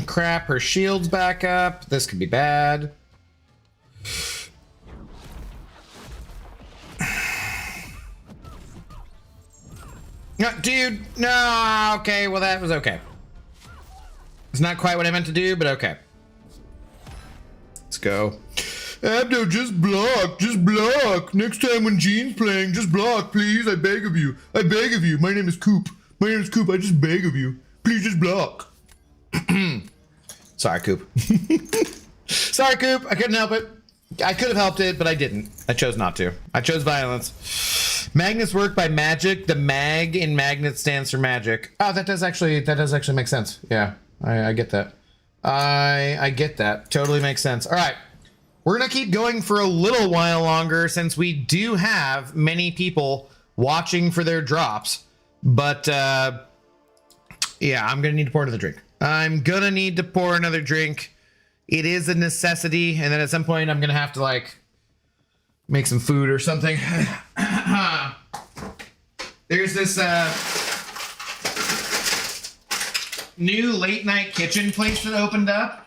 Crap, her shield's back up. This could be bad. No, dude, no, okay, well that was okay. It's not quite what I meant to do, but okay. Let's go. Abdo, just block. Just block. Next time when Gene's playing, just block, please. I beg of you. I beg of you. My name is Coop. My name is Coop. I just beg of you. Please just block. Sorry, Coop. Sorry, Coop. I couldn't help it. I could have helped it, but I didn't. I chose not to. I chose violence. Magnets work by magic. The mag in magnet stands for magic. Oh, that does actually make sense. Yeah, I get that. I get that. Totally makes sense. All right. We're going to keep going for a little while longer since we do have many people watching for their drops. But, yeah, I'm going to need to pour another drink. I'm going to need to pour another drink. It is a necessity. And then at some point, I'm going to have to, like, make some food or something. There's this new late night kitchen place that opened up.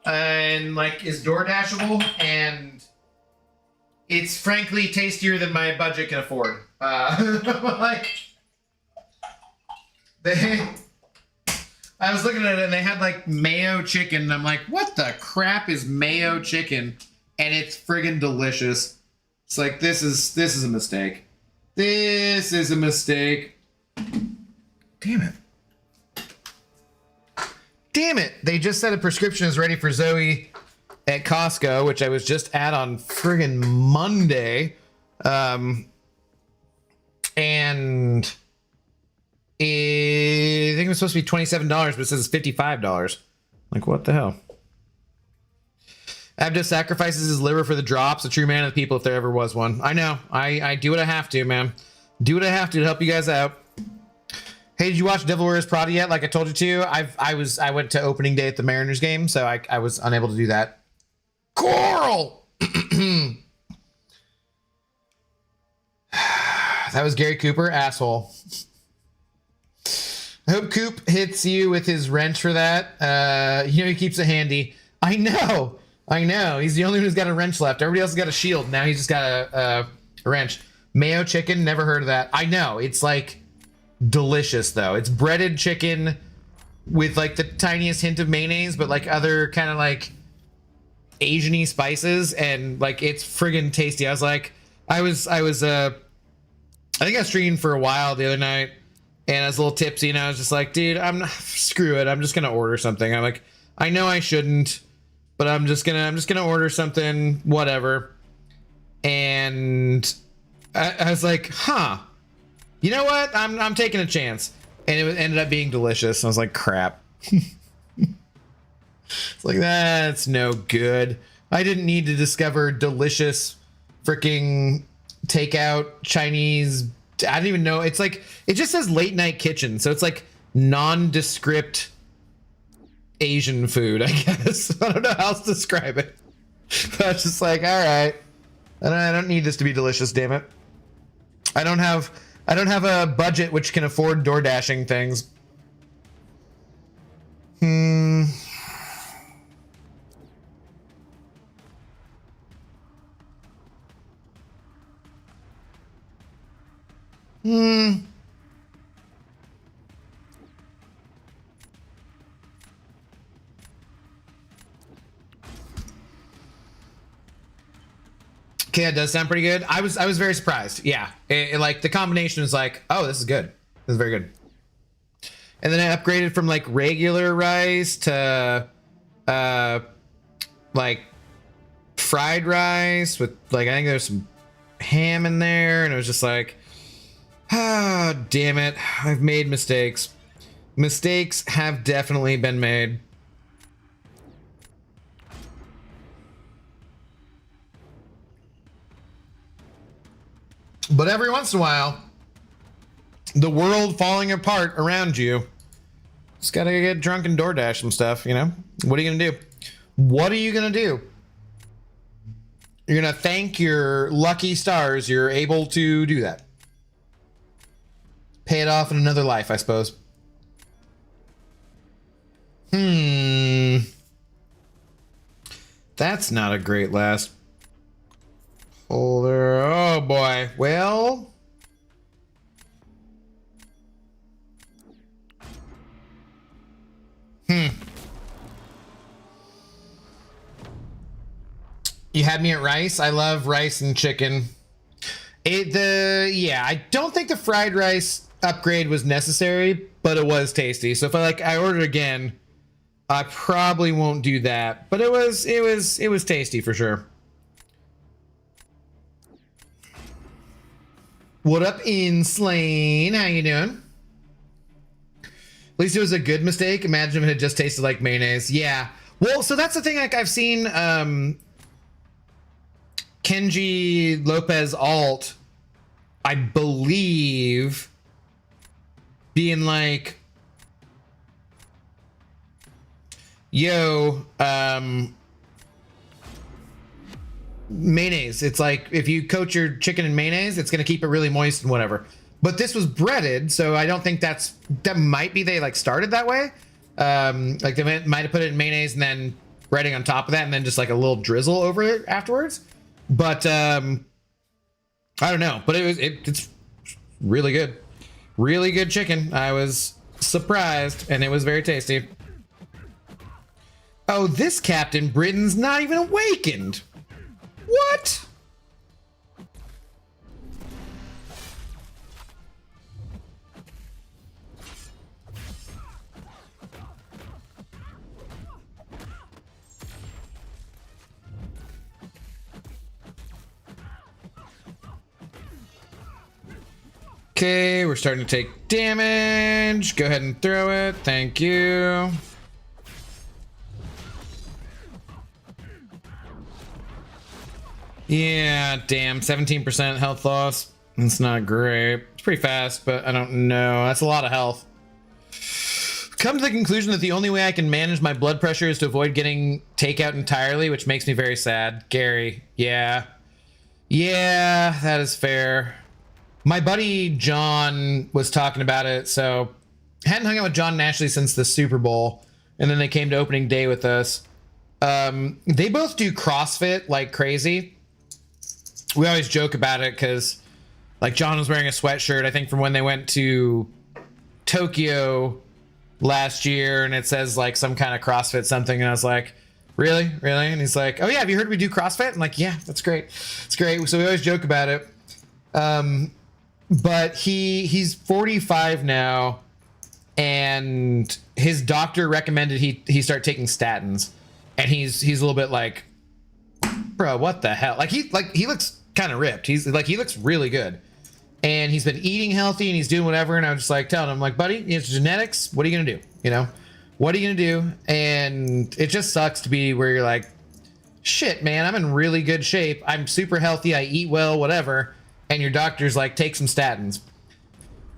And like is DoorDashable, and it's frankly tastier than my budget can afford. Like I was looking at it and they had like mayo chicken, and I'm like, what the crap is mayo chicken? And it's friggin' delicious. It's like this is a mistake. This is a mistake. Damn it. Damn it! They just said a prescription is ready for Zoe at Costco, which I was just at on friggin' Monday. And I think it was supposed to be $27, but it says $55. Like, what the hell? Abdo sacrifices his liver for the drops, a true man of the people if there ever was one. I know. I do what I have to, man. Do what I have to help you guys out. Hey, did you watch Devil Wears Prada yet? Like I told you to. I went to opening day at the Mariners game, so I was unable to do that. Coral! That was Gary Cooper, asshole. I hope Coop hits you with his wrench for that. You know he keeps it handy. I know. He's the only one who's got a wrench left. Everybody else has got a shield. Now he's just got a wrench. Mayo chicken, never heard of that. I know. It's like delicious though. It's breaded chicken with like the tiniest hint of mayonnaise, but like other kind of like Asian-y spices, and like it's friggin' tasty. I think I was streaming for a while the other night, and I was a little tipsy, and I was just like, dude, screw it. I'm just gonna order something. I'm like, I know I shouldn't, but I'm just gonna order something, whatever. And I was like, huh. You know what? I'm taking a chance, and it ended up being delicious. I was like, crap. It's like, that's no good. I didn't need to discover delicious freaking takeout Chinese. I don't even know. It's like, it just says late night kitchen, so it's like nondescript Asian food, I guess. I don't know how else to describe it. But I was just like, all right, I don't need this to be delicious. Damn it. I don't have a budget which can afford door dashing things. Okay, that does sound pretty good. I was very surprised. Yeah, like the combination is like, oh, this is good. This is very good. And then I upgraded from like regular rice to like fried rice with like, I think there's some ham in there, and it was just like, ah, damn it, I've made mistakes. Mistakes have definitely been made. But every once in a while, the world falling apart around you, just gotta get drunk and DoorDash some stuff, you know? What are you gonna do? What are you gonna do? You're gonna thank your lucky stars you're able to do that. Pay it off in another life, I suppose. That's not a great last holder. Oh boy. Well, You had me at rice. I love rice and chicken. Yeah, I don't think the fried rice upgrade was necessary, but it was tasty. So if I ordered again, I probably won't do that. But it was tasty for sure. What up, Inslane? How you doing? At least it was a good mistake. Imagine if it had just tasted like mayonnaise. Yeah. Well, so that's the thing. Like I've seen Kenji Lopez alt, I believe, being like, yo, mayonnaise. It's like if you coat your chicken in mayonnaise, it's gonna keep it really moist and whatever. But this was breaded, so I don't think that might be they like started that way. Like they might have put it in mayonnaise and then breading on top of that, and then just like a little drizzle over it afterwards. But I don't know. But it's really good chicken. I was surprised, and it was very tasty. Oh, this Captain Britain's not even awakened. What? Okay, we're starting to take damage. Go ahead and throw it. Thank you. Yeah, damn, 17% health loss. That's not great. It's pretty fast, but I don't know. That's a lot of health. Come to the conclusion that the only way I can manage my blood pressure is to avoid getting takeout entirely, which makes me very sad. Gary, yeah. Yeah, that is fair. My buddy John was talking about it, so I hadn't hung out with John and Ashley since the Super Bowl, and then they came to opening day with us. They both do CrossFit like crazy. We always joke about it because, like, John was wearing a sweatshirt, I think, from when they went to Tokyo last year, and it says, like, some kind of CrossFit something, and I was like, really? Really? And he's like, oh, yeah, have you heard we do CrossFit? I'm like, yeah, that's great. It's great. So we always joke about it. But he's 45 now, and his doctor recommended he start taking statins, and he's a little bit like, bro, what the hell? Like he looks kind of ripped. He looks really good, and he's been eating healthy and he's doing whatever. And I was just like telling him, like, buddy, it's genetics. What are you gonna do? You know, what are you gonna do? And it just sucks to be where you're like, shit, man, I'm in really good shape. I'm super healthy. I eat well, whatever. And your doctor's like, take some statins.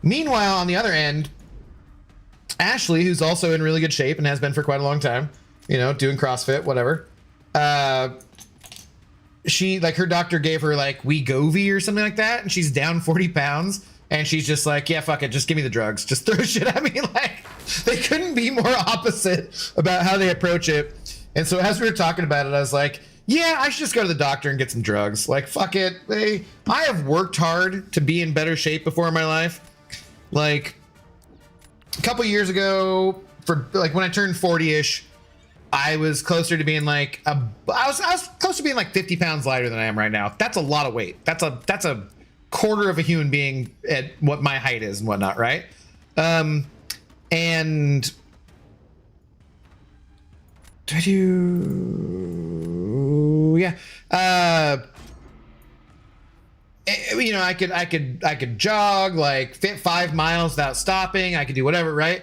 Meanwhile, on the other end, Ashley, who's also in really good shape and has been for quite a long time, you know, doing CrossFit, whatever. She, like, her doctor gave her like Wegovy or something like that, and she's down 40 pounds, and she's just like, yeah, fuck it, just give me the drugs, just throw shit at me. Like, they couldn't be more opposite about how they approach it. And so as we were talking about it, I was like, yeah, I should just go to the doctor and get some drugs. Like, fuck it. I have worked hard to be in better shape before in my life. Like, a couple years ago, for like when I turned 40-ish, I was closer to being like I was close to being like 50 pounds lighter than I am right now. That's a lot of weight. That's a quarter of a human being at what my height is and whatnot, right? And do I do? Yeah. You know, I could jog like 5 miles without stopping. I could do whatever, right?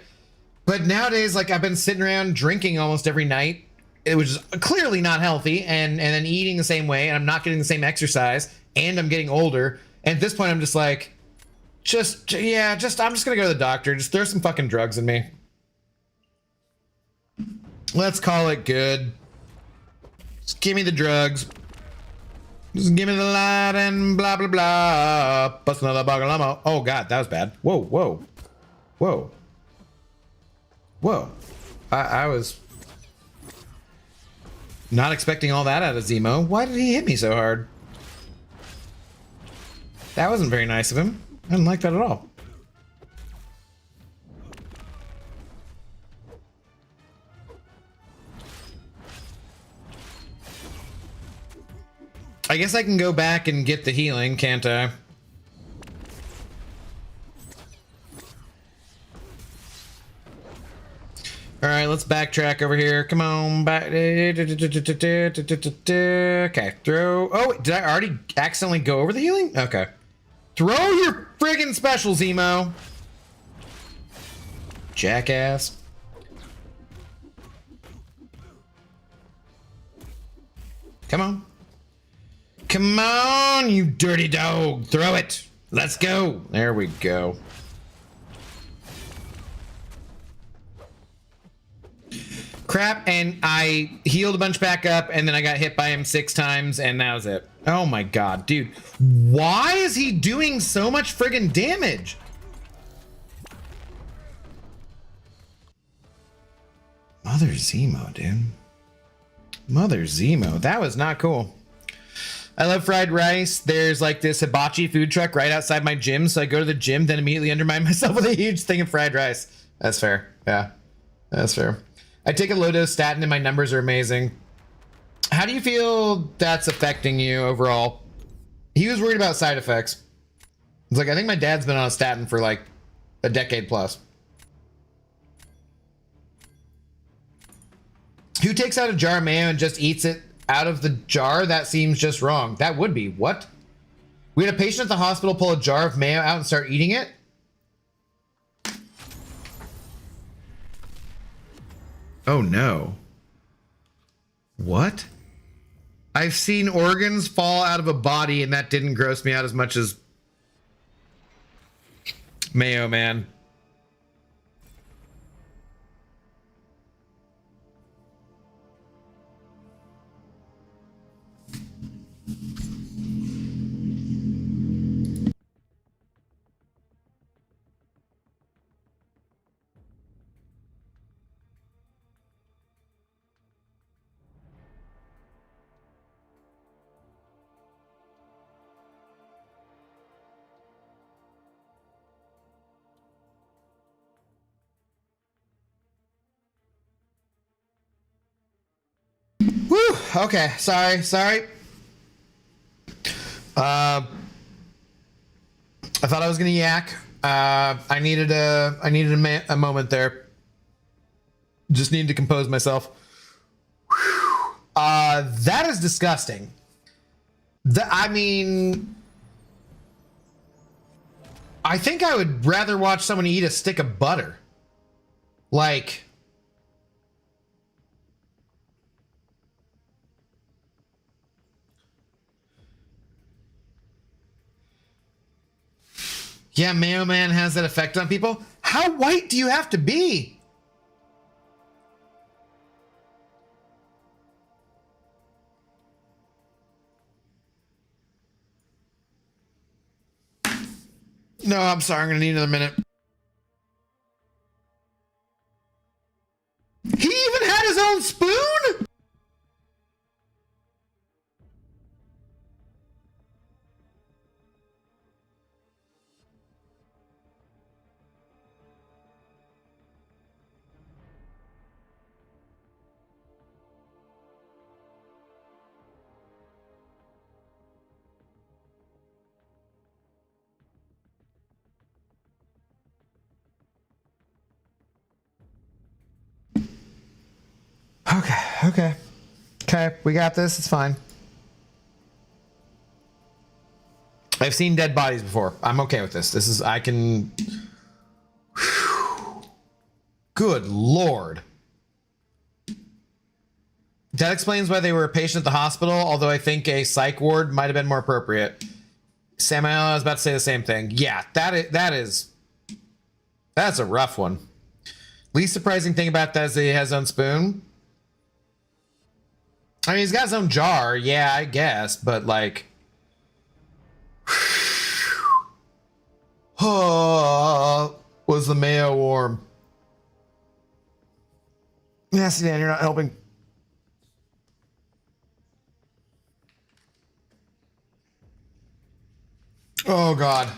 But nowadays, like, I've been sitting around drinking almost every night. It was clearly not healthy, and then eating the same way, and I'm not getting the same exercise, and I'm getting older. And at this point, I'm just like, I'm just gonna go to the doctor. Just throw some fucking drugs in me. Let's call it good. Just give me the drugs. Just give me the light and blah, blah, blah. Bust another bagalama. Oh, God, that was bad. Whoa, whoa. Whoa. Whoa. I was not expecting all that out of Zemo. Why did he hit me so hard? That wasn't very nice of him. I didn't like that at all. I guess I can go back and get the healing, can't I? All right, let's backtrack over here. Come on, back. Okay, throw. Oh, did I already accidentally go over the healing? Okay. Throw your friggin' specials, Emo. Jackass. Come on. Come on, you dirty dog. Throw it. Let's go. There we go. Crap, and I healed a bunch back up, and then I got hit by him 6 times, and that was it. Oh my god, dude. Why is he doing so much friggin' damage? Mother Zemo, dude. Mother Zemo. That was not cool. I love fried rice. There's like this hibachi food truck right outside my gym, so I go to the gym, then immediately undermine myself with a huge thing of fried rice. That's fair. Yeah, that's fair. I take a low dose statin and my numbers are amazing. How do you feel that's affecting you overall? He was worried about side effects. It's like, I think my dad's been on a statin for like a decade plus. Who takes out a jar of mayo and just eats it out of the jar? That seems just wrong. That would be. What? We had a patient at the hospital pull a jar of mayo out and start eating it? Oh no. What? I've seen organs fall out of a body and that didn't gross me out as much as mayo, man. Whew, okay, sorry. I thought I was gonna yak. I needed a moment there. Just needed to compose myself. That is disgusting. I mean, I think I would rather watch someone eat a stick of butter. Like, yeah, Mayo Man has that effect on people. How white do you have to be? No, I'm sorry. I'm going to need another minute. He even had his own spoon? Okay, we got this. It's fine. I've seen dead bodies before. I'm okay with this. I can... Good Lord. That explains why they were a patient at the hospital, although I think a psych ward might have been more appropriate. Samuel, I was about to say the same thing. Yeah, that's a rough one. Least surprising thing about that is that he has his own spoon. I mean, he's got his own jar, yeah, I guess, but like... was the mayo warm? Nasty Dan, you're not helping. Oh, God.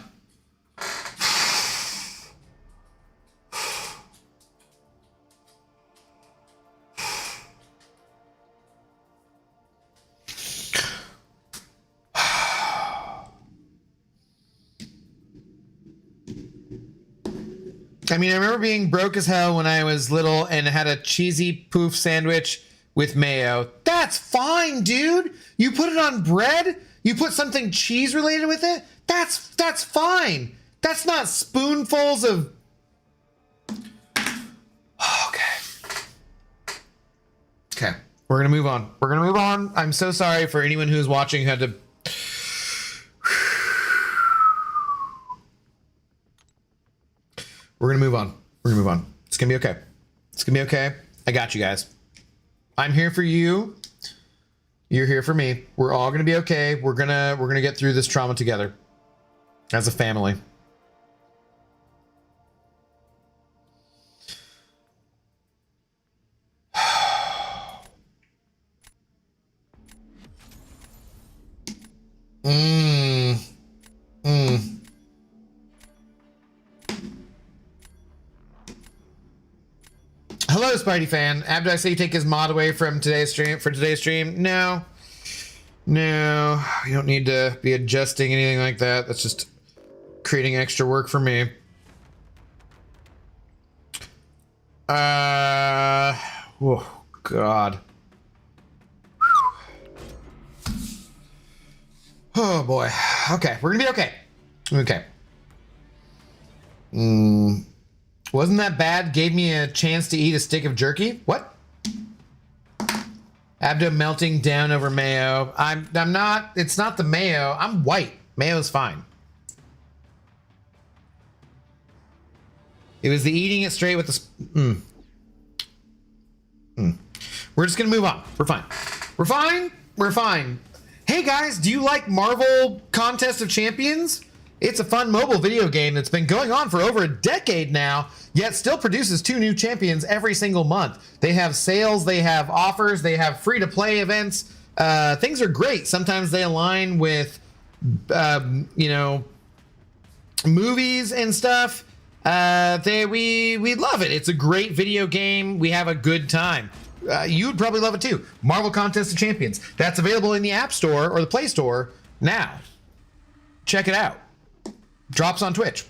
I mean, I remember being broke as hell when I was little and had a cheesy poof sandwich with mayo. That's fine, dude. You put it on bread. You put something cheese related with it. That's fine. That's not spoonfuls of. Okay. We're gonna move on. We're gonna move on. I'm so sorry for anyone who's watching who had to. We're gonna move on. We're gonna move on. It's gonna be okay. It's gonna be okay. I got you guys. I'm here for you. You're here for me. We're all gonna be okay. We're gonna get through this trauma together as a family. Hello, Spidey fan. Did I say you take his mod away from today's stream? No. No, you don't need to be adjusting anything like that. That's just creating extra work for me. Oh, God. Oh, boy. Okay, we're gonna be okay. Okay. Wasn't that bad? Gave me a chance to eat a stick of jerky? What? Abdo melting down over mayo. I'm not, it's not the mayo. I'm white. Mayo's fine. It was the eating it straight with the... We're just gonna move on. We're fine. We're fine. We're fine. Hey guys, do you like Marvel Contest of Champions? It's a fun mobile video game that's been going on for over a decade now, yet still produces 2 new champions every single month. They have sales, they have offers, they have free-to-play events. Things are great. Sometimes they align with, you know, movies and stuff. We love it. It's a great video game. We have a good time. You'd probably love it too. Marvel Contest of Champions. That's available in the App Store or the Play Store now. Check it out. Drops on Twitch.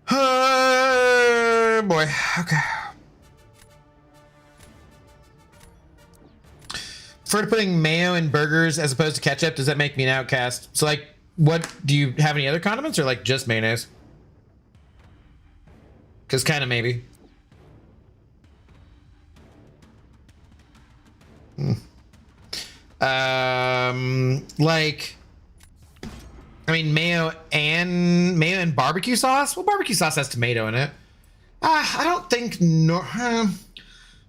Oh boy. Okay. Prefer to putting mayo in burgers as opposed to ketchup. Does that make me an outcast? So, like, what do you have any other condiments or like just mayonnaise? Because kind of maybe. Like, I mean, mayo and barbecue sauce. Well, barbecue sauce has tomato in it. I don't think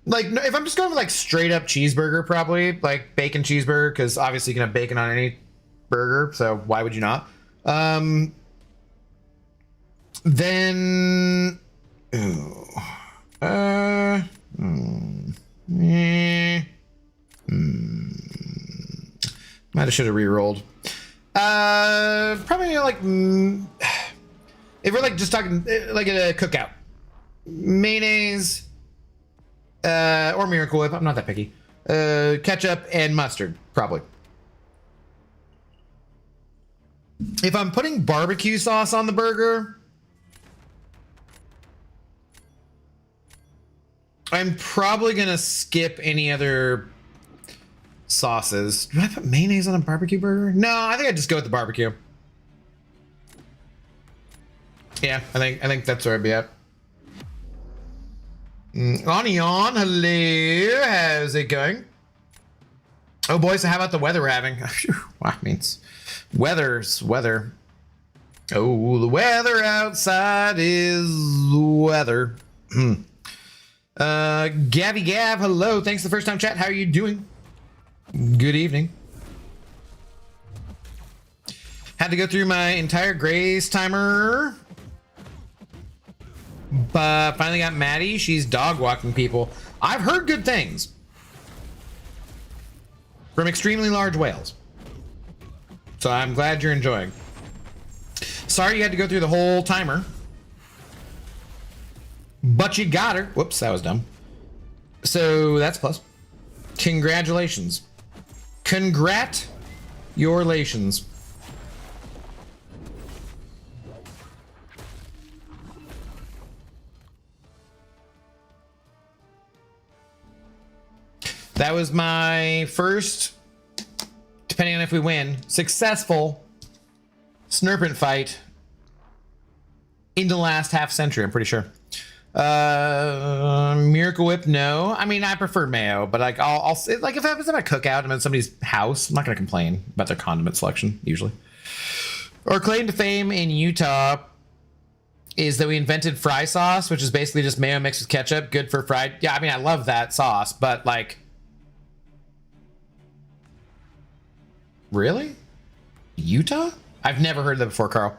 like, if I'm just going for like straight up cheeseburger, probably like bacon cheeseburger, because obviously you can have bacon on any burger, so why would you not? Then, might have should have re-rolled. Probably like, if we're like just talking like at a cookout, mayonnaise, or Miracle Whip. I'm not that picky. Ketchup and mustard, probably. If I'm putting barbecue sauce on the burger, I'm probably gonna skip any other sauces. Do I put mayonnaise on a barbecue burger? No, I think I'd just go with the barbecue. Yeah, I think that's where I'd be at. Onion, hello, how's it going? Oh boy, so how about the weather we're having? Wow, means weather's weather. Oh, the weather outside is weather. Gabby Gab, hello, thanks for the first time chat. How are you doing? Good evening. Had to go through my entire Grace timer, but finally got Maddie. She's dog walking people. I've heard good things from extremely large whales, so I'm glad you're enjoying. Sorry you had to go through the whole timer, but you got her. Whoops, that was dumb. So that's plus. Congratulations. Congratulations. That was my first, depending on if we win, successful Snurpant fight in the last half century, I'm pretty sure. Miracle Whip, no. I mean, I prefer mayo, but like I'll like if I was at a cookout and at somebody's house, I'm not gonna complain about their condiment selection usually. Our claim to fame in Utah is that we invented fry sauce, which is basically just mayo mixed with ketchup, good for fried. Yeah, I mean, I love that sauce, but like, really? Utah? I've never heard that before, Carl.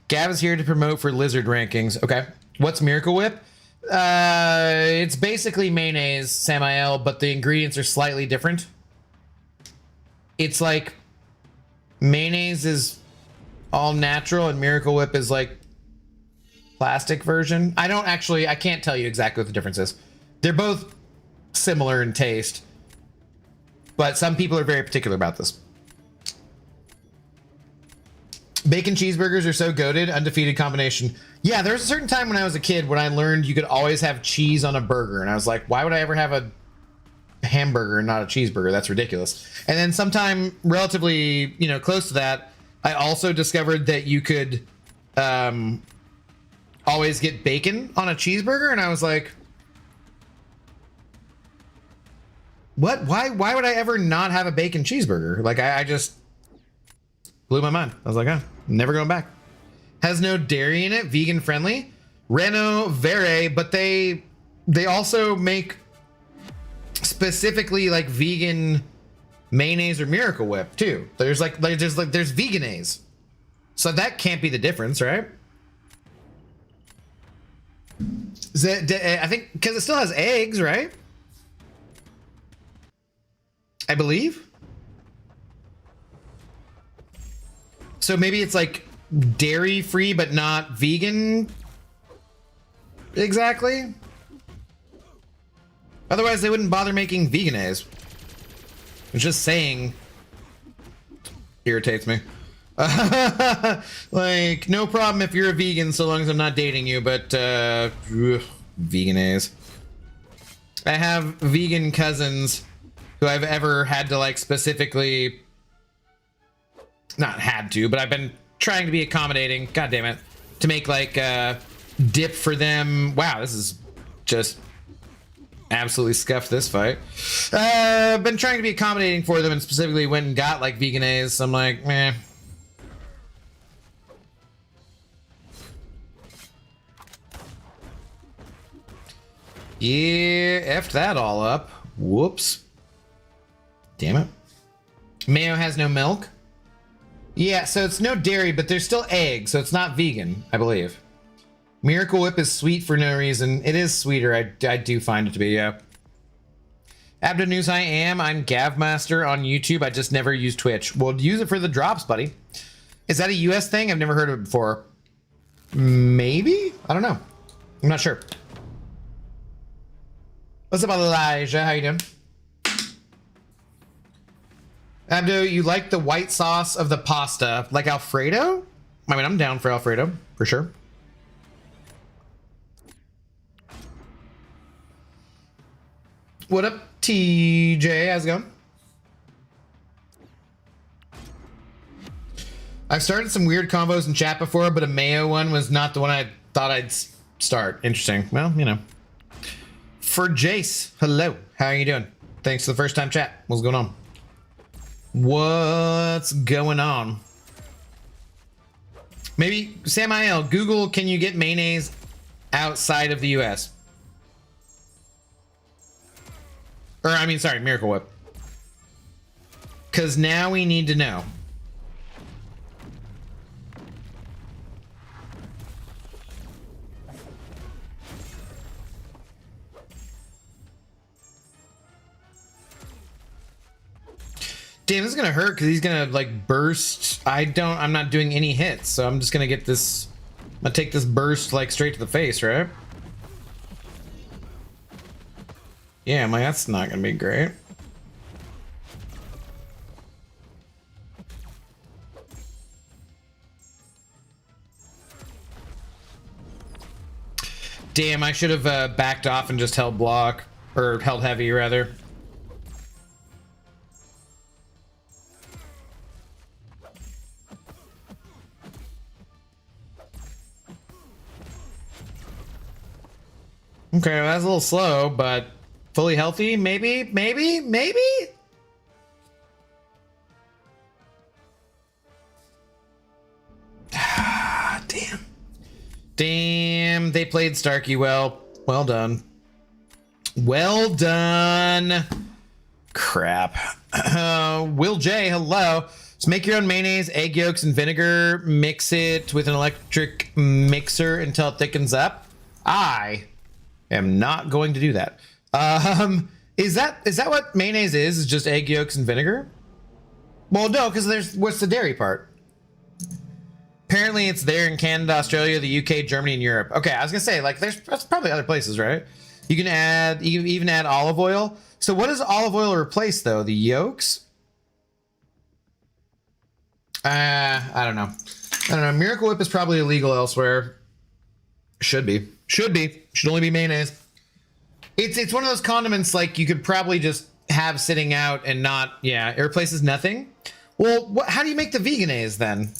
Gav is here to promote for lizard rankings. Okay. What's Miracle Whip? It's basically mayonnaise, Samael, but the ingredients are slightly different. It's like mayonnaise is all natural and Miracle Whip is like plastic version. I can't tell you exactly what the difference is. They're both similar in taste, but some people are very particular about this. Bacon cheeseburgers are so goated, undefeated combination. Yeah, there was a certain time when I was a kid when I learned you could always have cheese on a burger. And I was like, why would I ever have a hamburger and not a cheeseburger? That's ridiculous. And then sometime relatively, close to that, I also discovered that you could always get bacon on a cheeseburger. And I was like, what? Why would I ever not have a bacon cheeseburger? Like, I just blew my mind. I was like, never going back. Has no dairy in it, vegan friendly. Reno Vere, but they also make specifically like vegan mayonnaise or Miracle Whip too. There's veganese. So that can't be the difference, right? I think because it still has eggs, right? I believe. So maybe it's like dairy free, but not vegan. Exactly. Otherwise, they wouldn't bother making veganese. It's just saying irritates me. Like, no problem if you're a vegan, so long as I'm not dating you, but veganese. I have vegan cousins who I've ever had to like specifically, not had to, but I've been trying to be accommodating, god damn it, to make like dip for them. Wow, this is just absolutely scuffed this fight. Been trying to be accommodating for them and specifically went and got like veganese. So I'm like, meh. Yeah, effed that all up. Whoops. Damn it. Mayo has no milk. Yeah, so it's no dairy, but there's still egg, so it's not vegan, I believe. Miracle Whip is sweet for no reason. It is sweeter, I do find it to be, yeah. Abdo News I am. I'm Gavmaster on YouTube. I just never use Twitch. Well, use it for the drops, buddy. Is that a US thing? I've never heard of it before. Maybe? I don't know. I'm not sure. What's up, Elijah? How you doing? Abdo, you like the white sauce of the pasta, like Alfredo? I mean, I'm down for Alfredo, for sure. What up, TJ? How's it going? I've started some weird combos in chat before, but a mayo one was not the one I thought I'd start. Interesting. Well, For Jace, hello. How are you doing? Thanks for the first time chat. What's going on? What's going on? Maybe Samael, Google, can you get mayonnaise outside of the US? Or I mean, sorry, Miracle Whip. Because now we need to know. Damn, this is gonna hurt because he's gonna like burst. I'm not doing any hits, so I'm just gonna get this. I'm gonna take this burst like straight to the face, right? Yeah, that's not gonna be great. Damn, I should have backed off and just held block. or held heavy rather. Okay, well, that's a little slow, but fully healthy, maybe. Damn, they played Starkey well. Well done. Well done. Crap. Will J, hello. So make your own mayonnaise, egg yolks, and vinegar. Mix it with an electric mixer until it thickens up. I am not going to do that. Is that what mayonnaise is? Is just egg yolks and vinegar? Well, no, because what's the dairy part? Apparently it's there in Canada, Australia, the UK, Germany, and Europe. Okay, I was gonna say, like, that's probably other places, right? You can even add olive oil. So what does olive oil replace though? The yolks? I don't know. Miracle Whip is probably illegal elsewhere. Should be. Should only be mayonnaise. It's one of those condiments like you could probably just have sitting out and not, yeah, it replaces nothing. Well, how do you make the veganese then?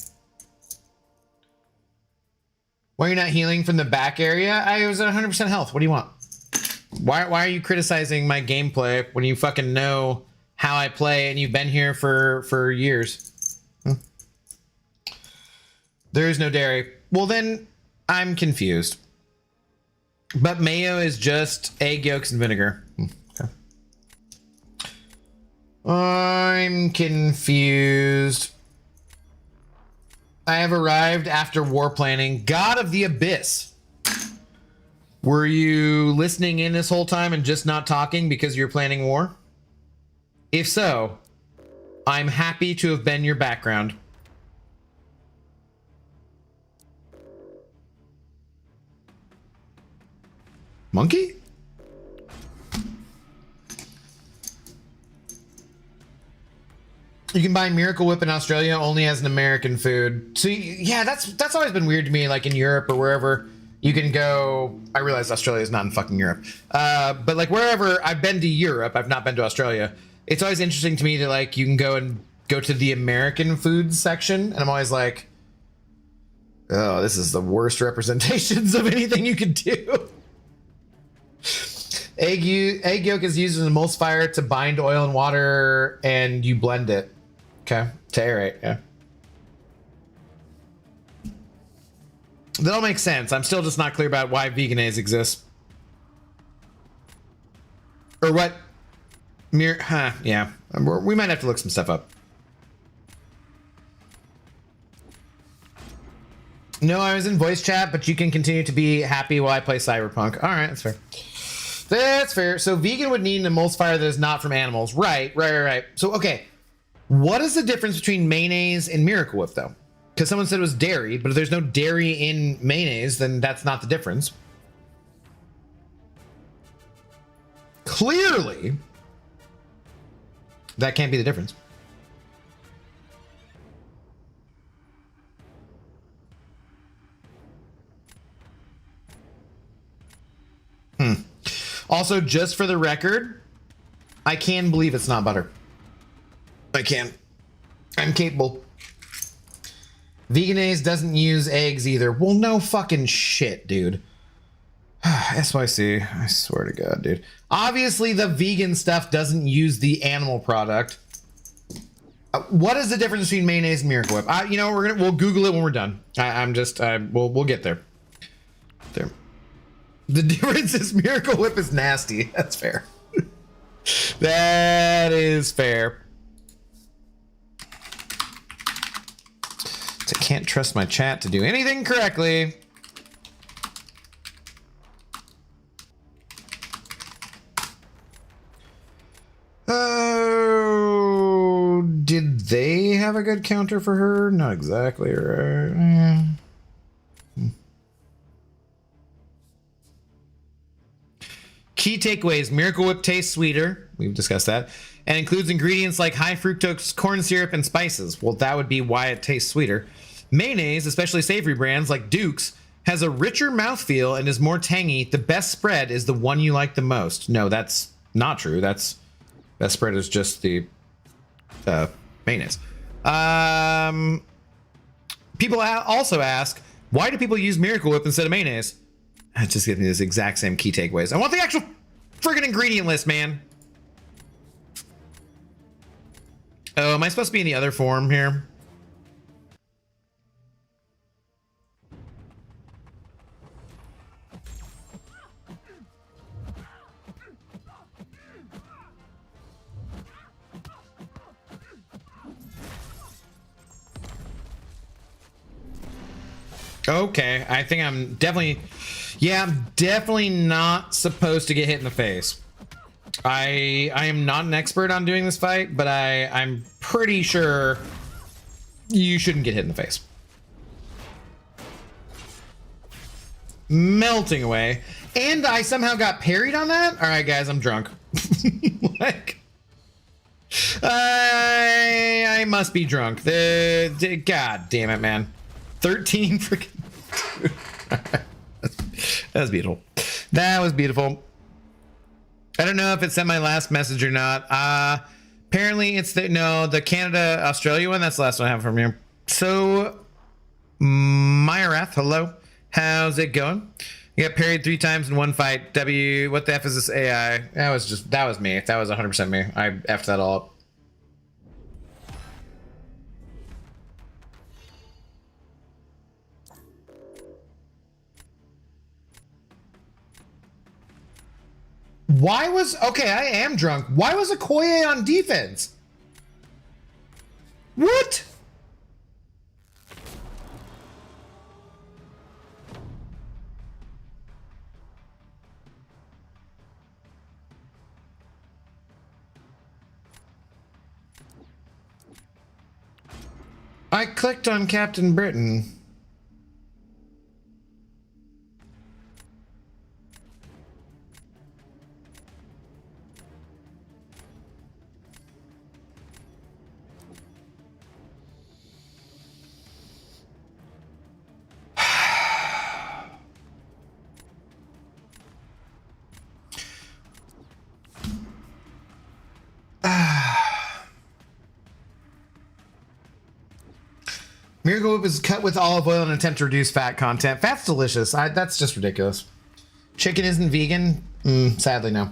Why are you not healing from the back area? I was at 100% health. What do you want? Why are you criticizing my gameplay when you fucking know how I play and you've been here for years? There is no dairy. Well, then I'm confused. But mayo is just egg yolks and vinegar. Okay. I'm confused. I have arrived after war planning. God of the Abyss. Were you listening in this whole time and just not talking because you're planning war? If so, I'm happy to have been your background. Monkey? You can buy Miracle Whip in Australia only as an American food. So yeah, that's always been weird to me, like in Europe or wherever you can go. I realize Australia is not in fucking Europe. But like wherever I've been to Europe, I've not been to Australia. It's always interesting to me that like you can go to the American foods section. And I'm always like, oh, this is the worst representations of anything you could do. Egg yolk is used as an emulsifier to bind oil and water, and you blend it. Okay, to aerate, yeah. That all makes sense. I'm still just not clear about why veganese exists. Or what? Yeah. We might have to look some stuff up. No, I was in voice chat, but you can continue to be happy while I play Cyberpunk. All right, that's fair. That's fair. So vegan would need an emulsifier that is not from animals. Right. So, okay. What is the difference between mayonnaise and Miracle Whip, though? Because someone said it was dairy, but if there's no dairy in mayonnaise, then that's not the difference. Clearly, that can't be the difference. Also, just for the record, I can believe it's not butter. I can. I'm capable. Veganese doesn't use eggs either. Well, no fucking shit, dude. SYC. I swear to God, dude. Obviously, the vegan stuff doesn't use the animal product. What is the difference between mayonnaise and Miracle Whip? You know, we'll Google it when we're done. We'll get there. There. The difference is Miracle Whip is nasty. That's fair. That is fair. I can't trust my chat to do anything correctly. Oh, did they have a good counter for her? Not exactly, right? Key takeaways: Miracle Whip tastes sweeter. We've discussed that. And includes ingredients like high fructose corn syrup and spices. Well, that would be why it tastes sweeter. Mayonnaise, especially savory brands like Duke's, Has a richer mouthfeel and is more tangy. The best spread is the one you like the most. No, that's not true. Best spread is just the mayonnaise. People also ask, why do people use Miracle Whip instead of mayonnaise? It's just giving me this exact same key takeaways. I want the actual friggin' ingredient list, man. Oh, am I supposed to be in the other form here? Okay, I think I'm definitely, I'm definitely not supposed to get hit in the face. I am not an expert on doing this fight, but I'm pretty sure you shouldn't get hit in the face. Melting away. And I somehow got parried on that? All right, guys, I'm drunk. Like, I must be drunk. God damn it, man. 13 freaking. That was beautiful. That was beautiful. I don't know if it sent my last message or not. Apparently it's the Canada Australia one. That's the last one I have from you. So Myrath, hello. How's it going? You got parried 3 times in one fight. W, what the F is this AI? That was me. That was 100% me. I F'd that all up. Okay, I am drunk. Why was Okoye on defense? What? I clicked on Captain Britain. Miracle Whip is cut with olive oil in an attempt to reduce fat content. Fat's delicious. That's just ridiculous. Chicken isn't vegan? Sadly, no.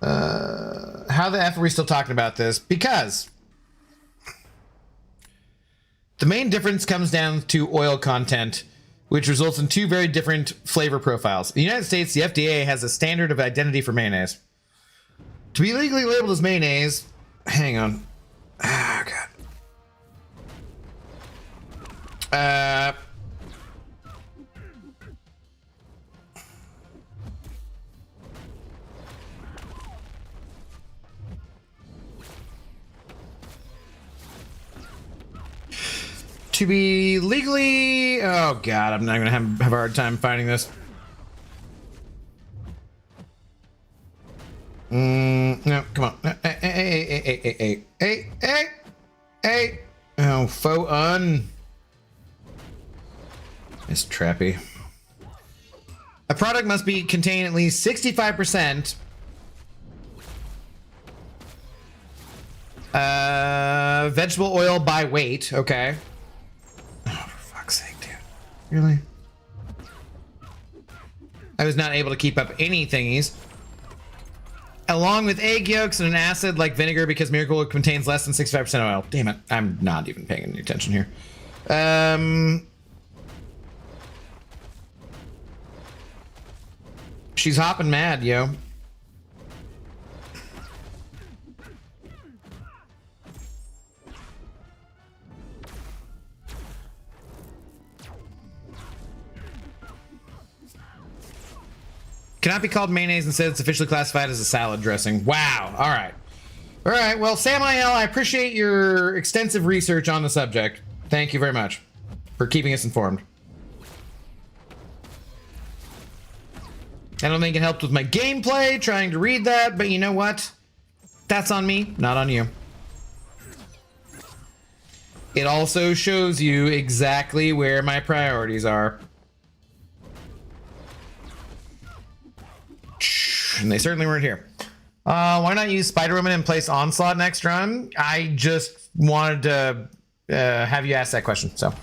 How the F are we still talking about this? Because the main difference comes down to oil content, which results in 2 very different flavor profiles. In the United States, the FDA has a standard of identity for mayonnaise. To be legally labeled as mayonnaise, hang on. Oh, God. To be legally, oh God, I'm not gonna have a hard time finding this. No, come on. Hey. Oh, faux un. It's trappy. A product must contain at least 65% vegetable oil by weight. Okay. Oh, for fuck's sake, dude. Really? I was not able to keep up any thingies. Along with egg yolks and an acid like vinegar because Miracle Whip contains less than 65% oil. Damn it. I'm not even paying any attention here. She's hopping mad, yo. Cannot be called mayonnaise, instead it's officially classified as a salad dressing. Wow. All right. All right. Well, Sam IL, I appreciate your extensive research on the subject. Thank you very much for keeping us informed. I don't think it helped with my gameplay trying to read that, but you know what? That's on me, not on you. It also shows you exactly where my priorities are. they certainly weren't here. Why not use Spider-Woman and place Onslaught next run? I just wanted to have you ask that question. So,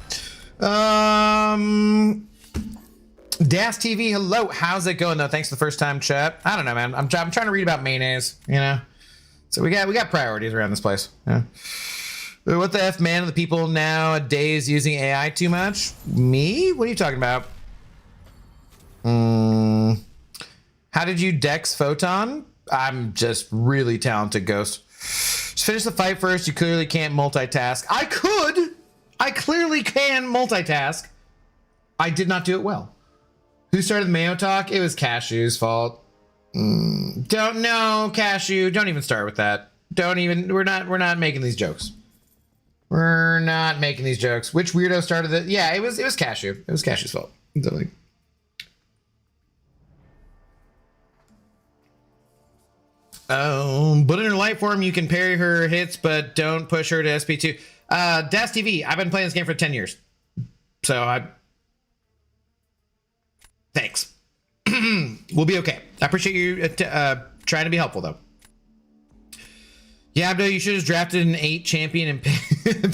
Das TV, hello. How's it going though? Thanks for the first time chat. I don't know, man. I'm trying to read about mayonnaise, you know. So we got priorities around this place. Yeah. What the F, man? Are the people nowadays using AI too much? Me? What are you talking about? How did you dex Photon? I'm just really talented, Ghost. Just finish the fight first. You clearly can't multitask. I could. I clearly can multitask. I did not do it well. Who started the Mayo talk? It was Cashew's fault. Don't know, Cashew. Don't even start with that. Don't even. We're not making these jokes. We're not making these jokes. Which weirdo started it? Yeah, it was Cashew. It was Cashew's fault. Like, but in her light form, you can parry her hits, but don't push her to SP2. Das TV, I've been playing this game for 10 years. So thanks. We'll be okay. I appreciate you trying to be helpful, though. Yeah, Abdo, you should have drafted an 8 champion and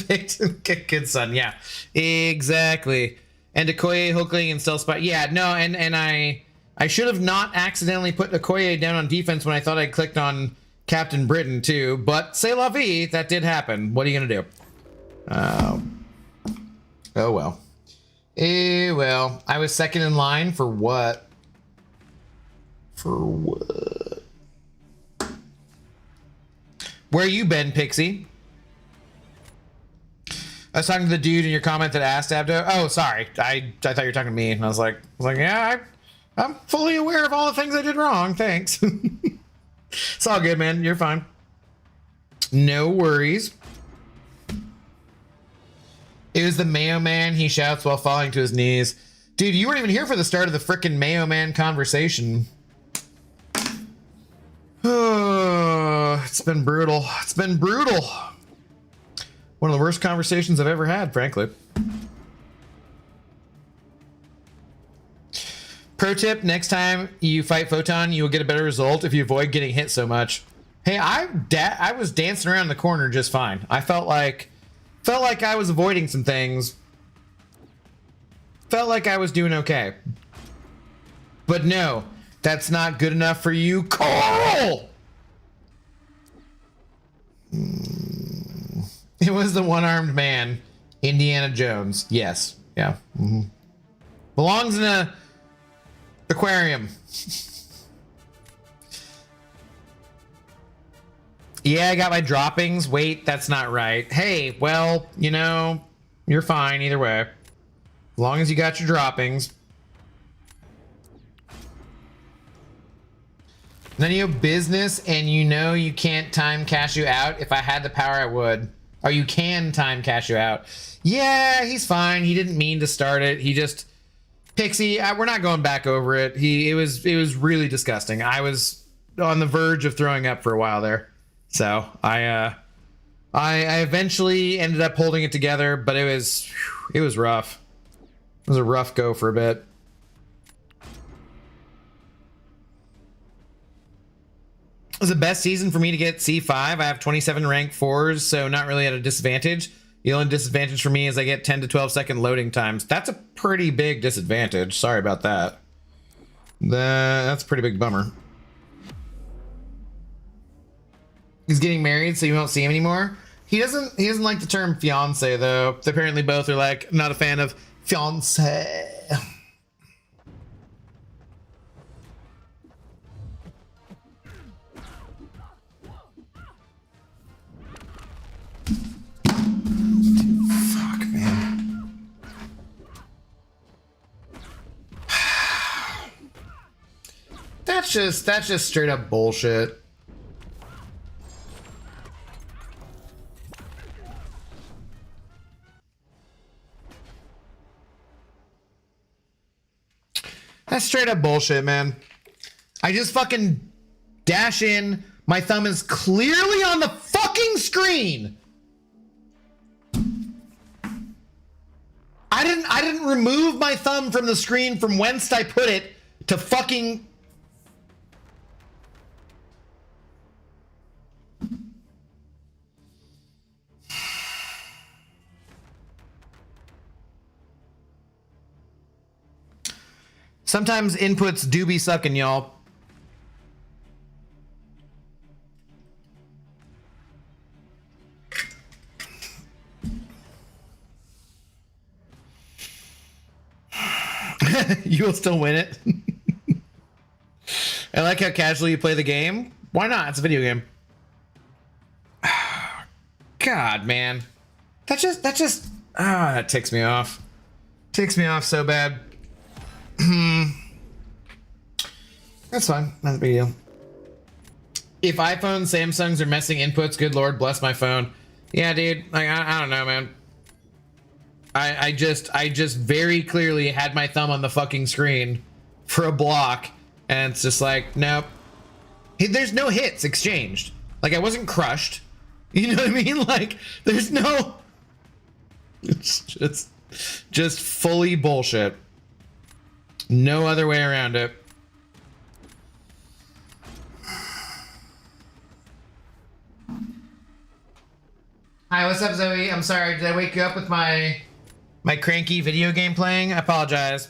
picked good son. Yeah, exactly. And Okoye, Hulkling, and Stealth Spot. Yeah, no, and I should have not accidentally put Okoye down on defense when I thought I clicked on Captain Britain too. But c'est la vie, that did happen. What are you gonna do? Oh well. Well, I was second in line for what? For what? Where you been, Pixie? I was talking to the dude in your comment that asked Abdo. Oh, sorry. I thought you were talking to me, and I was like, yeah, I'm fully aware of all the things I did wrong. Thanks. It's all good, man. You're fine. No worries. It was the Mayo Man, he shouts while falling to his knees. Dude, you weren't even here for the start of the frickin' Mayo Man conversation. It's been brutal. It's been brutal. One of the worst conversations I've ever had, frankly. Pro tip, next time you fight Photon, you will get a better result if you avoid getting hit so much. Hey, I was dancing around the corner just fine. I felt like I was avoiding some things. Felt like I was doing okay. But no, that's not good enough for you, Carl! It was the one-armed man, Indiana Jones. Yes. Yeah. Belongs in a aquarium. Yeah, I got my droppings. Wait, that's not right. Hey, well, you know, you're fine either way. As long as you got your droppings. None of your business, and you know you can't time Cashew out. If I had the power, I would. Or you can time Cashew out. Yeah, he's fine. He didn't mean to start it. He just... Pixie, we're not going back over it. It was really disgusting. I was on the verge of throwing up for a while there. So I eventually ended up holding it together, but it was rough. It was a rough go for a bit. It was the best season for me to get C5. I have 27 rank 4s, so not really at a disadvantage. The only disadvantage for me is I get 10 to 12 second loading times. That's a pretty big disadvantage. Sorry about that. That's a pretty big bummer. He's getting married, so you won't see him anymore. He doesn't like the term fiance, though. Apparently both are like, not a fan of fiance. Fuck, man. That's just straight up bullshit. That's straight up bullshit, man. I just fucking dash in. My thumb is clearly on the fucking screen. I didn't remove my thumb from the screen from whence I put it to fucking... Sometimes inputs do be sucking, y'all. You will still win it. I like how casually you play the game. Why not? It's a video game. God, man. That ticks me off. Ticks me off so bad. That's fine. Not a big deal. If iPhone, Samsungs are messing inputs, good Lord, bless my phone. Yeah, dude. Like, I don't know, man. I just very clearly had my thumb on the fucking screen for a block, and it's just like, nope. There's no hits exchanged. Like, I wasn't crushed. You know what I mean? Like, there's no... It's just fully bullshit. No other way around it. Hi, what's up, Zoe? I'm sorry, did I wake you up with my cranky video game playing? I apologize.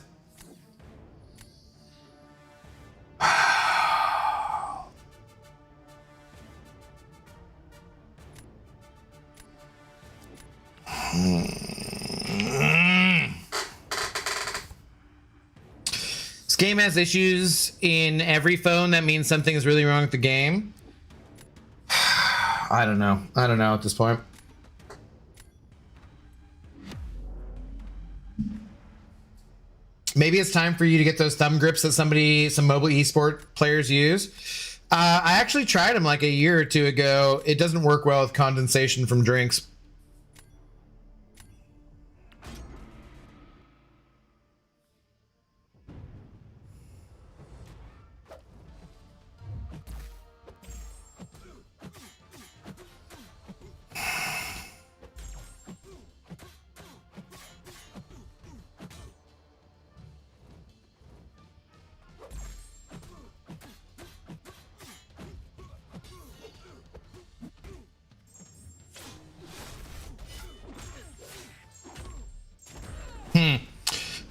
This game has issues in every phone. That means something is really wrong with the game. I don't know. I don't know at this point. Maybe it's time for you to get those thumb grips that some mobile esport players use. I actually tried them like a year or two ago. It doesn't work well with condensation from drinks.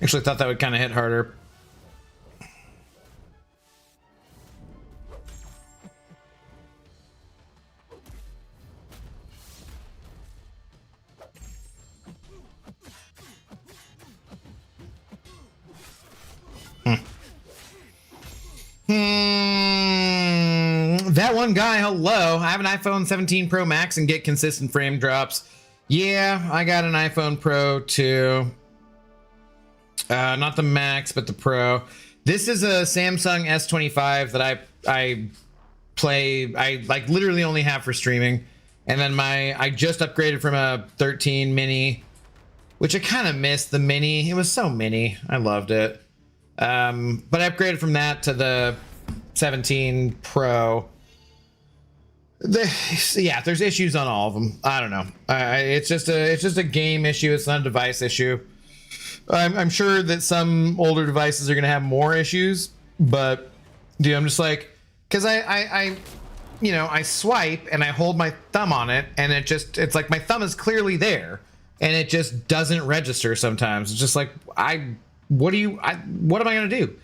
Actually thought that would kind of hit harder. That one guy, hello. I have an iPhone 17 Pro Max and get consistent frame drops. Yeah, I got an iPhone Pro too. Not the Max, but the Pro. This is a Samsung S25 that I like literally only have for streaming. And then I just upgraded from a 13 mini, which I kind of missed the mini. It was so mini. I loved it. But I upgraded from that to the 17 Pro. Yeah, there's issues on all of them. I don't know. It's just a game issue. It's not a device issue. I'm sure that some older devices are gonna have more issues, but dude, I'm just like, because I swipe and I hold my thumb on it, and it's like my thumb is clearly there, and it just doesn't register sometimes. It's just like, what am I gonna do?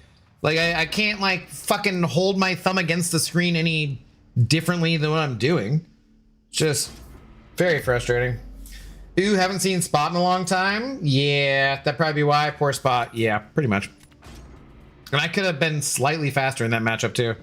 Like, I can't like fucking hold my thumb against the screen any differently than what I'm doing. Just very frustrating. Ooh, haven't seen Spot in a long time. Yeah, that'd probably be why. Poor Spot. Yeah, pretty much. And I could have been slightly faster in that matchup too.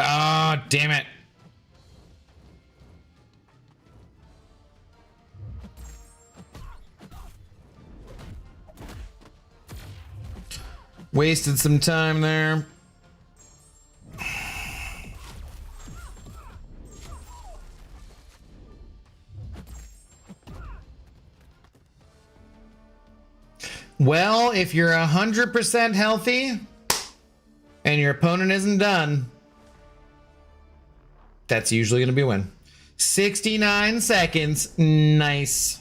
Oh, damn it. Wasted some time there. Well, if you're 100% healthy and your opponent isn't done, that's usually going to be a win. 69 seconds. Nice.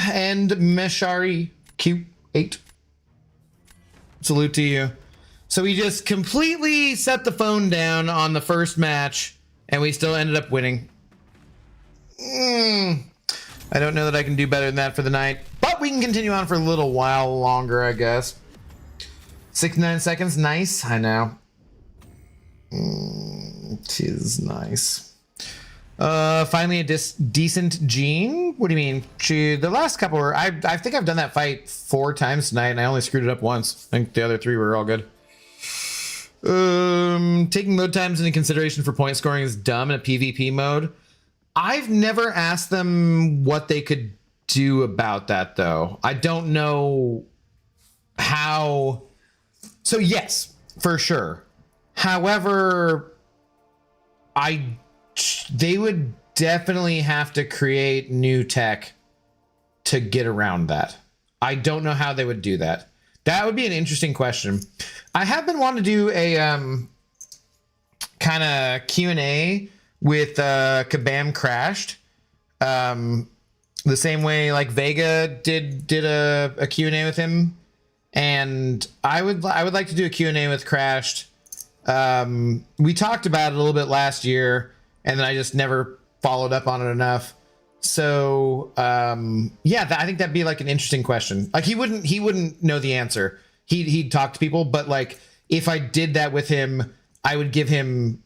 And Meshari Q8. Salute to you. So we just completely set the phone down on the first match, and we still ended up winning. I don't know that I can do better than that for the night, but we can continue on for a little while longer, I guess. 69 seconds, nice. I know. Tis nice. Finally a decent Gene. What do you mean? The last couple were, I think I've done that fight 4 times tonight, and I only screwed it up once. I think the other 3 were all good. Taking load times into consideration for point scoring is dumb in a PvP mode. I've never asked them what they could do about that, though. I don't know how. So yes, for sure. However, they would definitely have to create new tech to get around that. I don't know how they would do that. That would be an interesting question. I have been wanting to do a kind of Q&A with Kabam Crashed, the same way like Vega did a Q&A with him, and I would like to do a Q&A with Crashed. We talked about it a little bit last year, and then I just never followed up on it enough. So yeah, I think that'd be like an interesting question. Like he wouldn't know the answer. He'd talk to people, but like if I did that with him, I would give him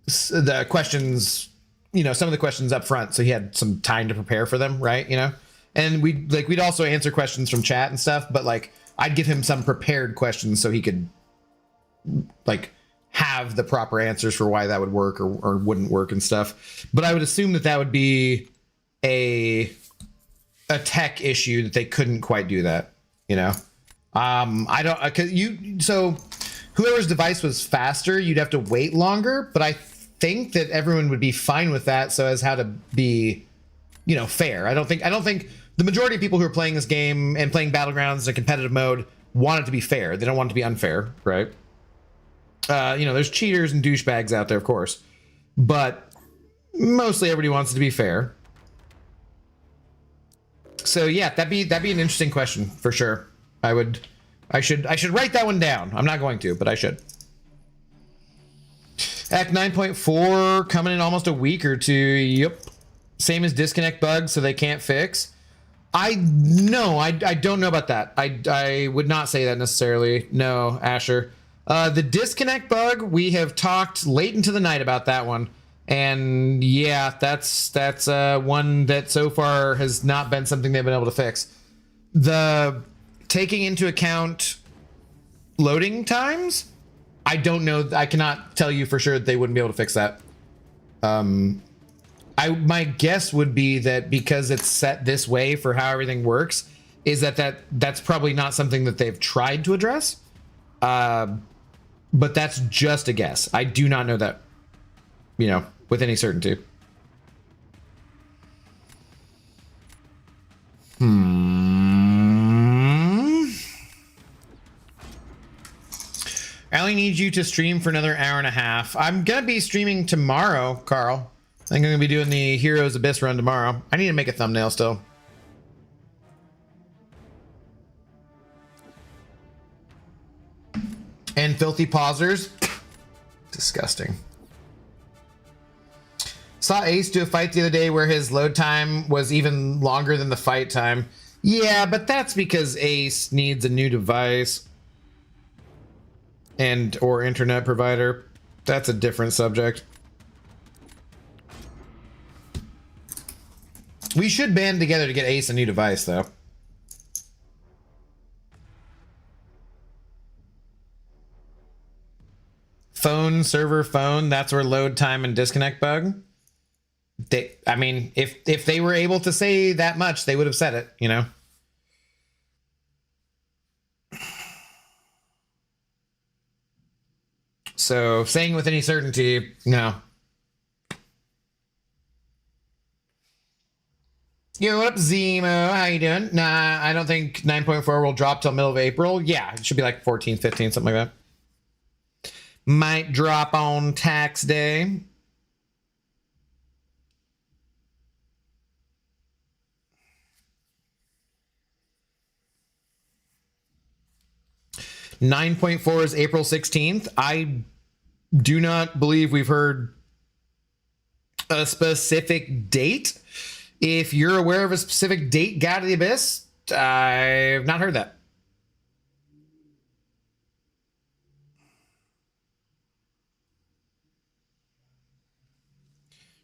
the questions, you know, some of the questions up front, so he had some time to prepare for them, right? You know, and we'd also answer questions from chat and stuff, but like I'd give him some prepared questions so he could like have the proper answers for why that would work or wouldn't work and stuff. But I would assume that would be a tech issue that they couldn't quite do that, you know. I don't, cause so whoever's device was faster, you'd have to wait longer, but I think that everyone would be fine with that, so as how to be, you know, fair. I don't think the majority of people who are playing this game and playing Battlegrounds in competitive mode want it to be fair. They don't want it to be unfair, right? You know, there's cheaters and douchebags out there, of course, but mostly everybody wants it to be fair. So yeah, that'd be an interesting question for sure. I should write that one down. I'm not going to, but I should. Act 9.4 coming in almost a week or 2. Yep. Same as disconnect bugs, so they can't fix. I don't know about that. I would not say that necessarily. No, Asher. The disconnect bug, we have talked late into the night about that one. And yeah, that's one that so far has not been something they've been able to fix. The taking into account loading times, I don't know. I cannot tell you for sure that they wouldn't be able to fix that. My guess would be that because it's set this way for how everything works, is that's probably not something that they've tried to address. But that's just a guess. I do not know that, you know, with any certainty. I only need you to stream for another hour and a half. I'm gonna be streaming tomorrow, Carl. I think I'm gonna be doing the Heroes Abyss run tomorrow. I need to make a thumbnail still. And filthy pausers. Disgusting. Saw Ace do a fight the other day where his load time was even longer than the fight time. Yeah, but that's because Ace needs a new device or internet provider. That's a different subject. We should band together to get Ace a new device, though. Phone, server, phone, that's where load time and disconnect bug. I mean, if they were able to say that much, they would have said it, you know? So saying with any certainty, no. Yo, what up, Zemo? How you doing? Nah, I don't think 9.4 will drop till middle of April. Yeah, it should be like 14, 15, something like that. Might drop on tax day. $9.4 is April 16th. I do not believe we've heard a specific date. If you're aware of a specific date, God of the Abyss, I've not heard that.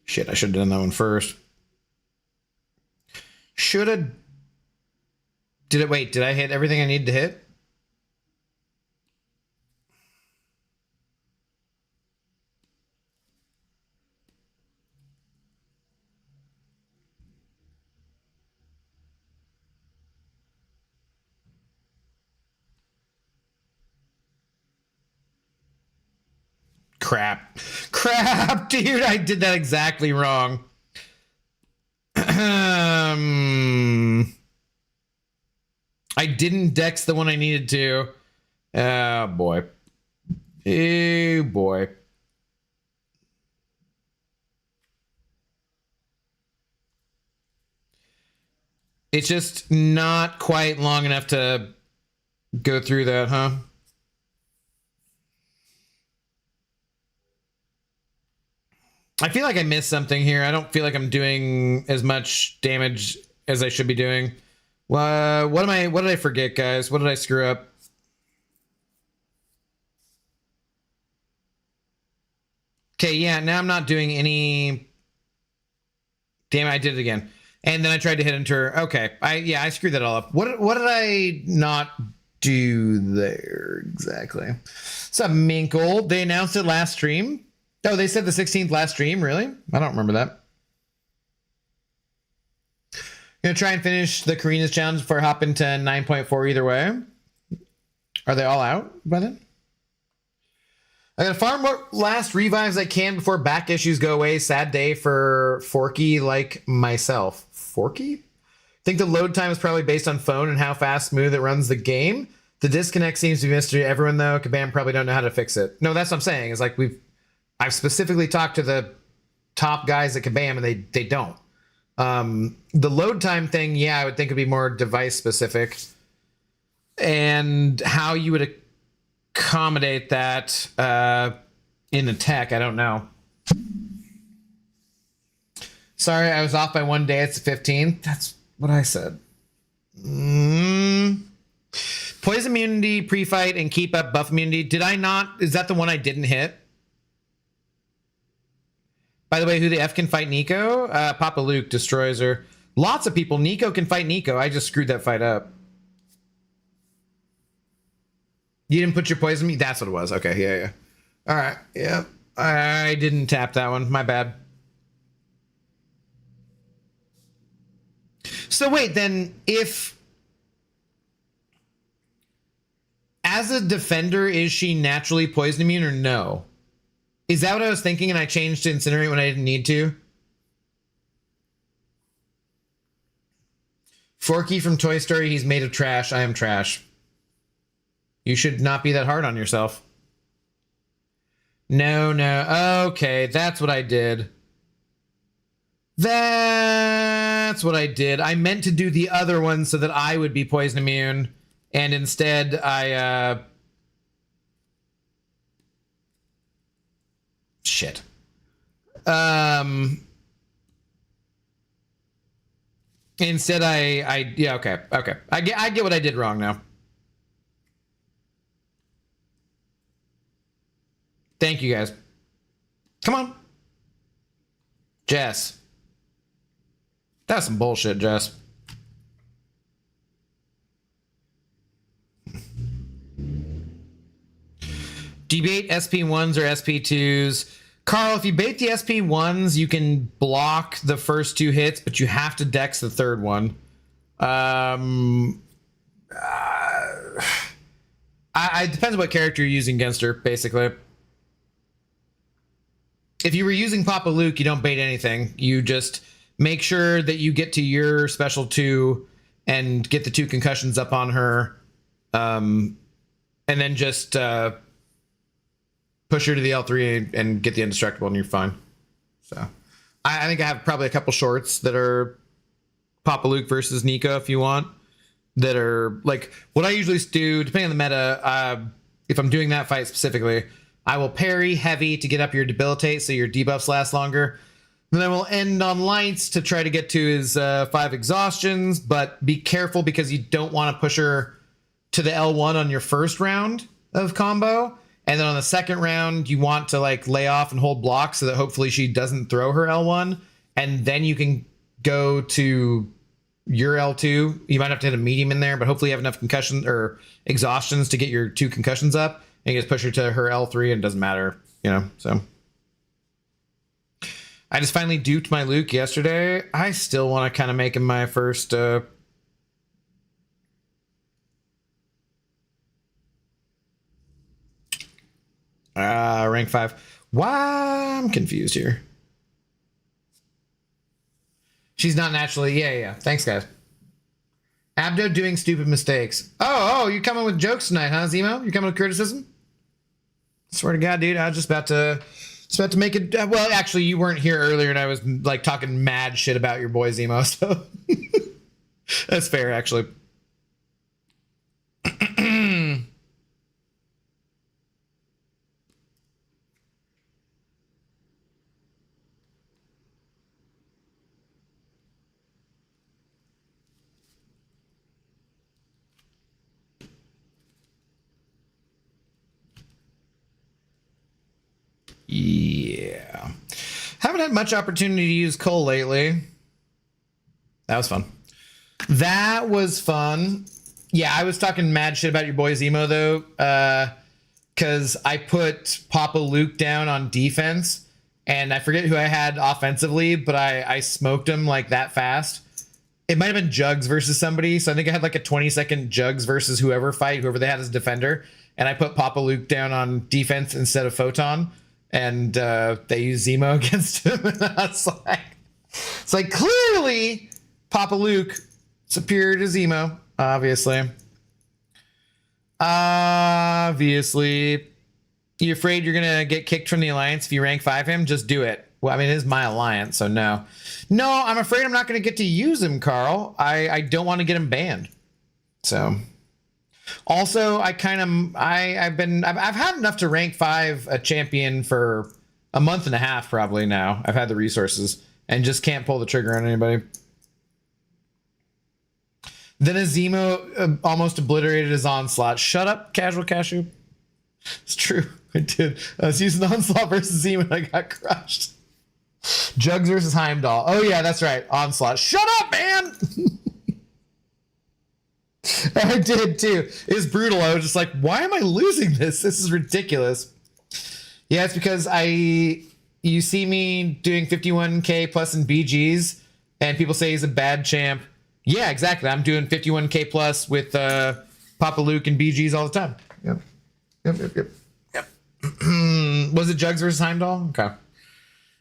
Shit, I should have done that one first. Should have. Did I hit everything I needed to hit? Crap, dude, I did that exactly wrong. I didn't dex the one I needed to. Oh, boy. Oh, boy. It's just not quite long enough to go through that, huh? I feel like I missed something here. I don't feel like I'm doing as much damage as I should be doing. What did I forget, guys? What did I screw up? Okay, yeah, now I'm not doing any. Damn it, I did it again. And then I tried to hit enter. Okay, I screwed that all up. What did I not do there exactly? What's up, Minkle? They announced it last stream. Oh, they said the 16th last stream, really? I don't remember that. Gonna try and finish the Carina's challenge before I hop into 9.4 either way. Are they all out by then? I gotta farm what last revives I can before back issues go away. Sad day for Forky like myself. Forky? Think the load time is probably based on phone and how fast, smooth it runs the game. The disconnect seems to be mystery to everyone though. Kabam probably don't know how to fix it. No, that's what I'm saying. It's like I've specifically talked to the top guys at Kabam and they don't. The load time thing, yeah, I would think would be more device specific. And how you would accommodate that in the tech, I don't know. Sorry, I was off by one day. It's the 15th. That's what I said. Poison immunity, pre-fight, and keep up buff immunity. Did I not? Is that the one I didn't hit? By the way, who the F can fight Nico? Papa Luke destroys her. Lots of people. Nico can fight Nico. I just screwed that fight up. You didn't put your poison me? That's what it was. Okay, yeah. All right, yeah. I didn't tap that one. My bad. So wait, then if... As a defender, is she naturally poison immune or no? Is that what I was thinking and I changed to incinerate when I didn't need to? Forky from Toy Story, he's made of trash. I am trash. You should not be that hard on yourself. No. Okay, that's what I did. That's what I did. I meant to do the other one so that I would be poison immune. And instead, shit. Instead, yeah, okay. I get what I did wrong now. Thank you, guys. Come on. Jess. That's some bullshit, Jess. Do you bait SP1s or SP2s? Carl, if you bait the SP1s, you can block the first two hits, but you have to dex the third one. It depends on what character you're using against her, basically. if you were using Papa Luke, you don't bait anything. You just make sure that you get to your special 2 and get the 2 concussions up on her. And then just push her to the L3 and get the indestructible, and you're fine. So I think I have probably a couple shorts that are Papa Luke versus Nico if you want, that are like what I usually do, depending on the meta. If I'm doing that fight specifically, I will parry heavy to get up your debilitate so your debuffs last longer. Then I will end on lights to try to get to his 5 exhaustions, but be careful because you don't want to push her to the L1 on your first round of combo. And then on the second round, you want to like lay off and hold block so that hopefully she doesn't throw her L1. And then you can go to your L2. You might have to hit a medium in there, but hopefully you have enough concussion or exhaustions to get your 2 concussions up. And you just push her to her L3 and it doesn't matter, you know, so. I just finally duped my Luke yesterday. I still want to kind of make him my first... rank 5. Why? I'm confused here. She's not naturally... Yeah. Thanks, guys. Abdo doing stupid mistakes. Oh, you coming with jokes tonight, huh, Zemo? You coming with criticism? Swear to God, dude, I was just about to make it. Well, actually, you weren't here earlier, and I was like talking mad shit about your boy Zemo. So that's fair, actually. Yeah. Haven't had much opportunity to use Cole lately. That was fun. That was fun. Yeah, I was talking mad shit about your boy Zemo, though, because I put Papa Luke down on defense, and I forget who I had offensively, but I smoked him like that fast. It might have been Jugs versus somebody, so I think I had like a 20-second Jugs versus whoever they had as defender, and I put Papa Luke down on defense instead of Photon. And they use Zemo against him. And it's like clearly Papa Luke superior to Zemo, obviously. Obviously. You afraid you're going to get kicked from the alliance if you rank 5 him? Just do it. Well, I mean, it is my alliance, so no. No, I'm afraid I'm not going to get to use him, Carl. I don't want to get him banned. So... Also, I've had enough to rank 5 a champion for a month and a half probably now. I've had the resources and just can't pull the trigger on anybody. Then Azemo almost obliterated his onslaught. Shut up, Casual Cashew. It's true. I did. I was using onslaught versus Zemo and I got crushed. Jugs versus Heimdall. Oh yeah, that's right. Onslaught. Shut up, man! I did too. It was brutal. I was just like, why am I losing this? This is ridiculous. Yeah, it's because you see me doing 51k plus in BGs and people say he's a bad champ. Yeah, exactly. I'm doing 51k plus with Papa Luke and BGs all the time. Yep. Was it Jugs versus Heimdall? Okay.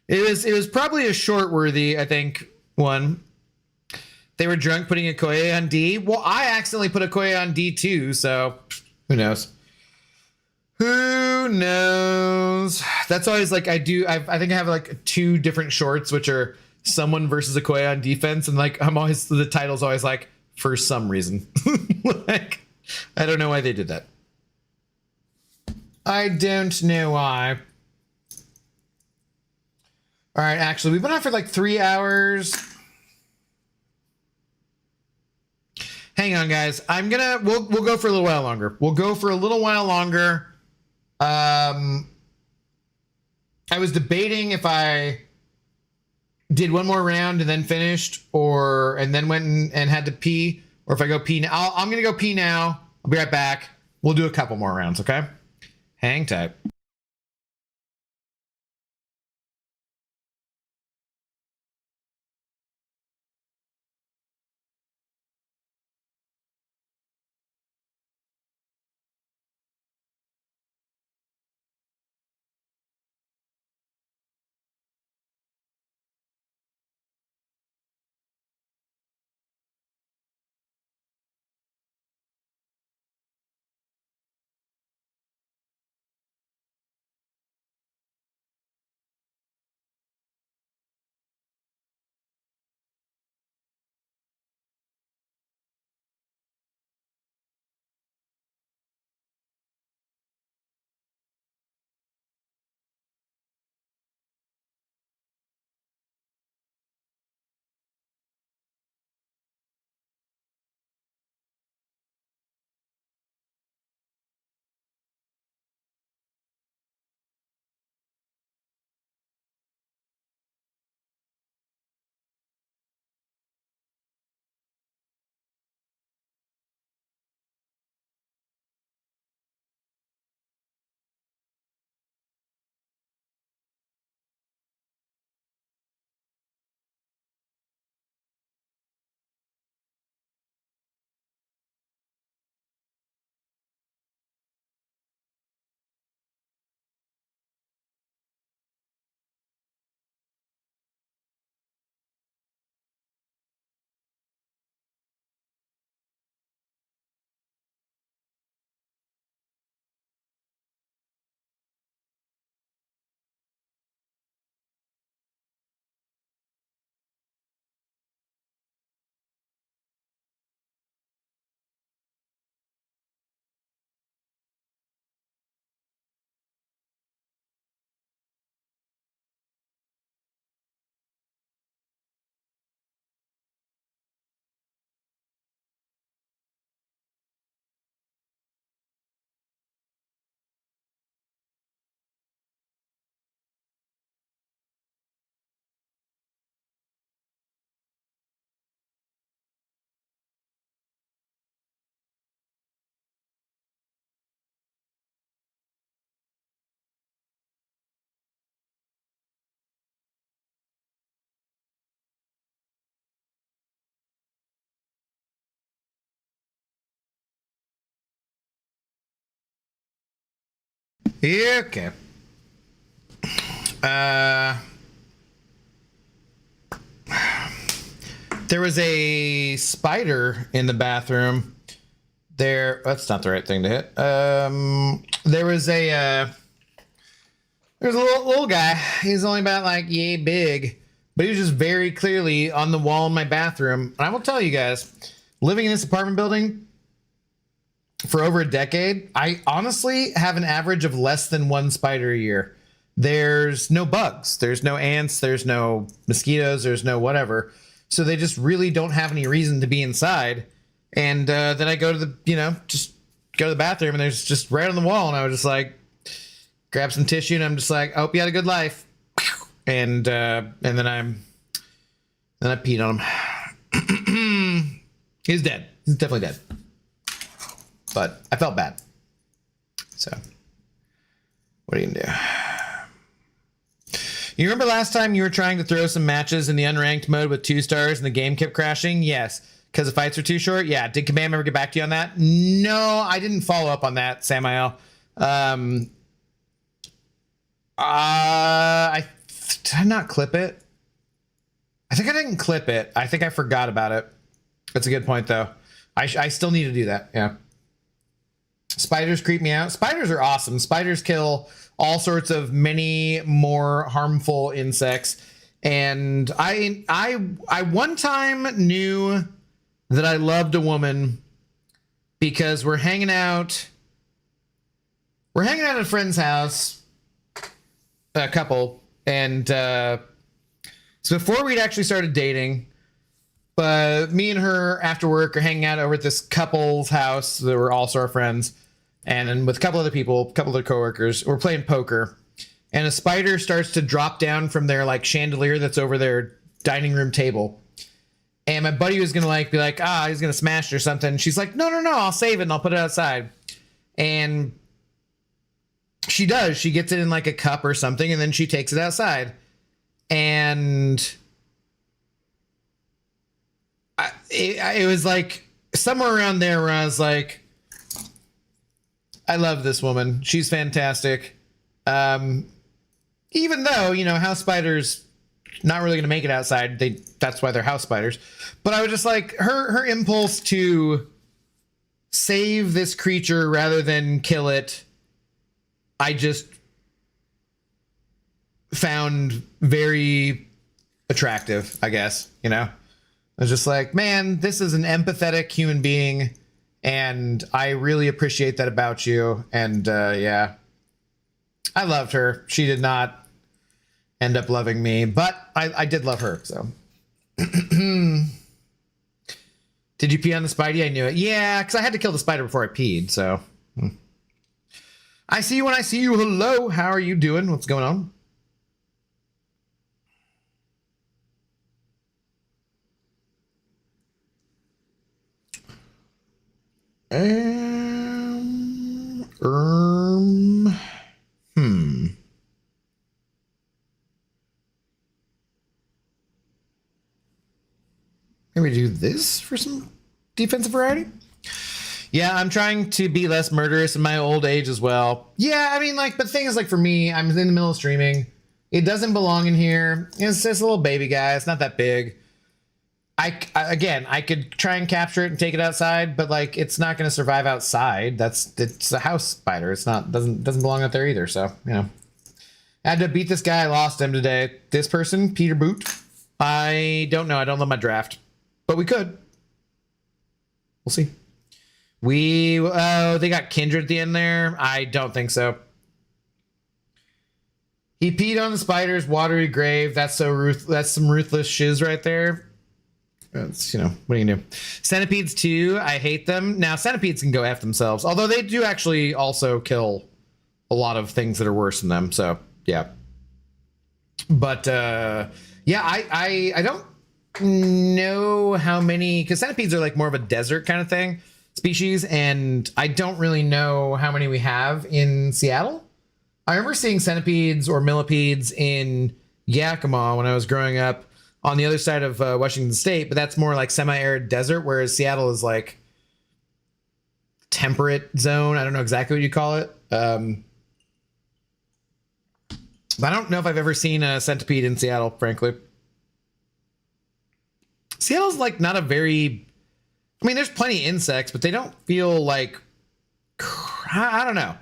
It was probably a short worthy, I think, one. They were drunk putting a Koye on D. Well, I accidentally put a Koye on D too, so who knows? Who knows? That's always like I think I have like 2 different shorts, which are someone versus a Koye on defense, and like the title's always like for some reason. Like I don't know why they did that. I don't know why. All right, actually, we've been on for like 3 hours. Hang on, guys. We'll go for a little while longer. I was debating if I did one more round and then finished, and then went and had to pee, or if I go pee now. I'm gonna go pee now. I'll be right back. We'll do a couple more rounds, okay? Hang tight. Yeah, okay. There was a spider in the bathroom. That's not the right thing to hit. There was a little guy. He's only about like yay big, but he was just very clearly on the wall in my bathroom. And I will tell you guys, living in this apartment building for over a decade, I honestly have an average of less than one spider a year. There's no bugs, there's no ants, there's no mosquitoes, there's no whatever. So they just really don't have any reason to be inside. And then I go to the, just go to the bathroom, and there's just right on the wall. And I was just like, grab some tissue, and I'm just like, I hope you had a good life. And then I peed on him. He's dead. He's definitely dead. But I felt bad. So what are you gonna do? You remember last time you were trying to throw some matches in the unranked mode with 2 stars and the game kept crashing? Yes. Because the fights are too short? Yeah. Did Command ever get back to you on that? No, I didn't follow up on that, Samael. Did I not clip it? I think I didn't clip it. I think I forgot about it. That's a good point, though. I still need to do that. Yeah. Spiders creep me out. Spiders are awesome. Spiders kill all sorts of many more harmful insects. And I one time knew that I loved a woman because we're hanging out at a friend's house, a couple, and so before we'd actually started dating, but me and her after work are hanging out over at this couple's house that were also our friends, and then with a couple other people, a couple other coworkers, we're playing poker, and a spider starts to drop down from their like chandelier that's over their dining room table. And my buddy was gonna be like, he's gonna smash it or something. She's like, no, I'll save it and I'll put it outside. And she does. She gets it in like a cup or something, and then she takes it outside. And it was like somewhere around there where I was like, I love this woman. She's fantastic. Even though, house spiders not really going to make it outside. That's why they're house spiders. But I was just like, her impulse to save this creature rather than kill it, I just found very attractive, I guess, I was just like, man, this is an empathetic human being, and I really appreciate that about you. And yeah, I loved her. She did not end up loving me, but I did love her. So did you pee on the Spidey? I knew it. Yeah, because I had to kill the spider before I peed. So I see you when I see you. Hello, how are you doing? What's going on? Maybe do this for some defensive variety. Yeah, I'm trying to be less murderous in my old age as well. Yeah, I mean, but the thing is, for me, I'm in the middle of streaming. It doesn't belong in here. It's just a little baby guy. It's not that big. I could try and capture it and take it outside, but it's not going to survive outside. It's a house spider. It's not doesn't belong out there either. So I had to beat this guy. I lost him today. This person, Peter Boot. I don't know. I don't love my draft, but we could. We'll see. They got Kindred at the end there. I don't think so. He peed on the spider's watery grave. That's some ruthless shiz right there. That's, what are you gonna do? Centipedes too. I hate them. Now centipedes can go F themselves, although they do actually also kill a lot of things that are worse than them. So yeah. But yeah, I don't know how many, because centipedes are more of a desert kind of thing species, and I don't really know how many we have in Seattle. I remember seeing centipedes or millipedes in Yakima when I was growing up on the other side of Washington State, but that's more semi-arid desert, whereas Seattle is temperate zone. I don't know exactly what you call it. But I don't know if I've ever seen a centipede in Seattle, frankly. Seattle's like not a very... I mean, there's plenty of insects, but they don't feel like... I don't know.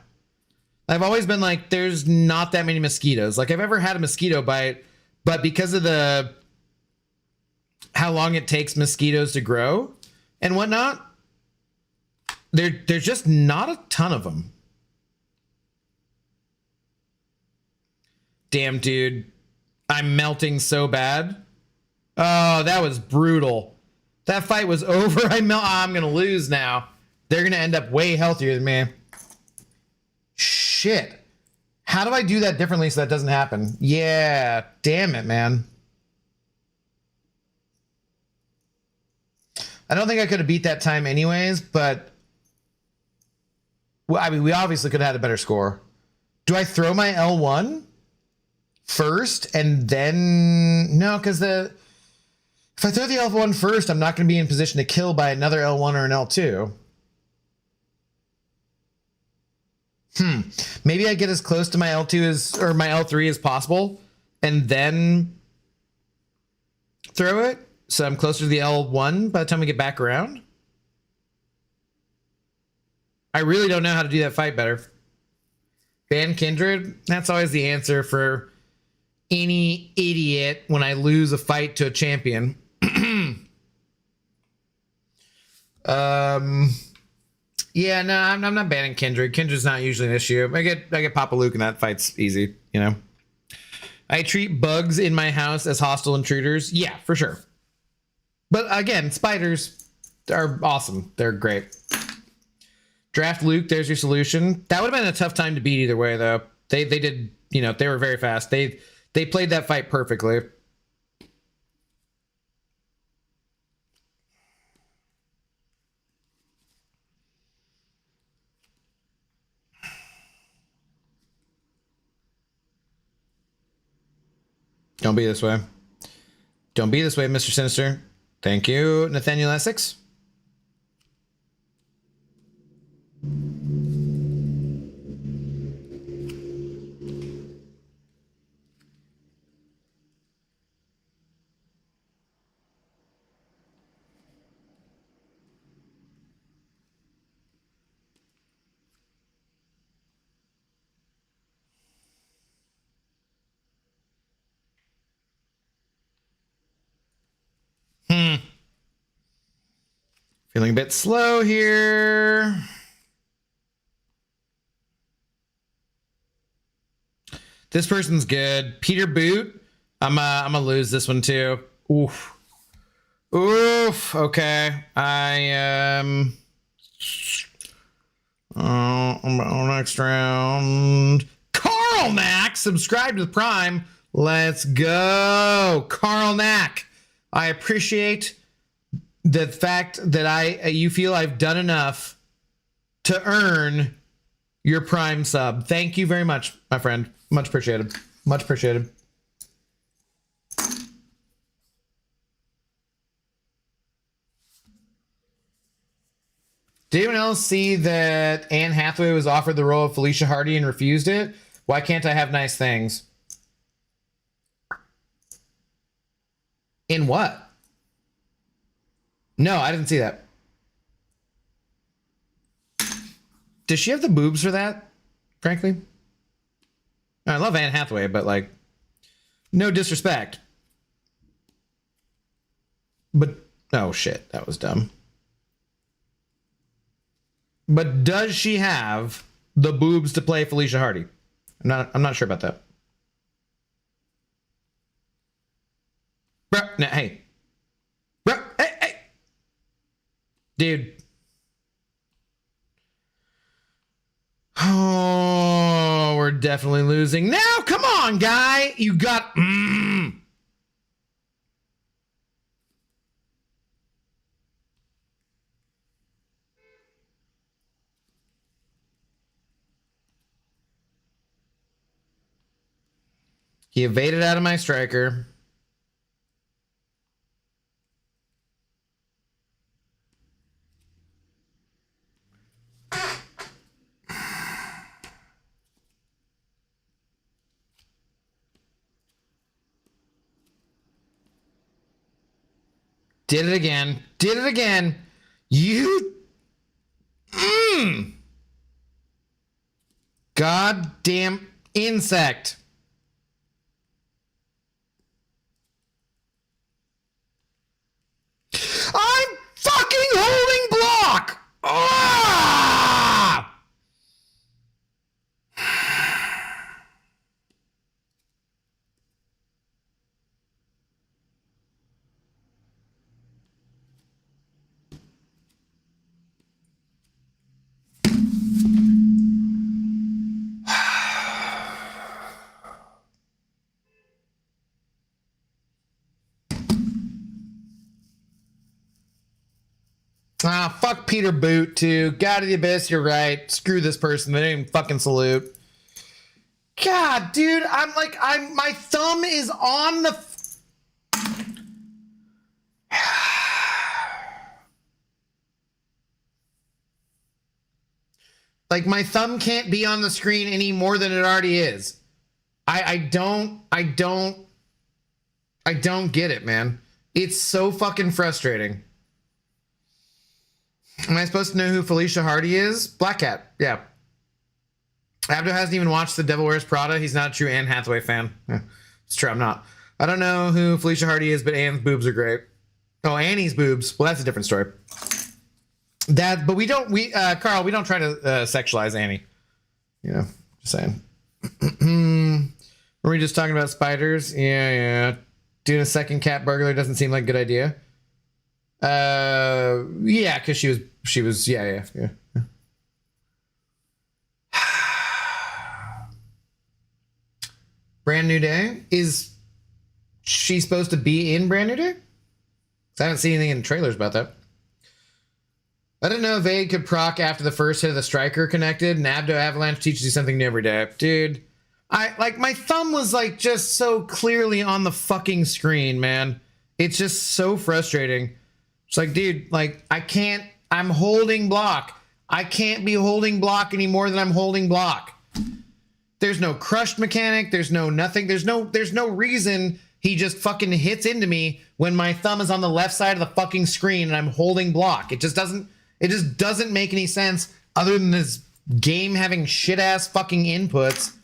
I've always been like, there's not that many mosquitoes. Like, I've ever had a mosquito bite, but because of the... how long it takes mosquitoes to grow and whatnot, there's just not a ton of them. Damn, dude. I'm melting so bad. Oh, that was brutal. That fight was over. I'm going to lose now. They're going to end up way healthier than me. Shit. How do I do that differently so that doesn't happen? Yeah. Damn it, man. I don't think I could have beat that time anyways, but... well, I mean, we obviously could have had a better score. Do I throw my L1 first and then... no, because if I throw the L1 first, I'm not going to be in position to kill by another L1 or an L2. Maybe I get as close to my L2 or my L3 as possible and then throw it. So I'm closer to the L1 by the time we get back around. I really don't know how to do that fight better. Ban Kindred, that's always the answer for any idiot when I lose a fight to a champion. Yeah, no, I'm not banning Kindred. Kindred's not usually an issue. I get Papa Luke and that fight's easy, you know. I treat bugs in my house as hostile intruders. Yeah, for sure. But again, spiders are awesome. They're great. Draft Luke, there's your solution. That would have been a tough time to beat either way, though. They did, you know, they were very fast. They played that fight perfectly. Don't be this way. Don't be this way, Mr. Sinister. Thank you, Nathaniel Essex. Feeling a bit slow here. This person's good. Peter Boot. I'm gonna lose this one too. Oof. Oof. Okay. Next round. Carl Knack, subscribe to the Prime. Let's go, Carl Knack. I appreciate the fact that you feel I've done enough to earn your Prime sub. Thank you very much, my friend. Much appreciated. Much appreciated. Did anyone else see that Anne Hathaway was offered the role of Felicia Hardy and refused it? Why can't I have nice things? In what? No, I didn't see that. Does she have the boobs for that? Frankly, I love Anne Hathaway, but like, no disrespect. But oh shit, that was dumb. But does she have the boobs to play Felicia Hardy? I'm not sure about that. Bro, no, hey. Bro, hey. Dude. Oh, we're definitely losing. Now, come on, guy. You got... He evaded out of my striker. Did it again. Did it again. You. Goddamn insect. I'm fucking holding block. Ah! Ah, fuck Peter Boot, too. God of the Abyss, you're right. Screw this person. They didn't even fucking salute. God, dude, my thumb is on the... Like, my thumb can't be on the screen any more than it already is. I don't get it, man. It's so fucking frustrating. Am I supposed to know who Felicia Hardy is? Black Cat, yeah. Abdo hasn't even watched The Devil Wears Prada. He's not a true Anne Hathaway fan. Yeah, it's true, I'm not. I don't know who Felicia Hardy is, but Anne's boobs are great. Oh, Annie's boobs. Well, that's a different story. But we don't, Carl, we don't try to sexualize Annie. You know, just saying. Were we just talking about spiders? Yeah. Doing a second cat burglar doesn't seem like a good idea. Yeah, because she was, yeah. Brand New Day? Is she supposed to be in Brand New Day? I haven't seen anything in the trailers about that. I didn't know Vade could proc after the first hit of the striker connected, and Abdo Avalanche teaches you something new every day. Dude, my thumb was like just so clearly on the fucking screen, man. It's just so frustrating. It's like, dude, like I'm holding block. I can't be holding block any more than I'm holding block. There's no crushed mechanic. There's no nothing. There's no reason he just fucking hits into me when my thumb is on the left side of the fucking screen and I'm holding block. It just doesn't make any sense other than this game having shit ass fucking inputs.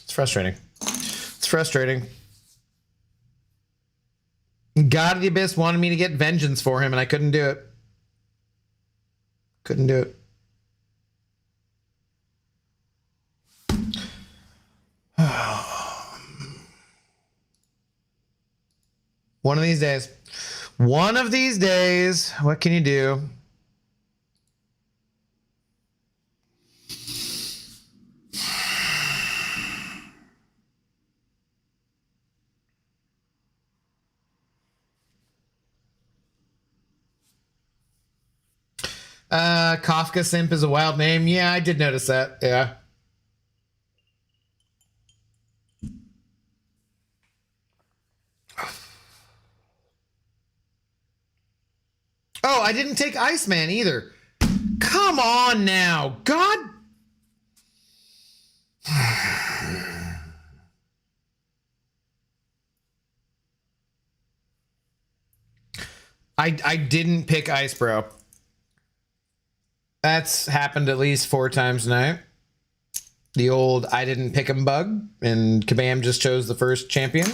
It's frustrating. It's frustrating. God of the Abyss wanted me to get vengeance for him and I couldn't do it. Couldn't do it. One of these days. One of these days. What can you do? Kafka Simp is a wild name. Yeah, I did notice that. Yeah. Oh, I didn't take Iceman either. Come on now. God. I didn't pick Ice Bro. That's happened at least 4 times tonight. The old I didn't pick him bug, and Kabam just chose the first champion.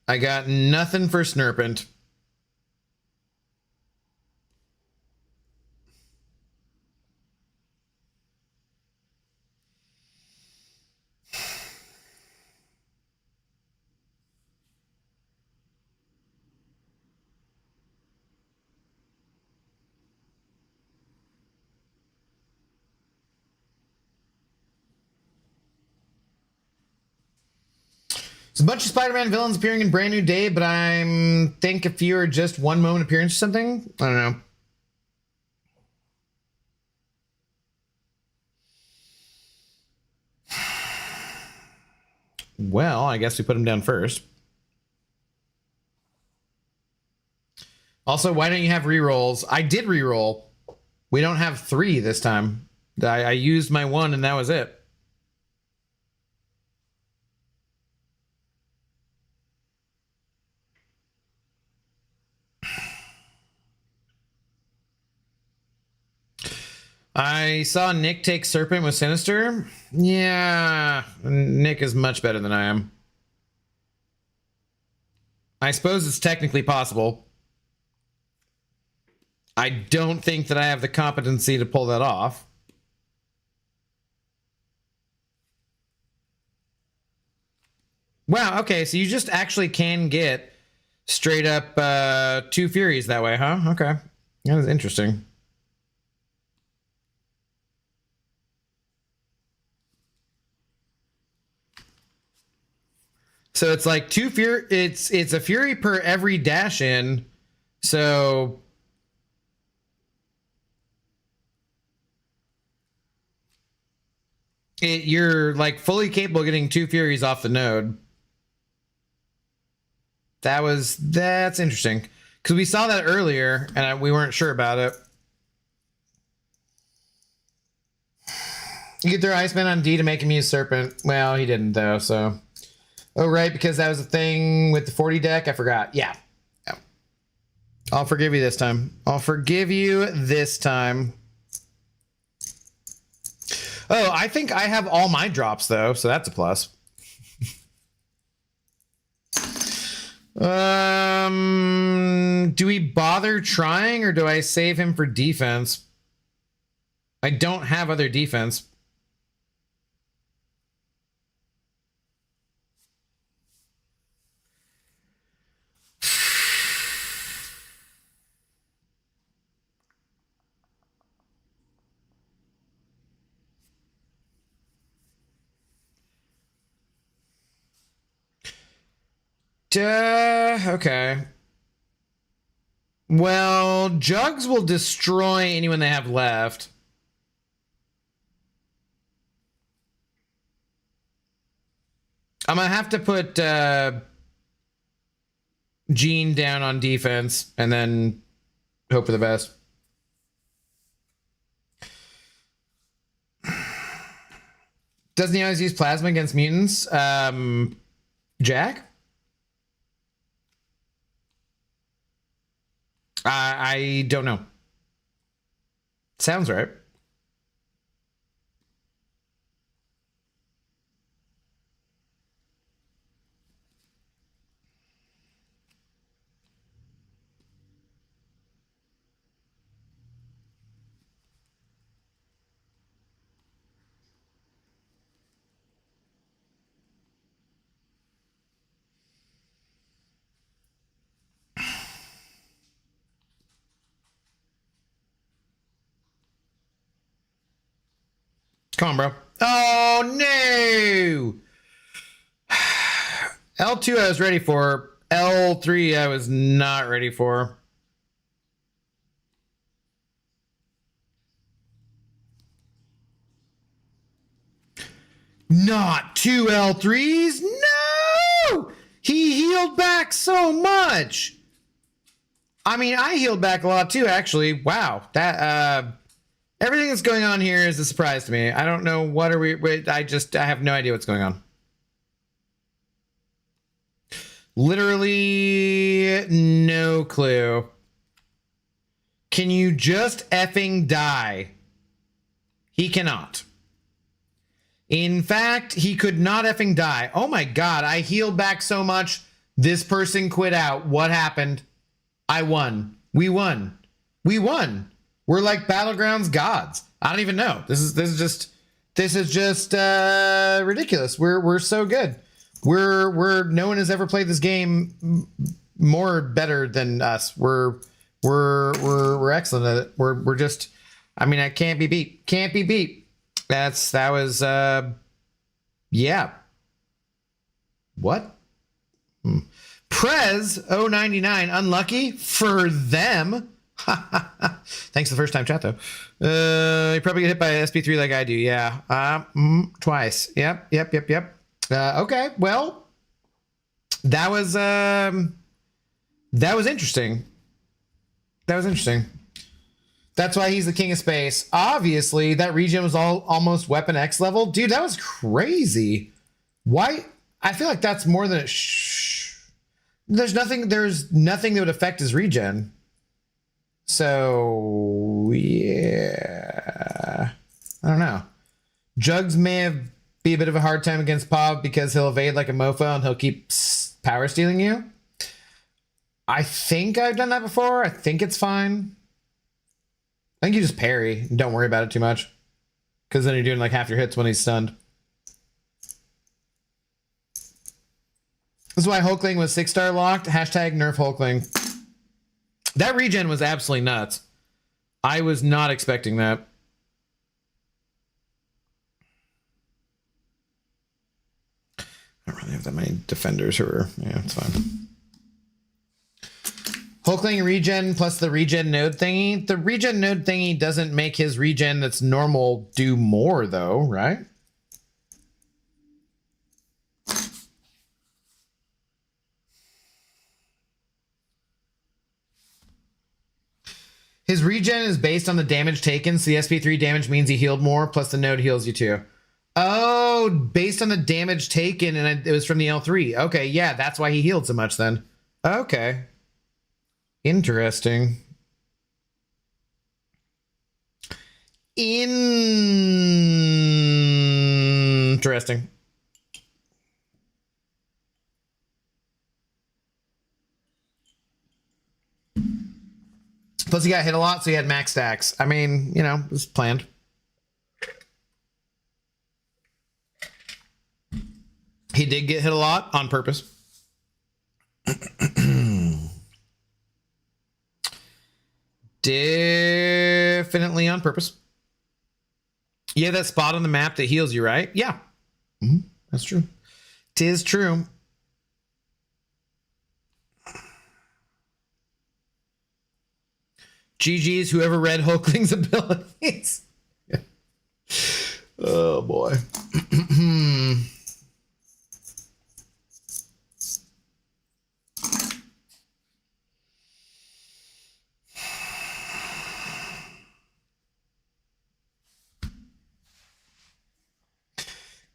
I got nothing for Snurpent. There's a bunch of Spider-Man villains appearing in Brand New Day, but I think a few are just one moment appearance or something. I don't know. Well, I guess we put him down first. Also, why don't you have rerolls? I did reroll. We don't have 3 this time. I used my 1 and that was it. I saw Nick take Serpent with Sinister. Yeah, Nick is much better than I am. I suppose it's technically possible. I don't think that I have the competency to pull that off. Wow, okay, so you just actually can get straight up 2 Furies that way, huh? Okay, that is interesting. So it's like 2 Fury. It's a Fury per every dash in. So you're like fully capable of getting 2 Furies off the node. That's interesting because we saw that earlier and we weren't sure about it. You could throw Iceman on D to make him use Serpent. Well, he didn't though, so. Oh, right, because that was a thing with the 40 deck. I forgot. Yeah. I'll forgive you this time. I'll forgive you this time. Oh, I think I have all my drops, though, so that's a plus. Do we bother trying, or do I save him for defense? I don't have other defense. Okay. Well, Jugs will destroy anyone they have left. I'm gonna have to put Gene down on defense and then hope for the best. Doesn't he always use plasma against mutants? Jack? I don't know. Sounds right. Come on, bro. Oh, no. L2 I was ready for. L3 I was not ready for. Not 2 L3s? No! He healed back so much. I mean, I healed back a lot too, actually. Wow. That, everything that's going on here is a surprise to me. I don't know what are we... Wait, I have no idea what's going on. Literally no clue. Can you just effing die? He cannot. In fact, he could not effing die. Oh my god, I healed back so much. This person quit out. What happened? I won. We won. We won. We're like Battlegrounds gods. I don't even know. This is just ridiculous. We're so good. We're no one has ever played this game more better than us. We're excellent at it. We're just, I mean, I can't be beat. Can't be beat. That was yeah. What? Prez 099 unlucky for them. Thanks for the first time chat though. You probably get hit by SP3 like I do. Yeah. Twice. Yep. Okay. Well, that was interesting. That was interesting. That's why he's the king of space. Obviously, that regen was almost weapon X level. Dude, that was crazy. Why? I feel like that's more than it there's nothing that would affect his regen. So, yeah. I don't know. Jugs may be a bit of a hard time against Pav because he'll evade like a mofo and he'll keep power stealing you. I think I've done that before. I think it's fine. I think you just parry and don't worry about it too much. Because then you're doing like half your hits when he's stunned. This is why Hulkling was 6-star locked. Hashtag nerf Hulkling. That regen was absolutely nuts. I was not expecting that. I don't really have that many defenders who are... Yeah, it's fine. Hulkling regen plus the regen node thingy. The regen node thingy doesn't make his regen that's normal do more, though, right? His regen is based on the damage taken, so the SP3 damage means he healed more, plus the node heals you too. Oh, based on the damage taken, and it was from the L3. Okay, yeah, that's why he healed so much then. Okay. Interesting. Interesting. Plus he got hit a lot, so he had max stacks. I mean, you know, it was planned. He did get hit a lot on purpose. Definitely on purpose. Yeah, that spot on the map that heals you, right? Yeah. That's true. 'Tis true. GG's whoever read Hulkling's abilities. Oh boy.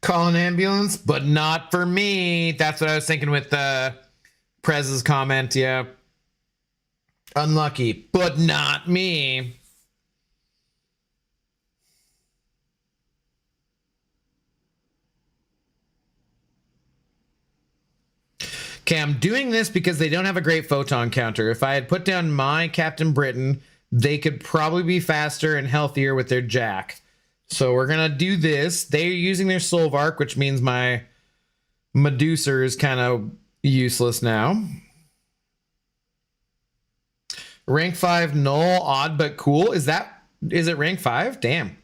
Call an ambulance, but not for me. That's what I was thinking with Prez's comment. Yeah. Unlucky, but not me. Okay, I'm doing this because they don't have a great photon counter. If I had put down my Captain Britain, they could probably be faster and healthier with their Jack. So we're going to do this. They're using their Solvark, which means my Medusa is kind of useless now. Rank 5 null, odd but cool. Is it rank 5? Damn.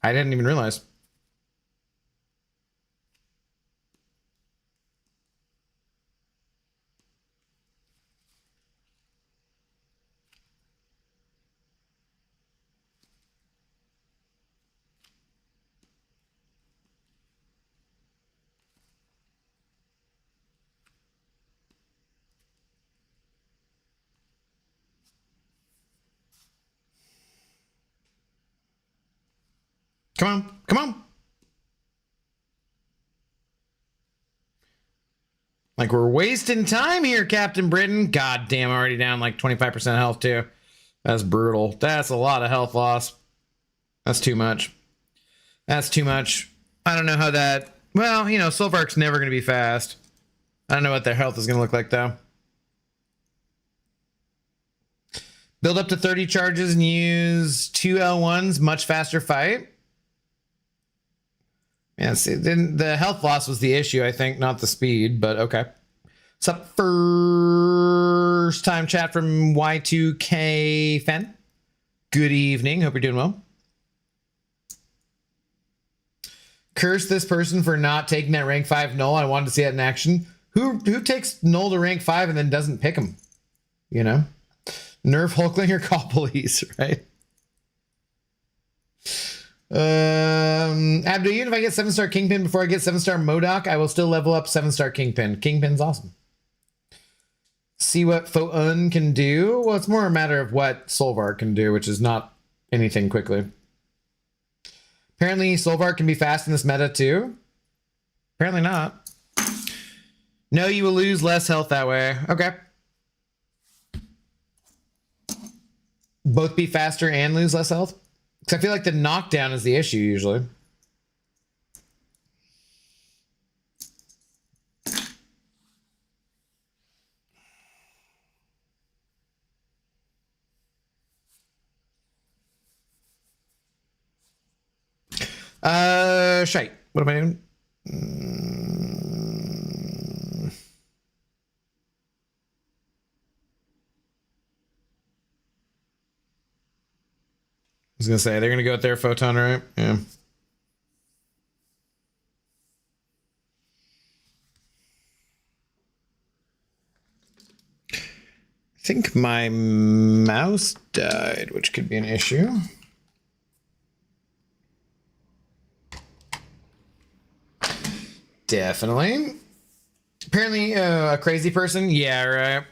I didn't even realize. Come on, come on. Like we're wasting time here, Captain Britain. God damn, already down like 25% health too. That's brutal. That's a lot of health loss. That's too much. That's too much. I don't know how that... Well, you know, Solvark's never going to be fast. I don't know what their health is going to look like though. Build up to 30 charges and use 2 L1s. Much faster fight. Yeah, see, then the health loss was the issue, I think, not the speed, but okay. What's up, first time chat from Y2K Fen? Good evening, hope you're doing well. Curse this person for not taking that rank 5 null. I wanted to see that in action. Who takes null to rank 5 and then doesn't pick him? You know? Nerf Hulkling or call police, right? Abdo, even if I get 7-star Kingpin before I get 7-star Modok, I will still level up 7-star Kingpin. Kingpin's awesome. See what Fo'un can do? Well, it's more a matter of what Solvar can do, which is not anything quickly. Apparently, Solvar can be fast in this meta too. Apparently not. No, you will lose less health that way. Okay. Both be faster and lose less health? Because I feel like the knockdown is the issue usually. Shite. What am I doing? I was gonna say they're gonna go with their photon, right? Yeah. I think my mouse died, which could be an issue. Definitely. Apparently a crazy person. Yeah, right.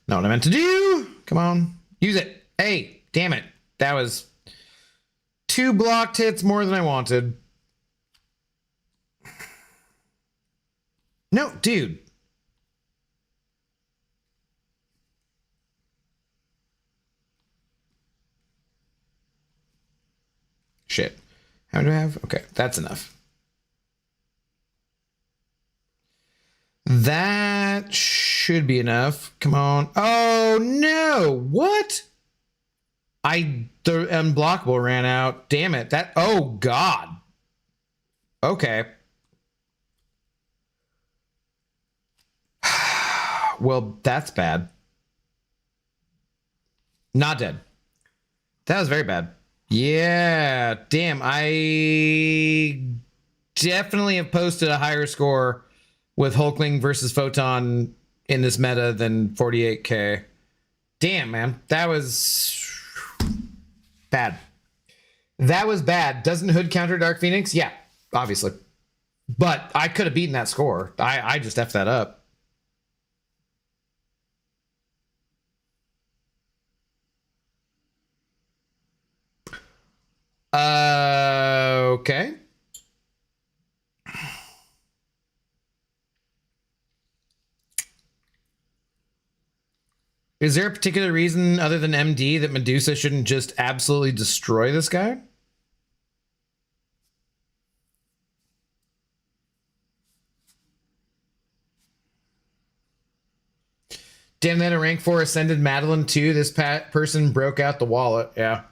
Not what I meant to do. Come on. Use it. Hey, damn it. That was 2 blocked hits more than I wanted. No, dude. Shit. How do I have? Okay, that's enough. That should be enough. Come on. Oh, no. What? The unblockable ran out. Damn it. That. Oh, God. Okay. Well, that's bad. Not dead. That was very bad. Yeah. Damn. I definitely have posted a higher score with Hulkling versus Photon in this meta than 48k. Damn, man. That was bad. That was bad. Doesn't Hood counter Dark Phoenix? Yeah, obviously. But I could have beaten that score. I just effed that up. Okay. Is there a particular reason other than MD that Medusa shouldn't just absolutely destroy this guy? Damn, they had a rank 4 Ascended Madeline too. This person broke out the wallet. Yeah.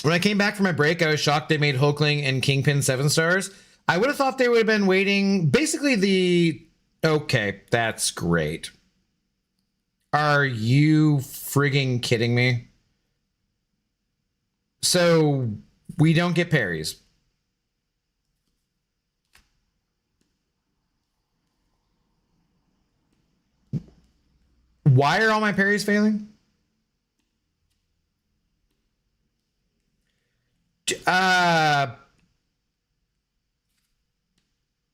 When I came back from my break, I was shocked they made Hulkling and Kingpin 7 stars. I would have thought they would have been waiting. Basically, the... Okay, that's great. Are you frigging kidding me? So, we don't get parries. Why are all my parries failing?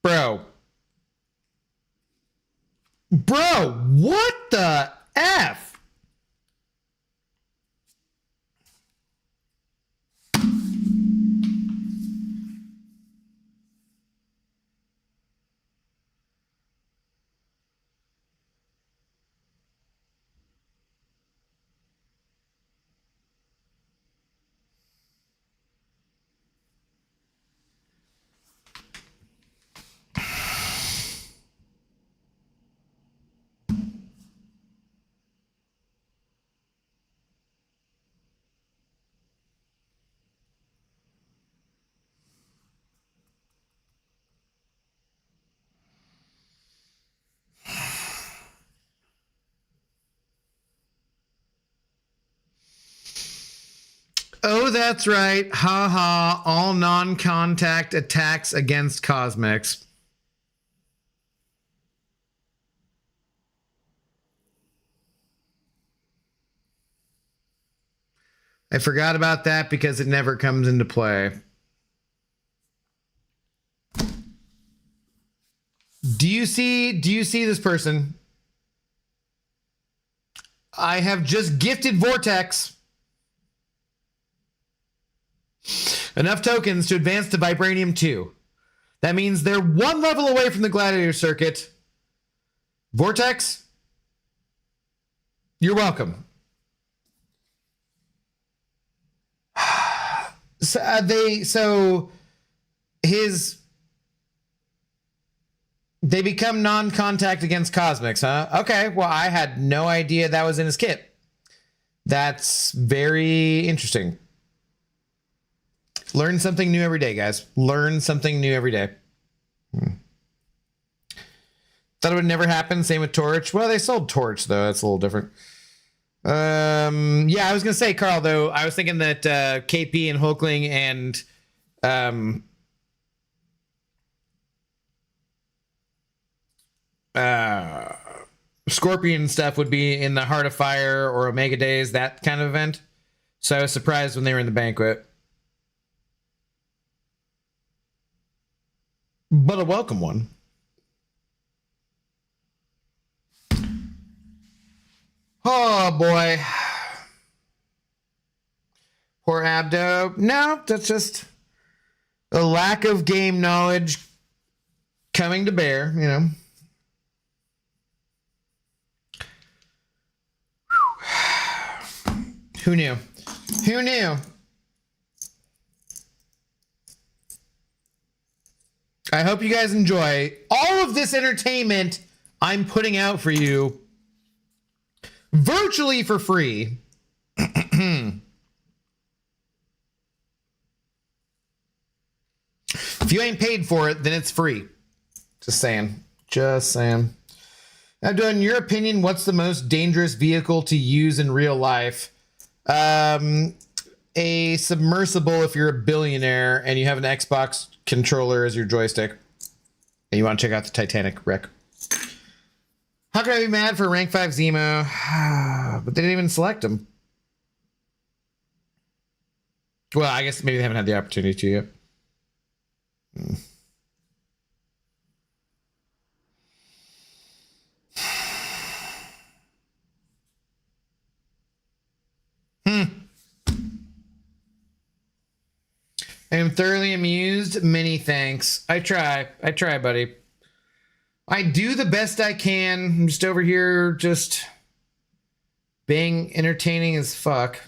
Bro. Bro, what the F? Oh, that's right. Ha ha. All non-contact attacks against Cosmics. I forgot about that because it never comes into play. Do you see this person? I have just gifted Vortex enough tokens to advance to Vibranium 2. That means they're one level away from the Gladiator Circuit. Vortex, you're welcome. They become non-contact against Cosmics, huh? Okay, well, I had no idea that was in his kit. That's very interesting. Learn something new every day, guys. Learn something new every day. Thought it would never happen. Same with Torch. Well, they sold Torch, though. That's a little different. Yeah, I was going to say, Carl, though, I was thinking that KP and Hulkling and Scorpion and stuff would be in the Heart of Fire or Omega Days, that kind of event. So I was surprised when they were in the banquet. But a welcome one. Oh, boy. Poor Abdo. No, that's just a lack of game knowledge coming to bear, you know. Who knew? Who knew? I hope you guys enjoy all of this entertainment I'm putting out for you virtually for free. If you ain't paid for it, then it's free. Just saying. Just saying. Now, in your opinion, what's the most dangerous vehicle to use in real life? A submersible if you're a billionaire and you have an Xbox controller as your joystick and you want to check out the Titanic wreck. How can I be mad for rank 5 Zemo? But they didn't even select him. Well, I guess maybe they haven't had the opportunity to yet. I am thoroughly amused. Many thanks. I try, buddy. I do the best I can. I'm just over here, just being entertaining as fuck.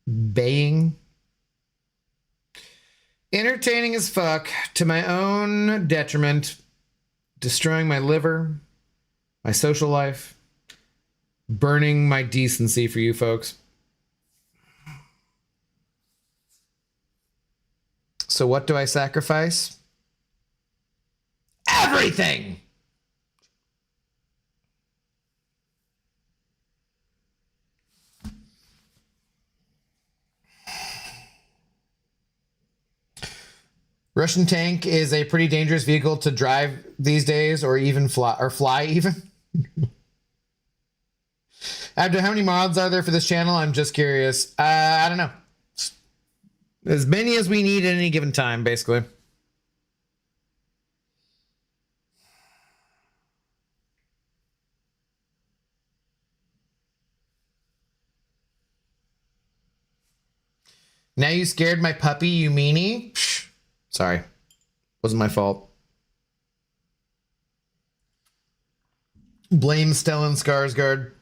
Entertaining as fuck to my own detriment, destroying my liver, my social life, burning my decency for you folks. So what do I sacrifice? Everything! Russian tank is a pretty dangerous vehicle to drive these days, or even fly even. After how many mods are there for this channel? I'm just curious. I don't know. As many as we need at any given time, basically. Now you scared my puppy, you meanie? Psh, sorry. Wasn't my fault. Blame Stellan Skarsgård.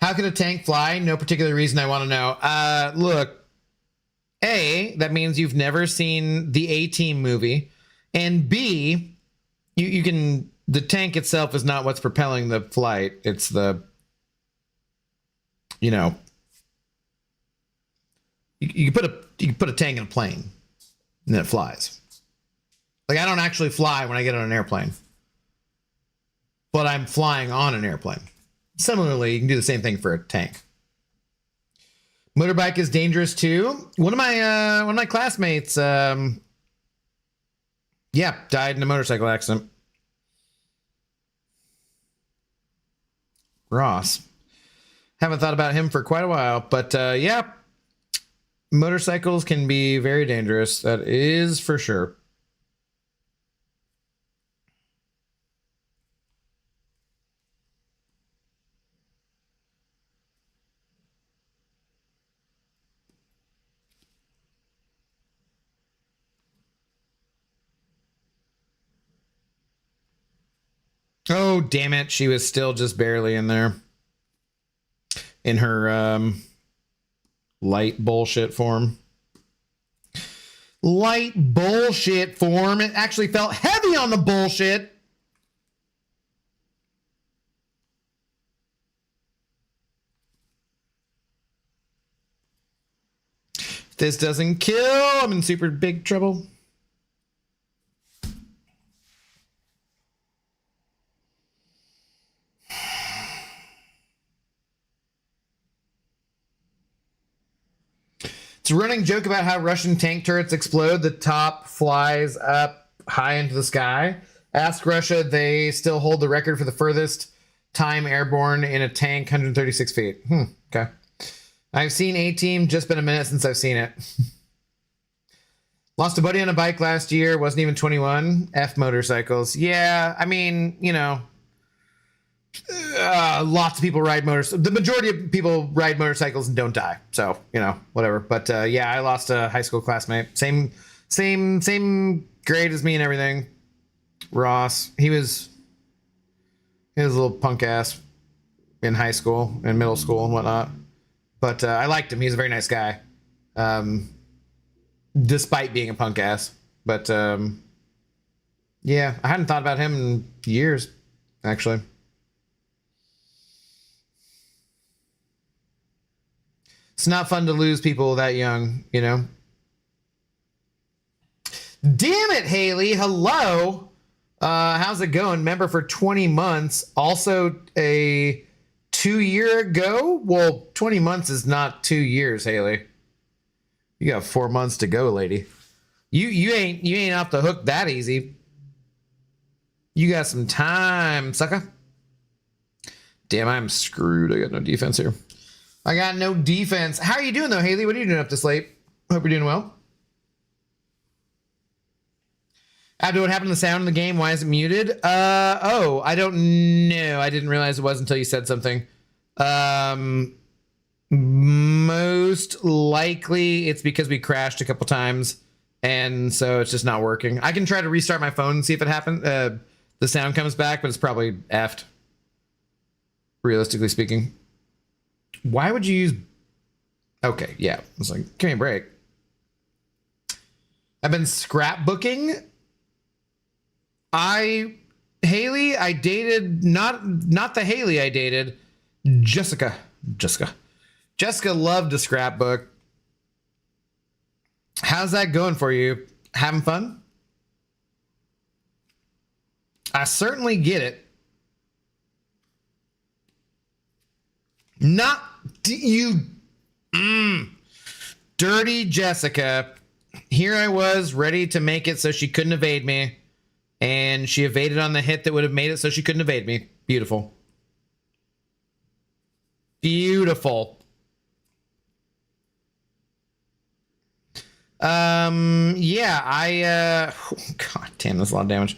How can a tank fly? No particular reason I want to know. Look, A, that means you've never seen the A-Team movie. And B, you can, the tank itself is not what's propelling the flight. It's the, you know, you can put a tank in a plane and then it flies. Like, I don't actually fly when I get on an airplane, but I'm flying on an airplane. Similarly, you can do the same thing for a tank. Motorbike is dangerous too. One of my classmates, died in a motorcycle accident. Ross, Haven't thought about him for quite a while, but yeah, motorcycles can be very dangerous. That is for sure. Oh, damn it. She was still just barely in there. In her light bullshit form. Light bullshit form. It actually felt heavy on the bullshit. If this doesn't kill, I'm in super big trouble. It's a running joke about how Russian tank turrets explode. The top flies up high into the sky. Ask Russia, they still hold the record for the furthest time airborne in a tank, 136 feet. Okay. I've seen A-Team, just been a minute since I've seen it. Lost a buddy on a bike last year, wasn't even 21. F motorcycles. Yeah, I mean, you know, lots of people ride motorcycles. The majority of people ride motorcycles and don't die. So, you know, whatever. But yeah, I lost a high school classmate. Same grade as me and everything. Ross. He was a little punk ass in high school and middle school and whatnot. But I liked him. He was a very nice guy. Despite being a punk ass. But yeah, I hadn't thought about him in years, actually. It's not fun to lose people that young, you know. Damn it, Haley. Hello. How's it going? Member for 20 months. Also a 2 year ago. Well, 20 months is not 2 years, Haley. You got 4 months to go, lady. You ain't off the hook that easy. You got some time, sucker. Damn, I'm screwed. I got no defense here. I got no defense. How are you doing, though, Haley? What are you doing up this late? Hope you're doing well. Abdo, what happened to the sound in the game? Why is it muted? Oh, I don't know. I didn't realize it was until you said something. Most likely it's because we crashed a couple times, and so it's just not working. I can try to restart my phone and see if it happens. The sound comes back, but it's probably effed, realistically speaking. Why would you use... Okay, yeah. I was like, give me a break. I've been scrapbooking. Haley, I dated... Not the Haley I dated. Jessica. Jessica loved to scrapbook. How's that going for you? Having fun? I certainly get it. Not you. Dirty Jessica. Here I was ready to make it so she couldn't evade me. And she evaded on the hit that would have made it so she couldn't evade me. Beautiful. Beautiful. Yeah, God damn, that's a lot of damage.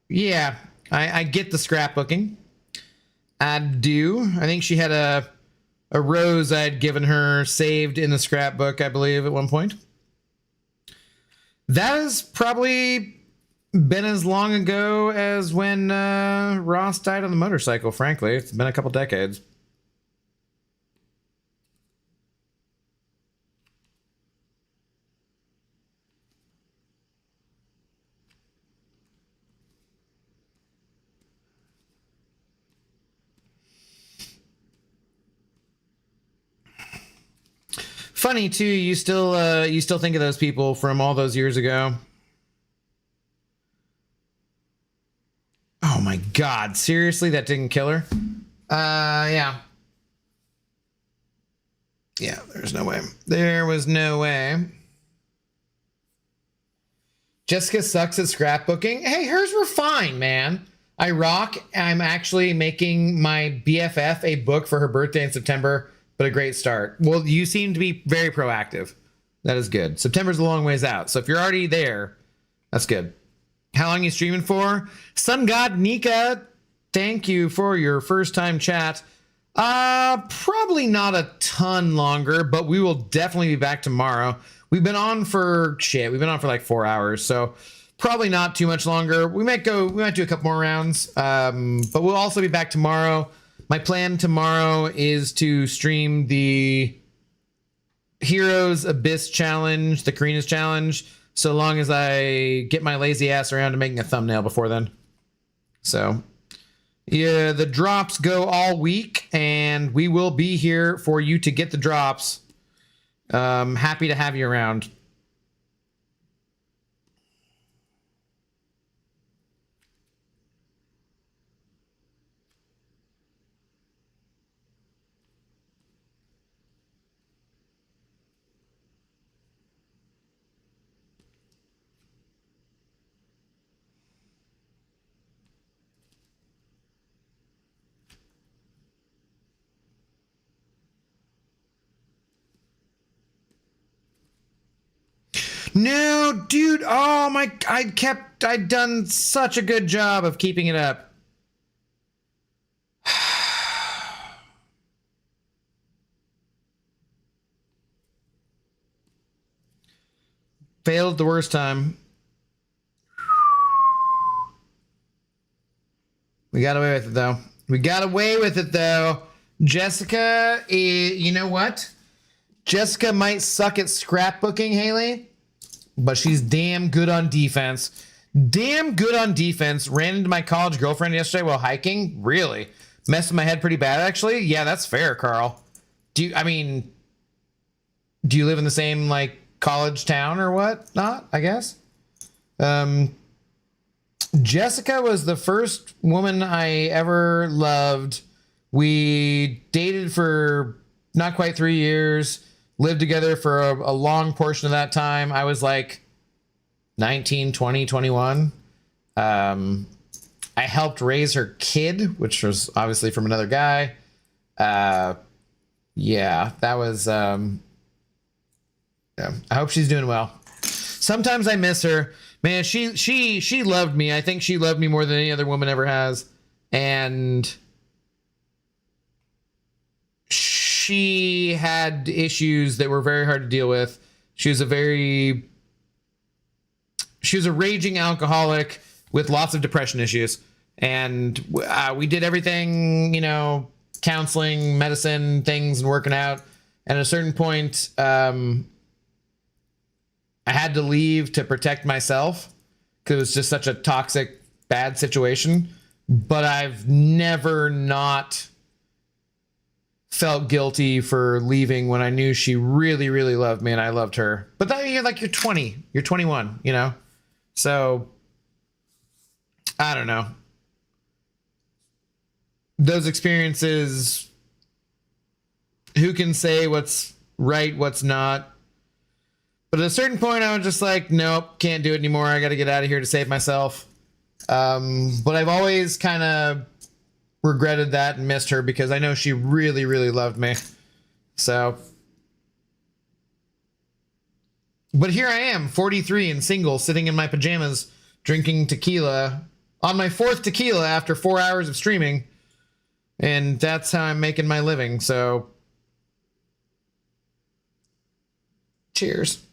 Yeah, I get the scrapbooking. I do. I think she had a rose I'd given her saved in the scrapbook, I believe, at one point. That has probably been as long ago as when Ross died on the motorcycle, frankly. It's been a couple decades. Funny too, you still think of those people from all those years ago. Oh my God, seriously, that didn't kill her? Yeah. Yeah, there's no way. There was no way. Jessica sucks at scrapbooking. Hey, hers were fine, man. I rock. I'm actually making my BFF a book for her birthday in September, but a great start. Well, you seem to be very proactive. That is good. September's a long ways out. So if you're already there, that's good. How long are you streaming for? Sun God Nika, thank you for your first time chat. Probably not a ton longer, but we will definitely be back tomorrow. We've been on for We've been on for like 4 hours, so probably not too much longer. We might do a couple more rounds, but we'll also be back tomorrow. My plan tomorrow is to stream the Heroes Abyss Challenge, the Carina's Challenge, so long as I get my lazy ass around to making a thumbnail before then. So yeah, the drops go all week, and we will be here for you to get the drops. Happy to have you around. No, dude. Oh my, I'd done such a good job of keeping it up. Failed the worst time. We got away with it though. We got away with it though. Jessica, you know what? Jessica might suck at scrapbooking, Haley, but she's damn good on defense. Damn good on defense. Ran into my college girlfriend yesterday while hiking. Really? Messed with my head pretty bad, actually. Yeah, that's fair, Carl. Do you live in the same, like, college town or what? Not, I guess. Jessica was the first woman I ever loved. We dated for not quite 3 years. Lived together for a long portion of that time. I was like 19, 20, 21. I helped raise her kid, which was obviously from another guy. Yeah, that was, yeah, I hope she's doing well. Sometimes I miss her. Man, she loved me. I think she loved me more than any other woman ever has. And she had issues that were very hard to deal with. She was a raging alcoholic with lots of depression issues. And we did everything, you know, counseling, medicine, things, and working out. And at a certain point, I had to leave to protect myself because it was just such a toxic, bad situation. But I've never not felt guilty for leaving when I knew she really, really loved me and I loved her. But that, you're 20, you're 21, you know? So, I don't know. Those experiences, who can say what's right, what's not? But at a certain point, I was just like, nope, can't do it anymore. I got to get out of here to save myself. But I've always kind of regretted that and missed her because I know she really, really loved me. So, but here I am, 43 and single, sitting in my pajamas, drinking tequila on my 4th tequila after 4 hours of streaming. And that's how I'm making my living. So, cheers.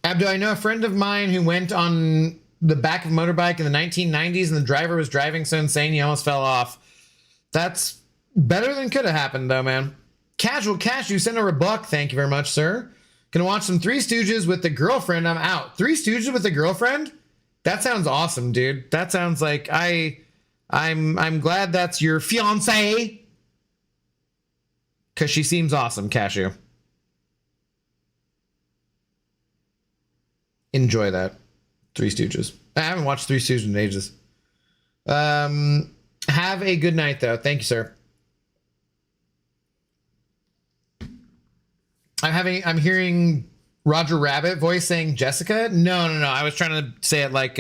Abdo, I know a friend of mine who went on the back of a motorbike in the 1990s and the driver was driving so insane he almost fell off. That's better than could have happened, though, man. Casual Cash, you sent her a buck. Thank you very much, sir. Gonna watch some Three Stooges with the girlfriend. I'm out. Three Stooges with the girlfriend? That sounds awesome, dude. That sounds like I'm glad that's your fiance. Because she seems awesome, Cashew. Enjoy that. Three Stooges. I haven't watched Three Stooges in ages. Have a good night, though. Thank you, sir. I'm hearing Roger Rabbit voice saying Jessica. No. I was trying to say it like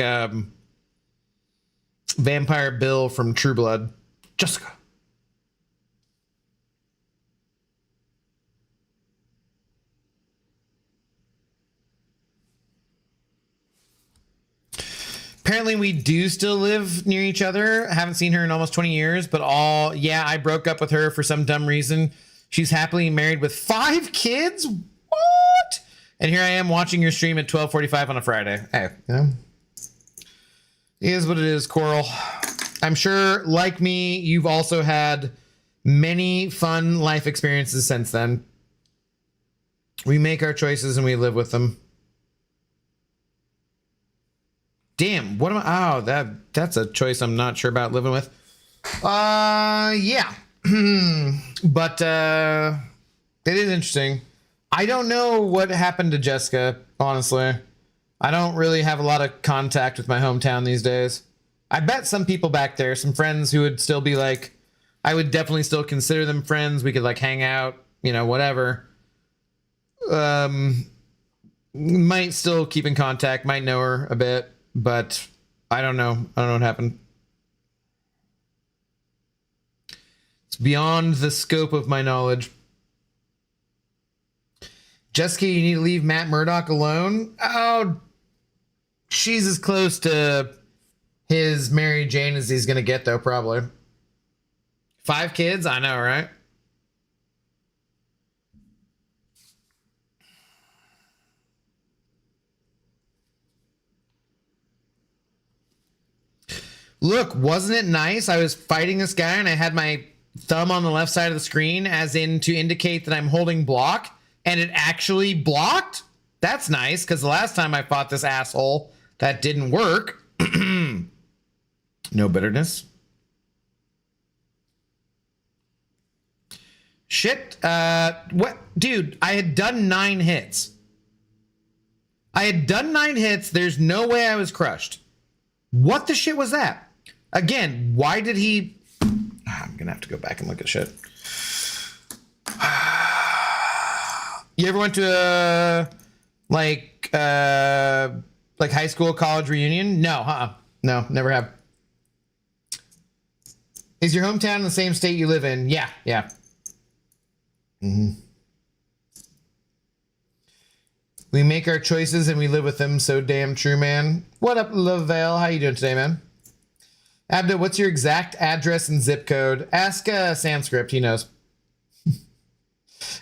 Vampire Bill from True Blood. Jessica. Apparently we do still live near each other. I haven't seen her in almost 20 years, but I broke up with her for some dumb reason. She's happily married with 5 kids. What? And here I am watching your stream at 12:45 on a Friday. Hey, it is what it is, Coral. I'm sure, like me, you've also had many fun life experiences since then. We make our choices and we live with them. Damn, what am I? Oh, that's a choice I'm not sure about living with. Yeah. But it is interesting. I don't know what happened to Jessica, honestly. I don't really have a lot of contact with my hometown these days. I bet some people back there, some friends who would still be like, I would definitely still consider them friends. We could like hang out, whatever. Might still keep in contact, might know her a bit. But I don't know. I don't know what happened. It's beyond the scope of my knowledge. Jessica, you need to leave Matt Murdock alone? Oh, she's as close to his Mary Jane as he's going to get, though, probably. 5 kids? I know, right? Look, wasn't it nice? I was fighting this guy and I had my thumb on the left side of the screen as in to indicate that I'm holding block, and it actually blocked? That's nice, because the last time I fought this asshole, that didn't work. No bitterness. Shit. What? Dude, I had done 9 hits. There's no way I was crushed. What the shit was that? Again, why did he... I'm gonna have to go back and look at shit. You ever went to a like high school, college reunion? No, no, never have. Is your hometown in the same state you live in? Yeah. Mm-hmm. We make our choices and we live with them. So damn true, man. What up, Lavelle? How you doing today, man? Abdo, what's your exact address and zip code? Ask Sanskrit. He knows.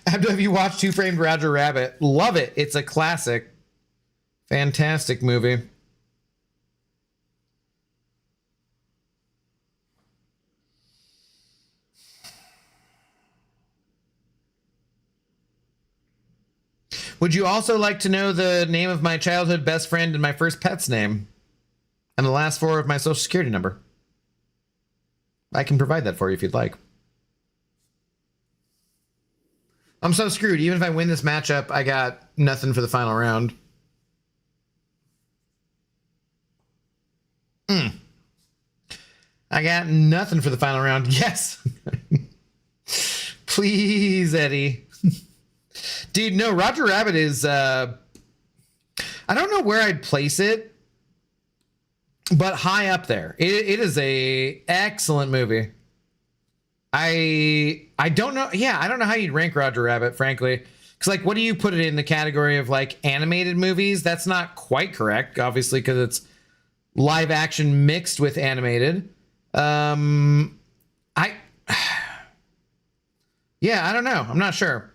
Abdo, have you watched Who Framed Roger Rabbit? Love it. It's a classic. Fantastic movie. Would you also like to know the name of my childhood best friend and my first pet's name? And the last 4 of my social security number? I can provide that for you if you'd like. I'm so screwed. Even if I win this matchup, I got nothing for the final round. I got nothing for the final round. Yes. Please, Eddie. Dude, no, Roger Rabbit is... I don't know where I'd place it, but high up there. It is a excellent movie. I don't know. Yeah, I don't know how you'd rank Roger Rabbit, frankly. Because, like, what do you put it in the category of, like, animated movies? That's not quite correct, obviously, because it's live action mixed with animated. Yeah, I don't know. I'm not sure.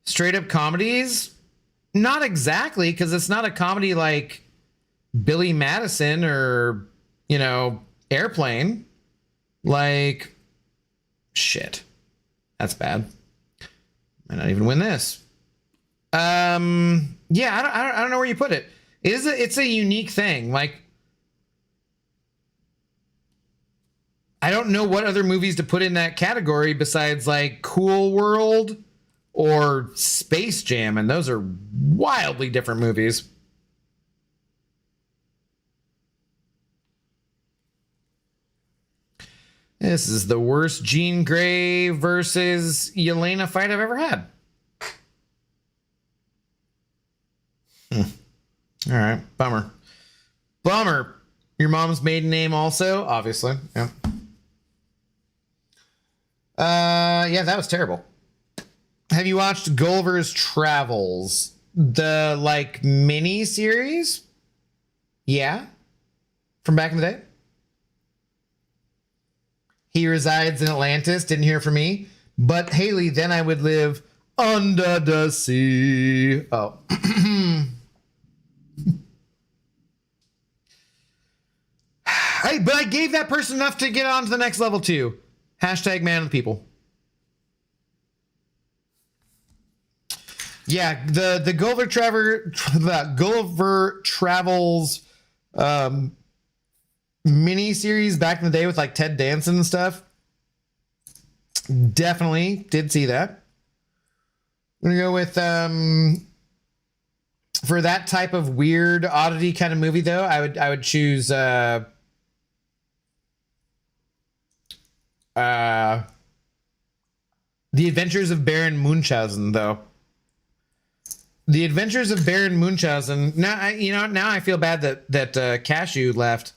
Straight up comedies? Not exactly, because it's not a comedy like Billy Madison or, Airplane. Like, shit. That's bad. Might not even win this. Yeah, I don't know where you put it. It's a unique thing. Like, I don't know what other movies to put in that category besides like Cool World or Space Jam, and those are wildly different movies. This is the worst Jean Grey versus Yelena fight I've ever had. All right, bummer. Bummer. Your mom's maiden name also, obviously. Yeah. Yeah, that was terrible. Have you watched Gulliver's Travels? The, like, mini-series? Yeah? From back in the day? He resides in Atlantis, didn't hear from me. But, Haley, then I would live under the sea. Oh. Hey, but I gave that person enough to get on to the next level, too. Hashtag man of the people. Yeah, the Gulliver Travels mini series back in the day with like Ted Danson and stuff. Definitely did see that. I'm gonna go with for that type of weird oddity kind of movie though, I would choose The Adventures of Baron Munchausen though. The Adventures of Baron Munchausen. Now I feel bad that Cashew left,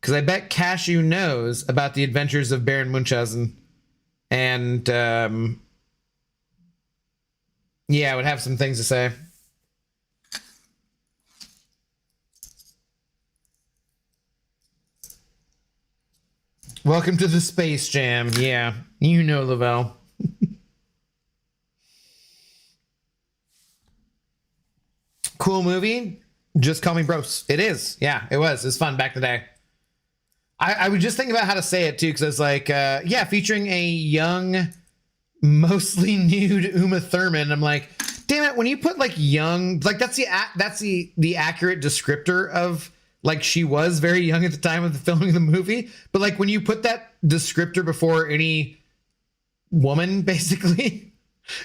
because I bet Cashew knows about the Adventures of Baron Munchausen, and yeah, I would have some things to say. Welcome to the Space Jam. Yeah, you know Lavelle. Cool movie. Just Call Me Bros. It is. Yeah, it was. It was fun back in the day. I was just thinking about how to say it too, because I was like, yeah, featuring a young, mostly nude Uma Thurman. I'm like, damn it, when you put like young, like that's the accurate descriptor of like she was very young at the time of the filming of the movie. But like when you put that descriptor before any woman, basically,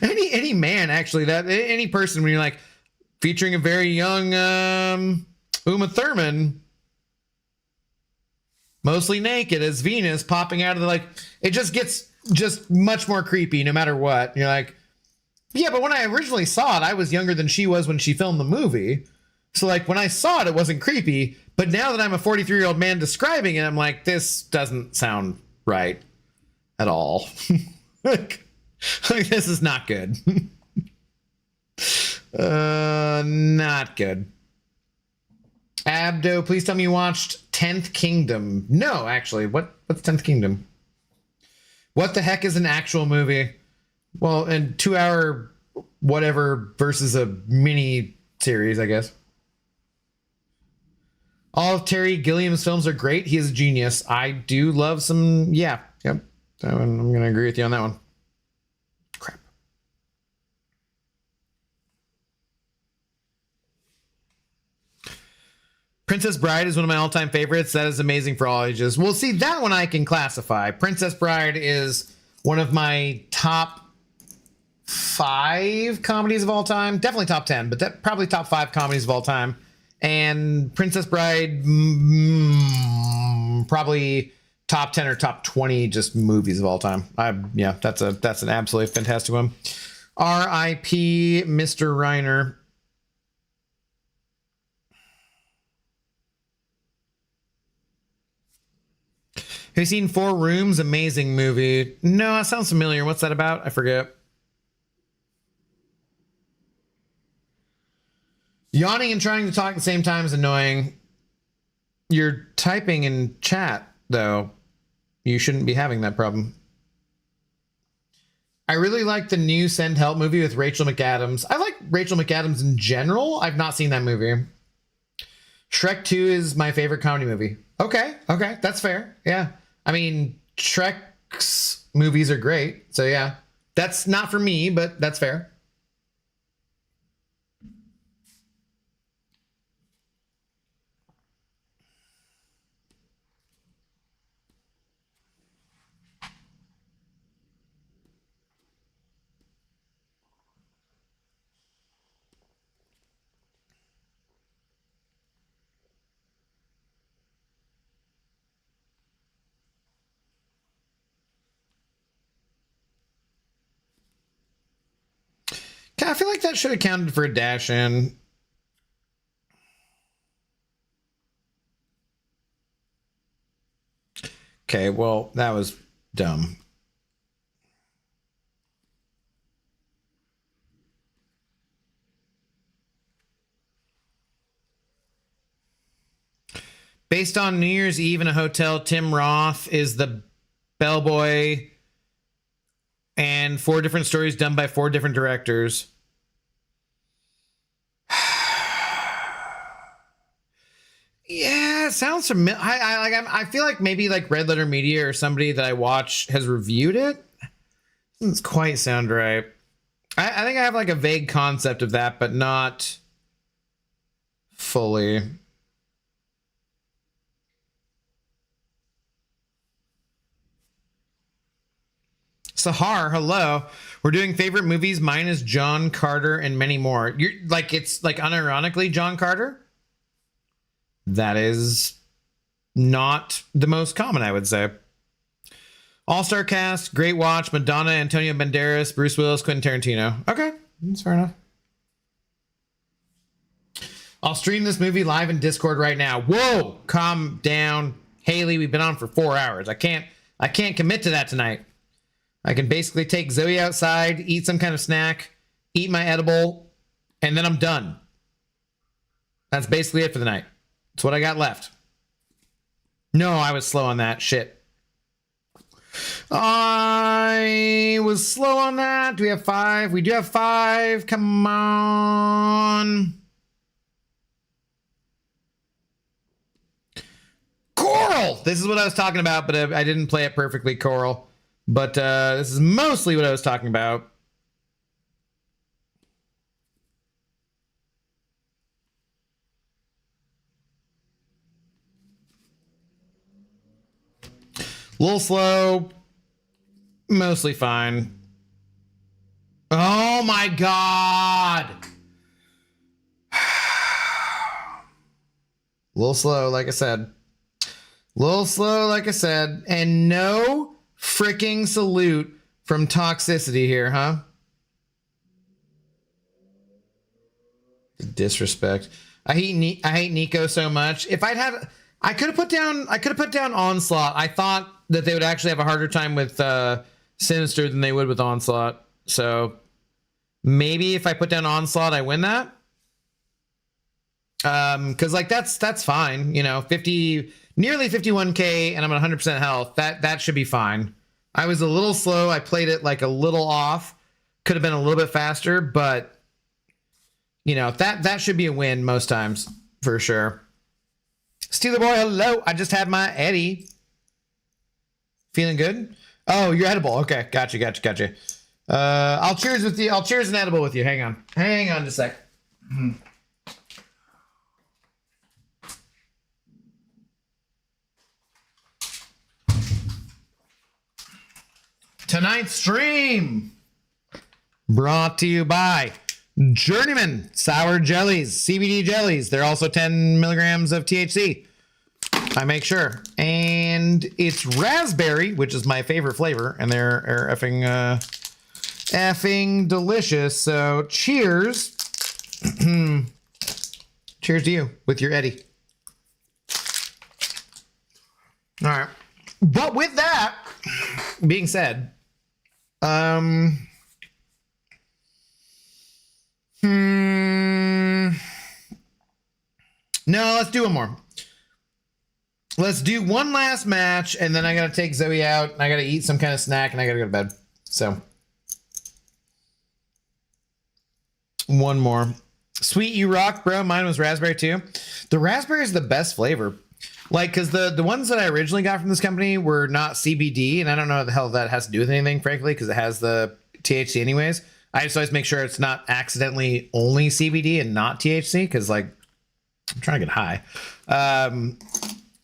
any man actually, that any person, when you're like featuring a very young Uma Thurman, mostly naked as Venus popping out of the, like, it just gets just much more creepy no matter what. You're like, yeah, but when I originally saw it, I was younger than she was when she filmed the movie. So like when I saw it, it wasn't creepy. But now that I'm a 43-year-old man describing it, I'm like, this doesn't sound right at all. like this is not good. Not good. Abdo, please tell me you watched 10th Kingdom. No, actually. What's 10th Kingdom? What the heck is an actual movie? Well, and 2 hour whatever versus a mini series, I guess. All of Terry Gilliam's films are great. He is a genius. I do love some. Yeah. Yep. I'm going to agree with you on that one. Crap. Princess Bride is one of my all-time favorites. That is amazing for all ages. Well, see, that one I can classify. Princess Bride is one of my top 5 comedies of all time. Definitely top 10, but that probably top 5 comedies of all time. And Princess Bride, probably top 10 or top 20 just movies of all time. Yeah, that's an absolutely fantastic one. R.I.P. Mr. Reiner. Have you seen 4 Rooms? Amazing movie. No, that sounds familiar. What's that about? I forget. Yawning and trying to talk at the same time is annoying. You're typing in chat, though. You shouldn't be having that problem. I really like the new Send Help movie with Rachel McAdams. I like Rachel McAdams in general. I've not seen that movie. Shrek 2 is my favorite comedy movie. Okay, that's fair. Yeah. I mean, Shrek's movies are great. So yeah, that's not for me, but that's fair. feel like that should have counted for a dash in. Okay, well, that was dumb. Based on New Year's Eve in a hotel, Tim Roth is the bellboy, and 4 different stories done by 4 different directors. Yeah, it sounds familiar. I feel like maybe like Red Letter Media or somebody that I watch has reviewed it. Doesn't quite sound right. I think I have like a vague concept of that, but not fully. Sahar, hello. We're doing favorite movies. Mine is John Carter and many more. You're like, it's like unironically John Carter. That is not the most common, I would say. All-star cast, great watch. Madonna, Antonio Banderas, Bruce Willis, Quentin Tarantino. Okay, that's fair enough. I'll stream this movie live in Discord right now. Whoa, calm down, Haley. We've been on for 4 hours. I can't commit to that tonight. I can basically take Zoe outside, eat some kind of snack, eat my edible, and then I'm done. That's basically it for the night. That's what I got left. No, I was slow on that. Shit. I was slow on that. Do we have 5? We do have 5. Come on. Coral! This is what I was talking about, but I didn't play it perfectly, Coral. But this is mostly what I was talking about. A little slow. Mostly fine. Oh my god! A little slow, like I said. A little slow, like I said. And no freaking salute from Toxicity here, huh? Disrespect. I hate Nico so much. If I'd had, I could have put down Onslaught. I thought that they would actually have a harder time with Sinister than they would with Onslaught. So maybe if I put down Onslaught, I win that. Because like that's fine. You know, nearly 51k, and I'm at 100% health. That should be fine. I was a little slow. I played it like a little off. Could have been a little bit faster, but you know, that should be a win most times for sure. Steeler Boy, hello. I just had my Eddie. Feeling good? Oh, you're edible. Okay, gotcha. I'll cheers with you. I'll cheers an edible with you. Hang on just a sec. Tonight's stream brought to you by Journeyman Sour Jellies, CBD jellies. They're also 10 milligrams of THC. I make sure. And it's raspberry, which is my favorite flavor, and they're effing delicious. So cheers. Cheers to you with your Eddie. All right. But with that being said, no, let's do one more. Let's do one last match, and then I gotta take Zoe out, and I gotta eat some kind of snack, and I gotta go to bed. So, one more. Sweet You Rock, bro. Mine was raspberry too. The raspberry is the best flavor. Like, because the ones that I originally got from this company were not CBD, and I don't know what the hell that has to do with anything, frankly, because it has the THC anyways. I just always make sure it's not accidentally only CBD and not THC, because, like, I'm trying to get high. But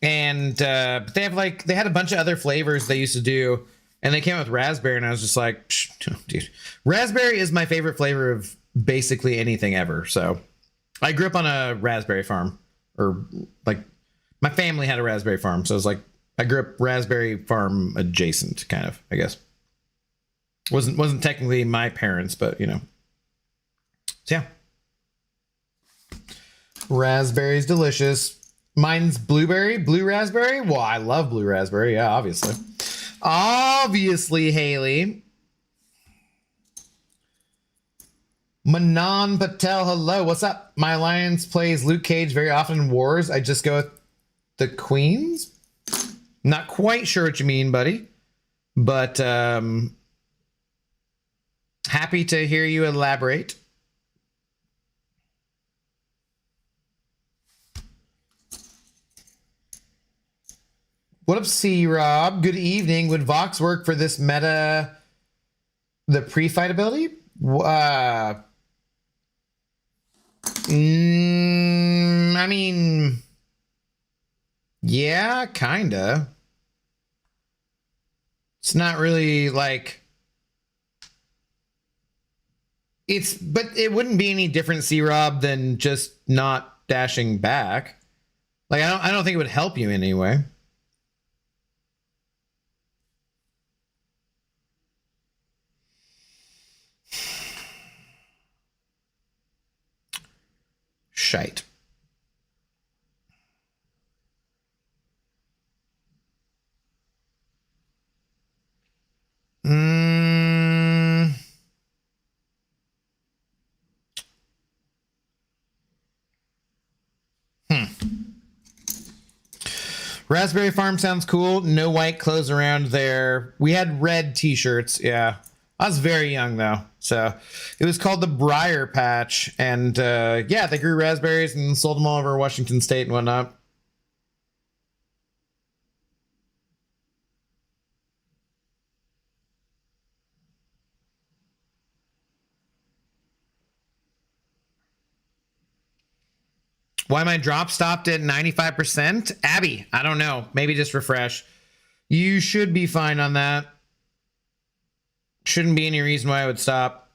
they have, like, they had a bunch of other flavors they used to do, and they came out with raspberry, and I was just like, dude. Raspberry is my favorite flavor of basically anything ever, so. I grew up on a raspberry farm, or, like, my family had a raspberry farm, so it was like I grew up raspberry farm adjacent, kind of, I guess. Wasn't technically my parents, but you know. So yeah. Raspberry's delicious. Mine's blueberry, blue raspberry. Well, I love blue raspberry. Yeah, obviously. Obviously, Haley. Manan Patel, hello. What's up? My alliance plays Luke Cage very often in wars. I just go with the queens. Not quite sure what you mean, buddy. But happy to hear you elaborate. What up, C-Rob? Good evening. Would Vox work for this meta, the pre-fight ability? I mean, yeah, kinda. It's not really like but it wouldn't be any different, C-Rob, than just not dashing back. Like I don't think it would help you in any way. Shite. Raspberry Farm sounds cool. No white clothes around there. We had red t-shirts. Yeah. I was very young though. So it was called the Briar Patch. And yeah, they grew raspberries and sold them all over Washington State and whatnot. Why my drop stopped at 95%? Abby, I don't know. Maybe just refresh. You should be fine on that. Shouldn't be any reason why I would stop.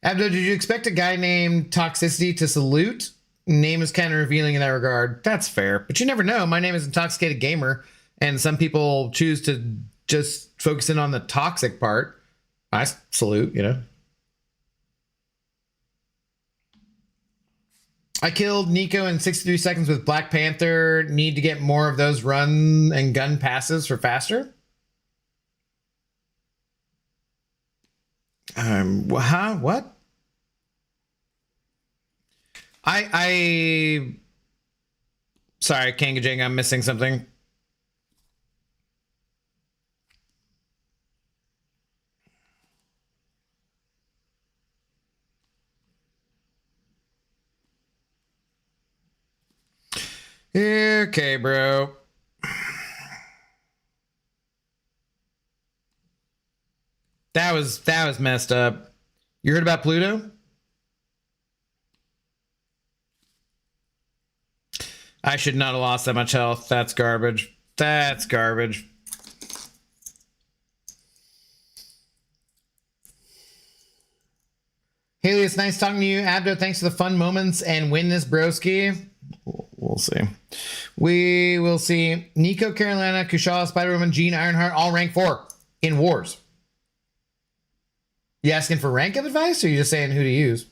Abdo, did you expect a guy named Toxicity to salute? Name is kind of revealing in that regard. That's fair, but you never know. My name is Intoxicated Gamer, and some people choose to just focus in on the toxic part. I salute, you know. I killed Nico in 63 seconds with Black Panther. Need to get more of those run and gun passes for faster. Huh? What? Sorry, Kangajang, I'm missing something. Okay, bro. That was messed up. You heard about Pluto? I should not have lost that much health. That's garbage. That's garbage. Haley, it's nice talking to you. Abdo, thanks for the fun moments and win this broski. We'll see. We will see. Nico, Carolina, Kushala, Spider-Woman, Jean, Ironheart, all rank 4 in wars. You asking for rank of advice, or are you just saying who to use?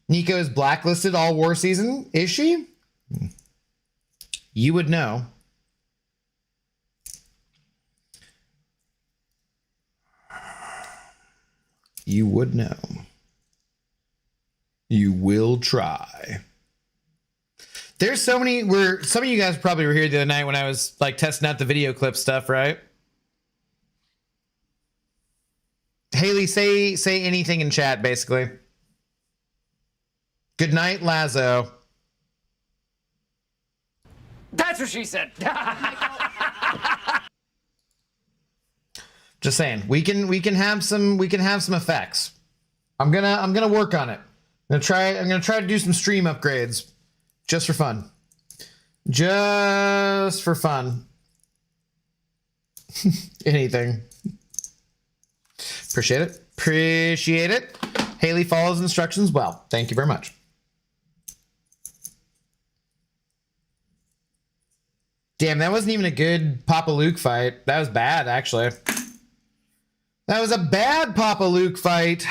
Nico is blacklisted all war season. Is she? You would know. You would know. You will try. There's so many some of you guys probably were here the other night when I was like testing out the video clip stuff, right? Haley, say anything in chat, basically. Good night, Lazo. That's what she said. Just saying, we can have some effects. I'm gonna work on it. I'm gonna try to do some stream upgrades, just for fun. Just for fun. Anything. Appreciate it. Appreciate it. Haley follows instructions well. Thank you very much. Damn, that wasn't even a good Papa Luke fight. That was bad, actually. That was a bad Papa Luke fight.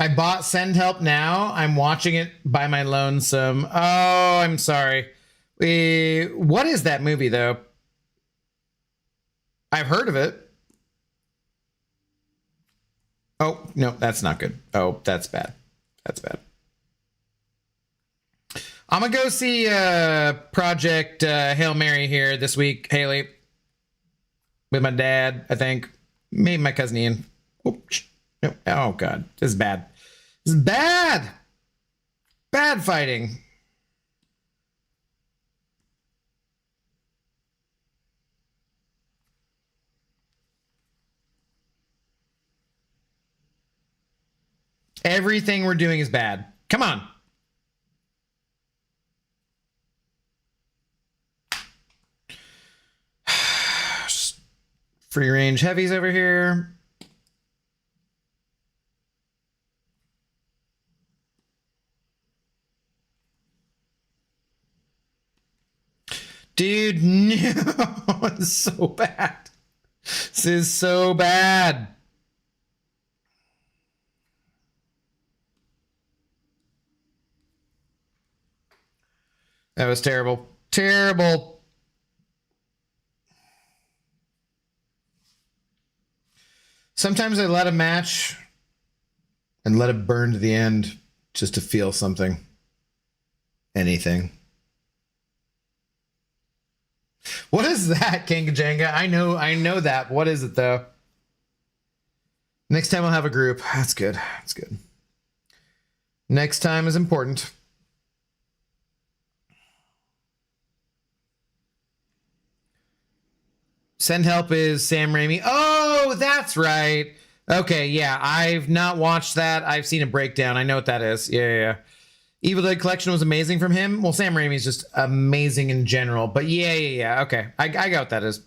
I bought Send Help Now. I'm watching it by my lonesome. Oh, I'm sorry. What is that movie, though? I've heard of it. Oh, no, that's not good. Oh, that's bad. That's bad. I'm going to go see Project Hail Mary here this week, Haley. With my dad, I think. Maybe my cousin Ian. Oh, no. Oh, God. This is bad. This is bad. Bad fighting. Everything we're doing is bad. Come on. Free range heavies over here. Dude, no. It's so bad. This is so bad. That was terrible. Terrible. Sometimes I let a match and let it burn to the end just to feel something. Anything. What is that, King Jenga? I know that. What is it, though? Next time I'll have a group. That's good. That's good. Next time is important. Send Help is Sam Raimi. Oh, that's right. Okay, yeah. I've not watched that. I've seen a breakdown. I know what that is. Yeah. Evil Dead Collection was amazing from him. Well, Sam Raimi is just amazing in general. But yeah. Okay, I got what that is.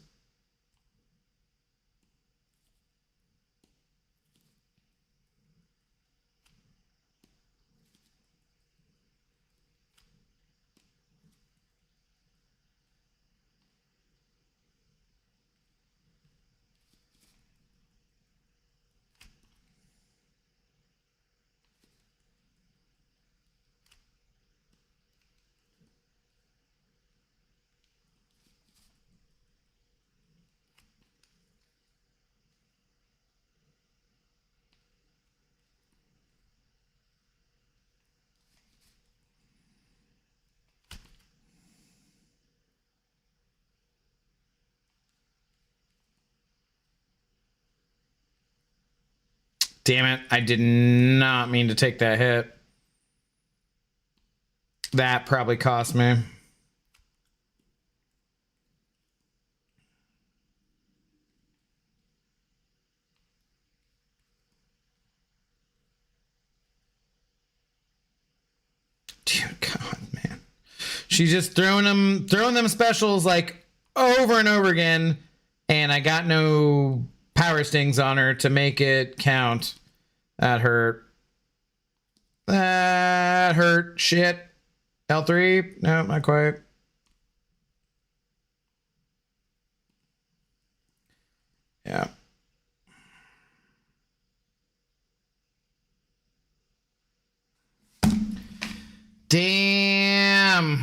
Damn it. I did not mean to take that hit. That probably cost me. Dear God, man. She's just throwing them specials like over and over again, and I got no power stings on her to make it count. That hurt. That hurt. Shit. L3? No, not quite. Yeah. Damn.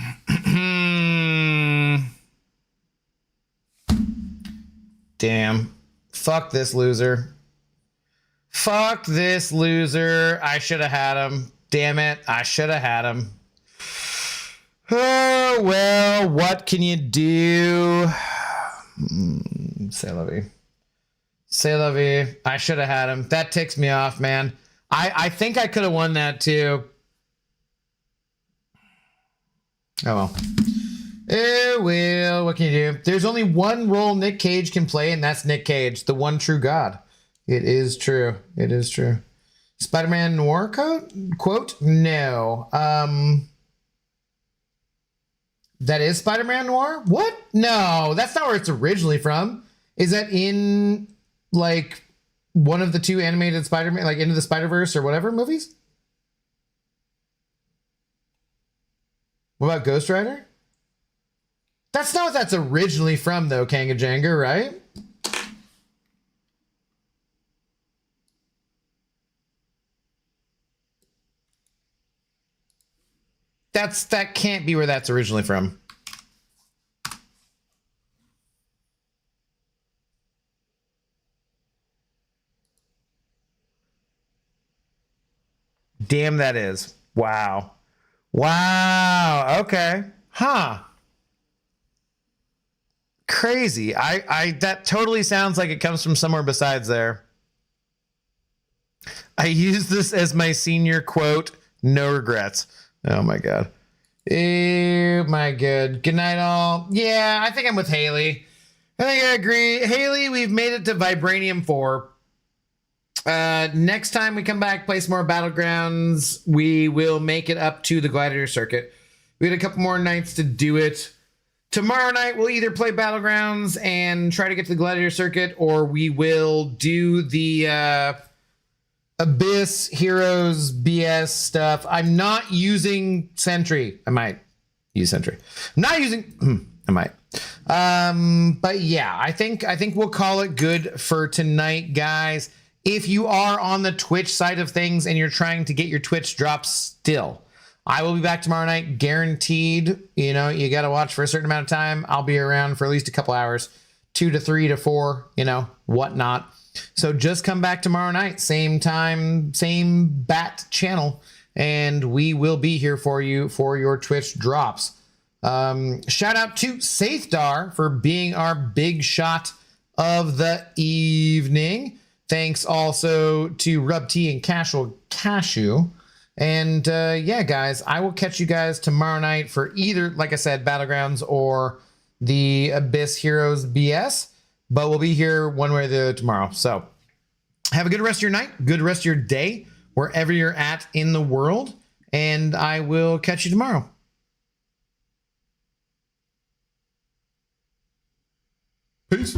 Damn. Fuck this loser. Fuck this loser. I should have had him. Damn it. I should have had him. Oh, well, what can you do? C'est la vie. C'est la vie. I should have had him. That ticks me off, man. I think I could have won that too. Oh, well. Oh, well, what can you do? There's only one role Nick Cage can play, and that's Nick Cage, the one true God. It is true. It is true. Spider-Man Noir quote? No. That is Spider-Man Noir? What? No, that's not where it's originally from. Is that in, like, one of the two animated Spider-Man, like Into the Spider-Verse or whatever movies? What about Ghost Rider? That's not what that's originally from, though, Kanga Janga, right? That can't be where that's originally from. Damn, that is. Wow. Wow. Okay. Huh. Crazy. I that totally sounds like it comes from somewhere besides there. I use this as my senior quote, no regrets. Oh my God. Oh my God. Good night all. Yeah, I think I'm with Haley. I think I agree. Haley, we've made it to Vibranium 4. Next time we come back, play some more Battlegrounds, we will make it up to the Gladiator Circuit. We had a couple more nights to do it. Tomorrow night, we'll either play Battlegrounds and try to get to the Gladiator Circuit, or we will do the Abyss Heroes BS stuff. I'm not using Sentry. I might use Sentry. I'm not using... I might. But yeah, I think we'll call it good for tonight, guys. If you are on the Twitch side of things and you're trying to get your Twitch drops still, I will be back tomorrow night, guaranteed. You know, you got to watch for a certain amount of time. I'll be around for at least a couple hours, 2 to 3 to 4, you know, whatnot. So just come back tomorrow night, same time, same bat channel, and we will be here for you for your Twitch drops. Shout out to Sathdar for being our big shot of the evening. Thanks also to Rub Tea and Cashew. And yeah, guys, I will catch you guys tomorrow night for either, like I said, Battlegrounds or the Abyss Heroes BS. But we'll be here one way or the other tomorrow. So have a good rest of your night, good rest of your day, wherever you're at in the world. And I will catch you tomorrow. Peace.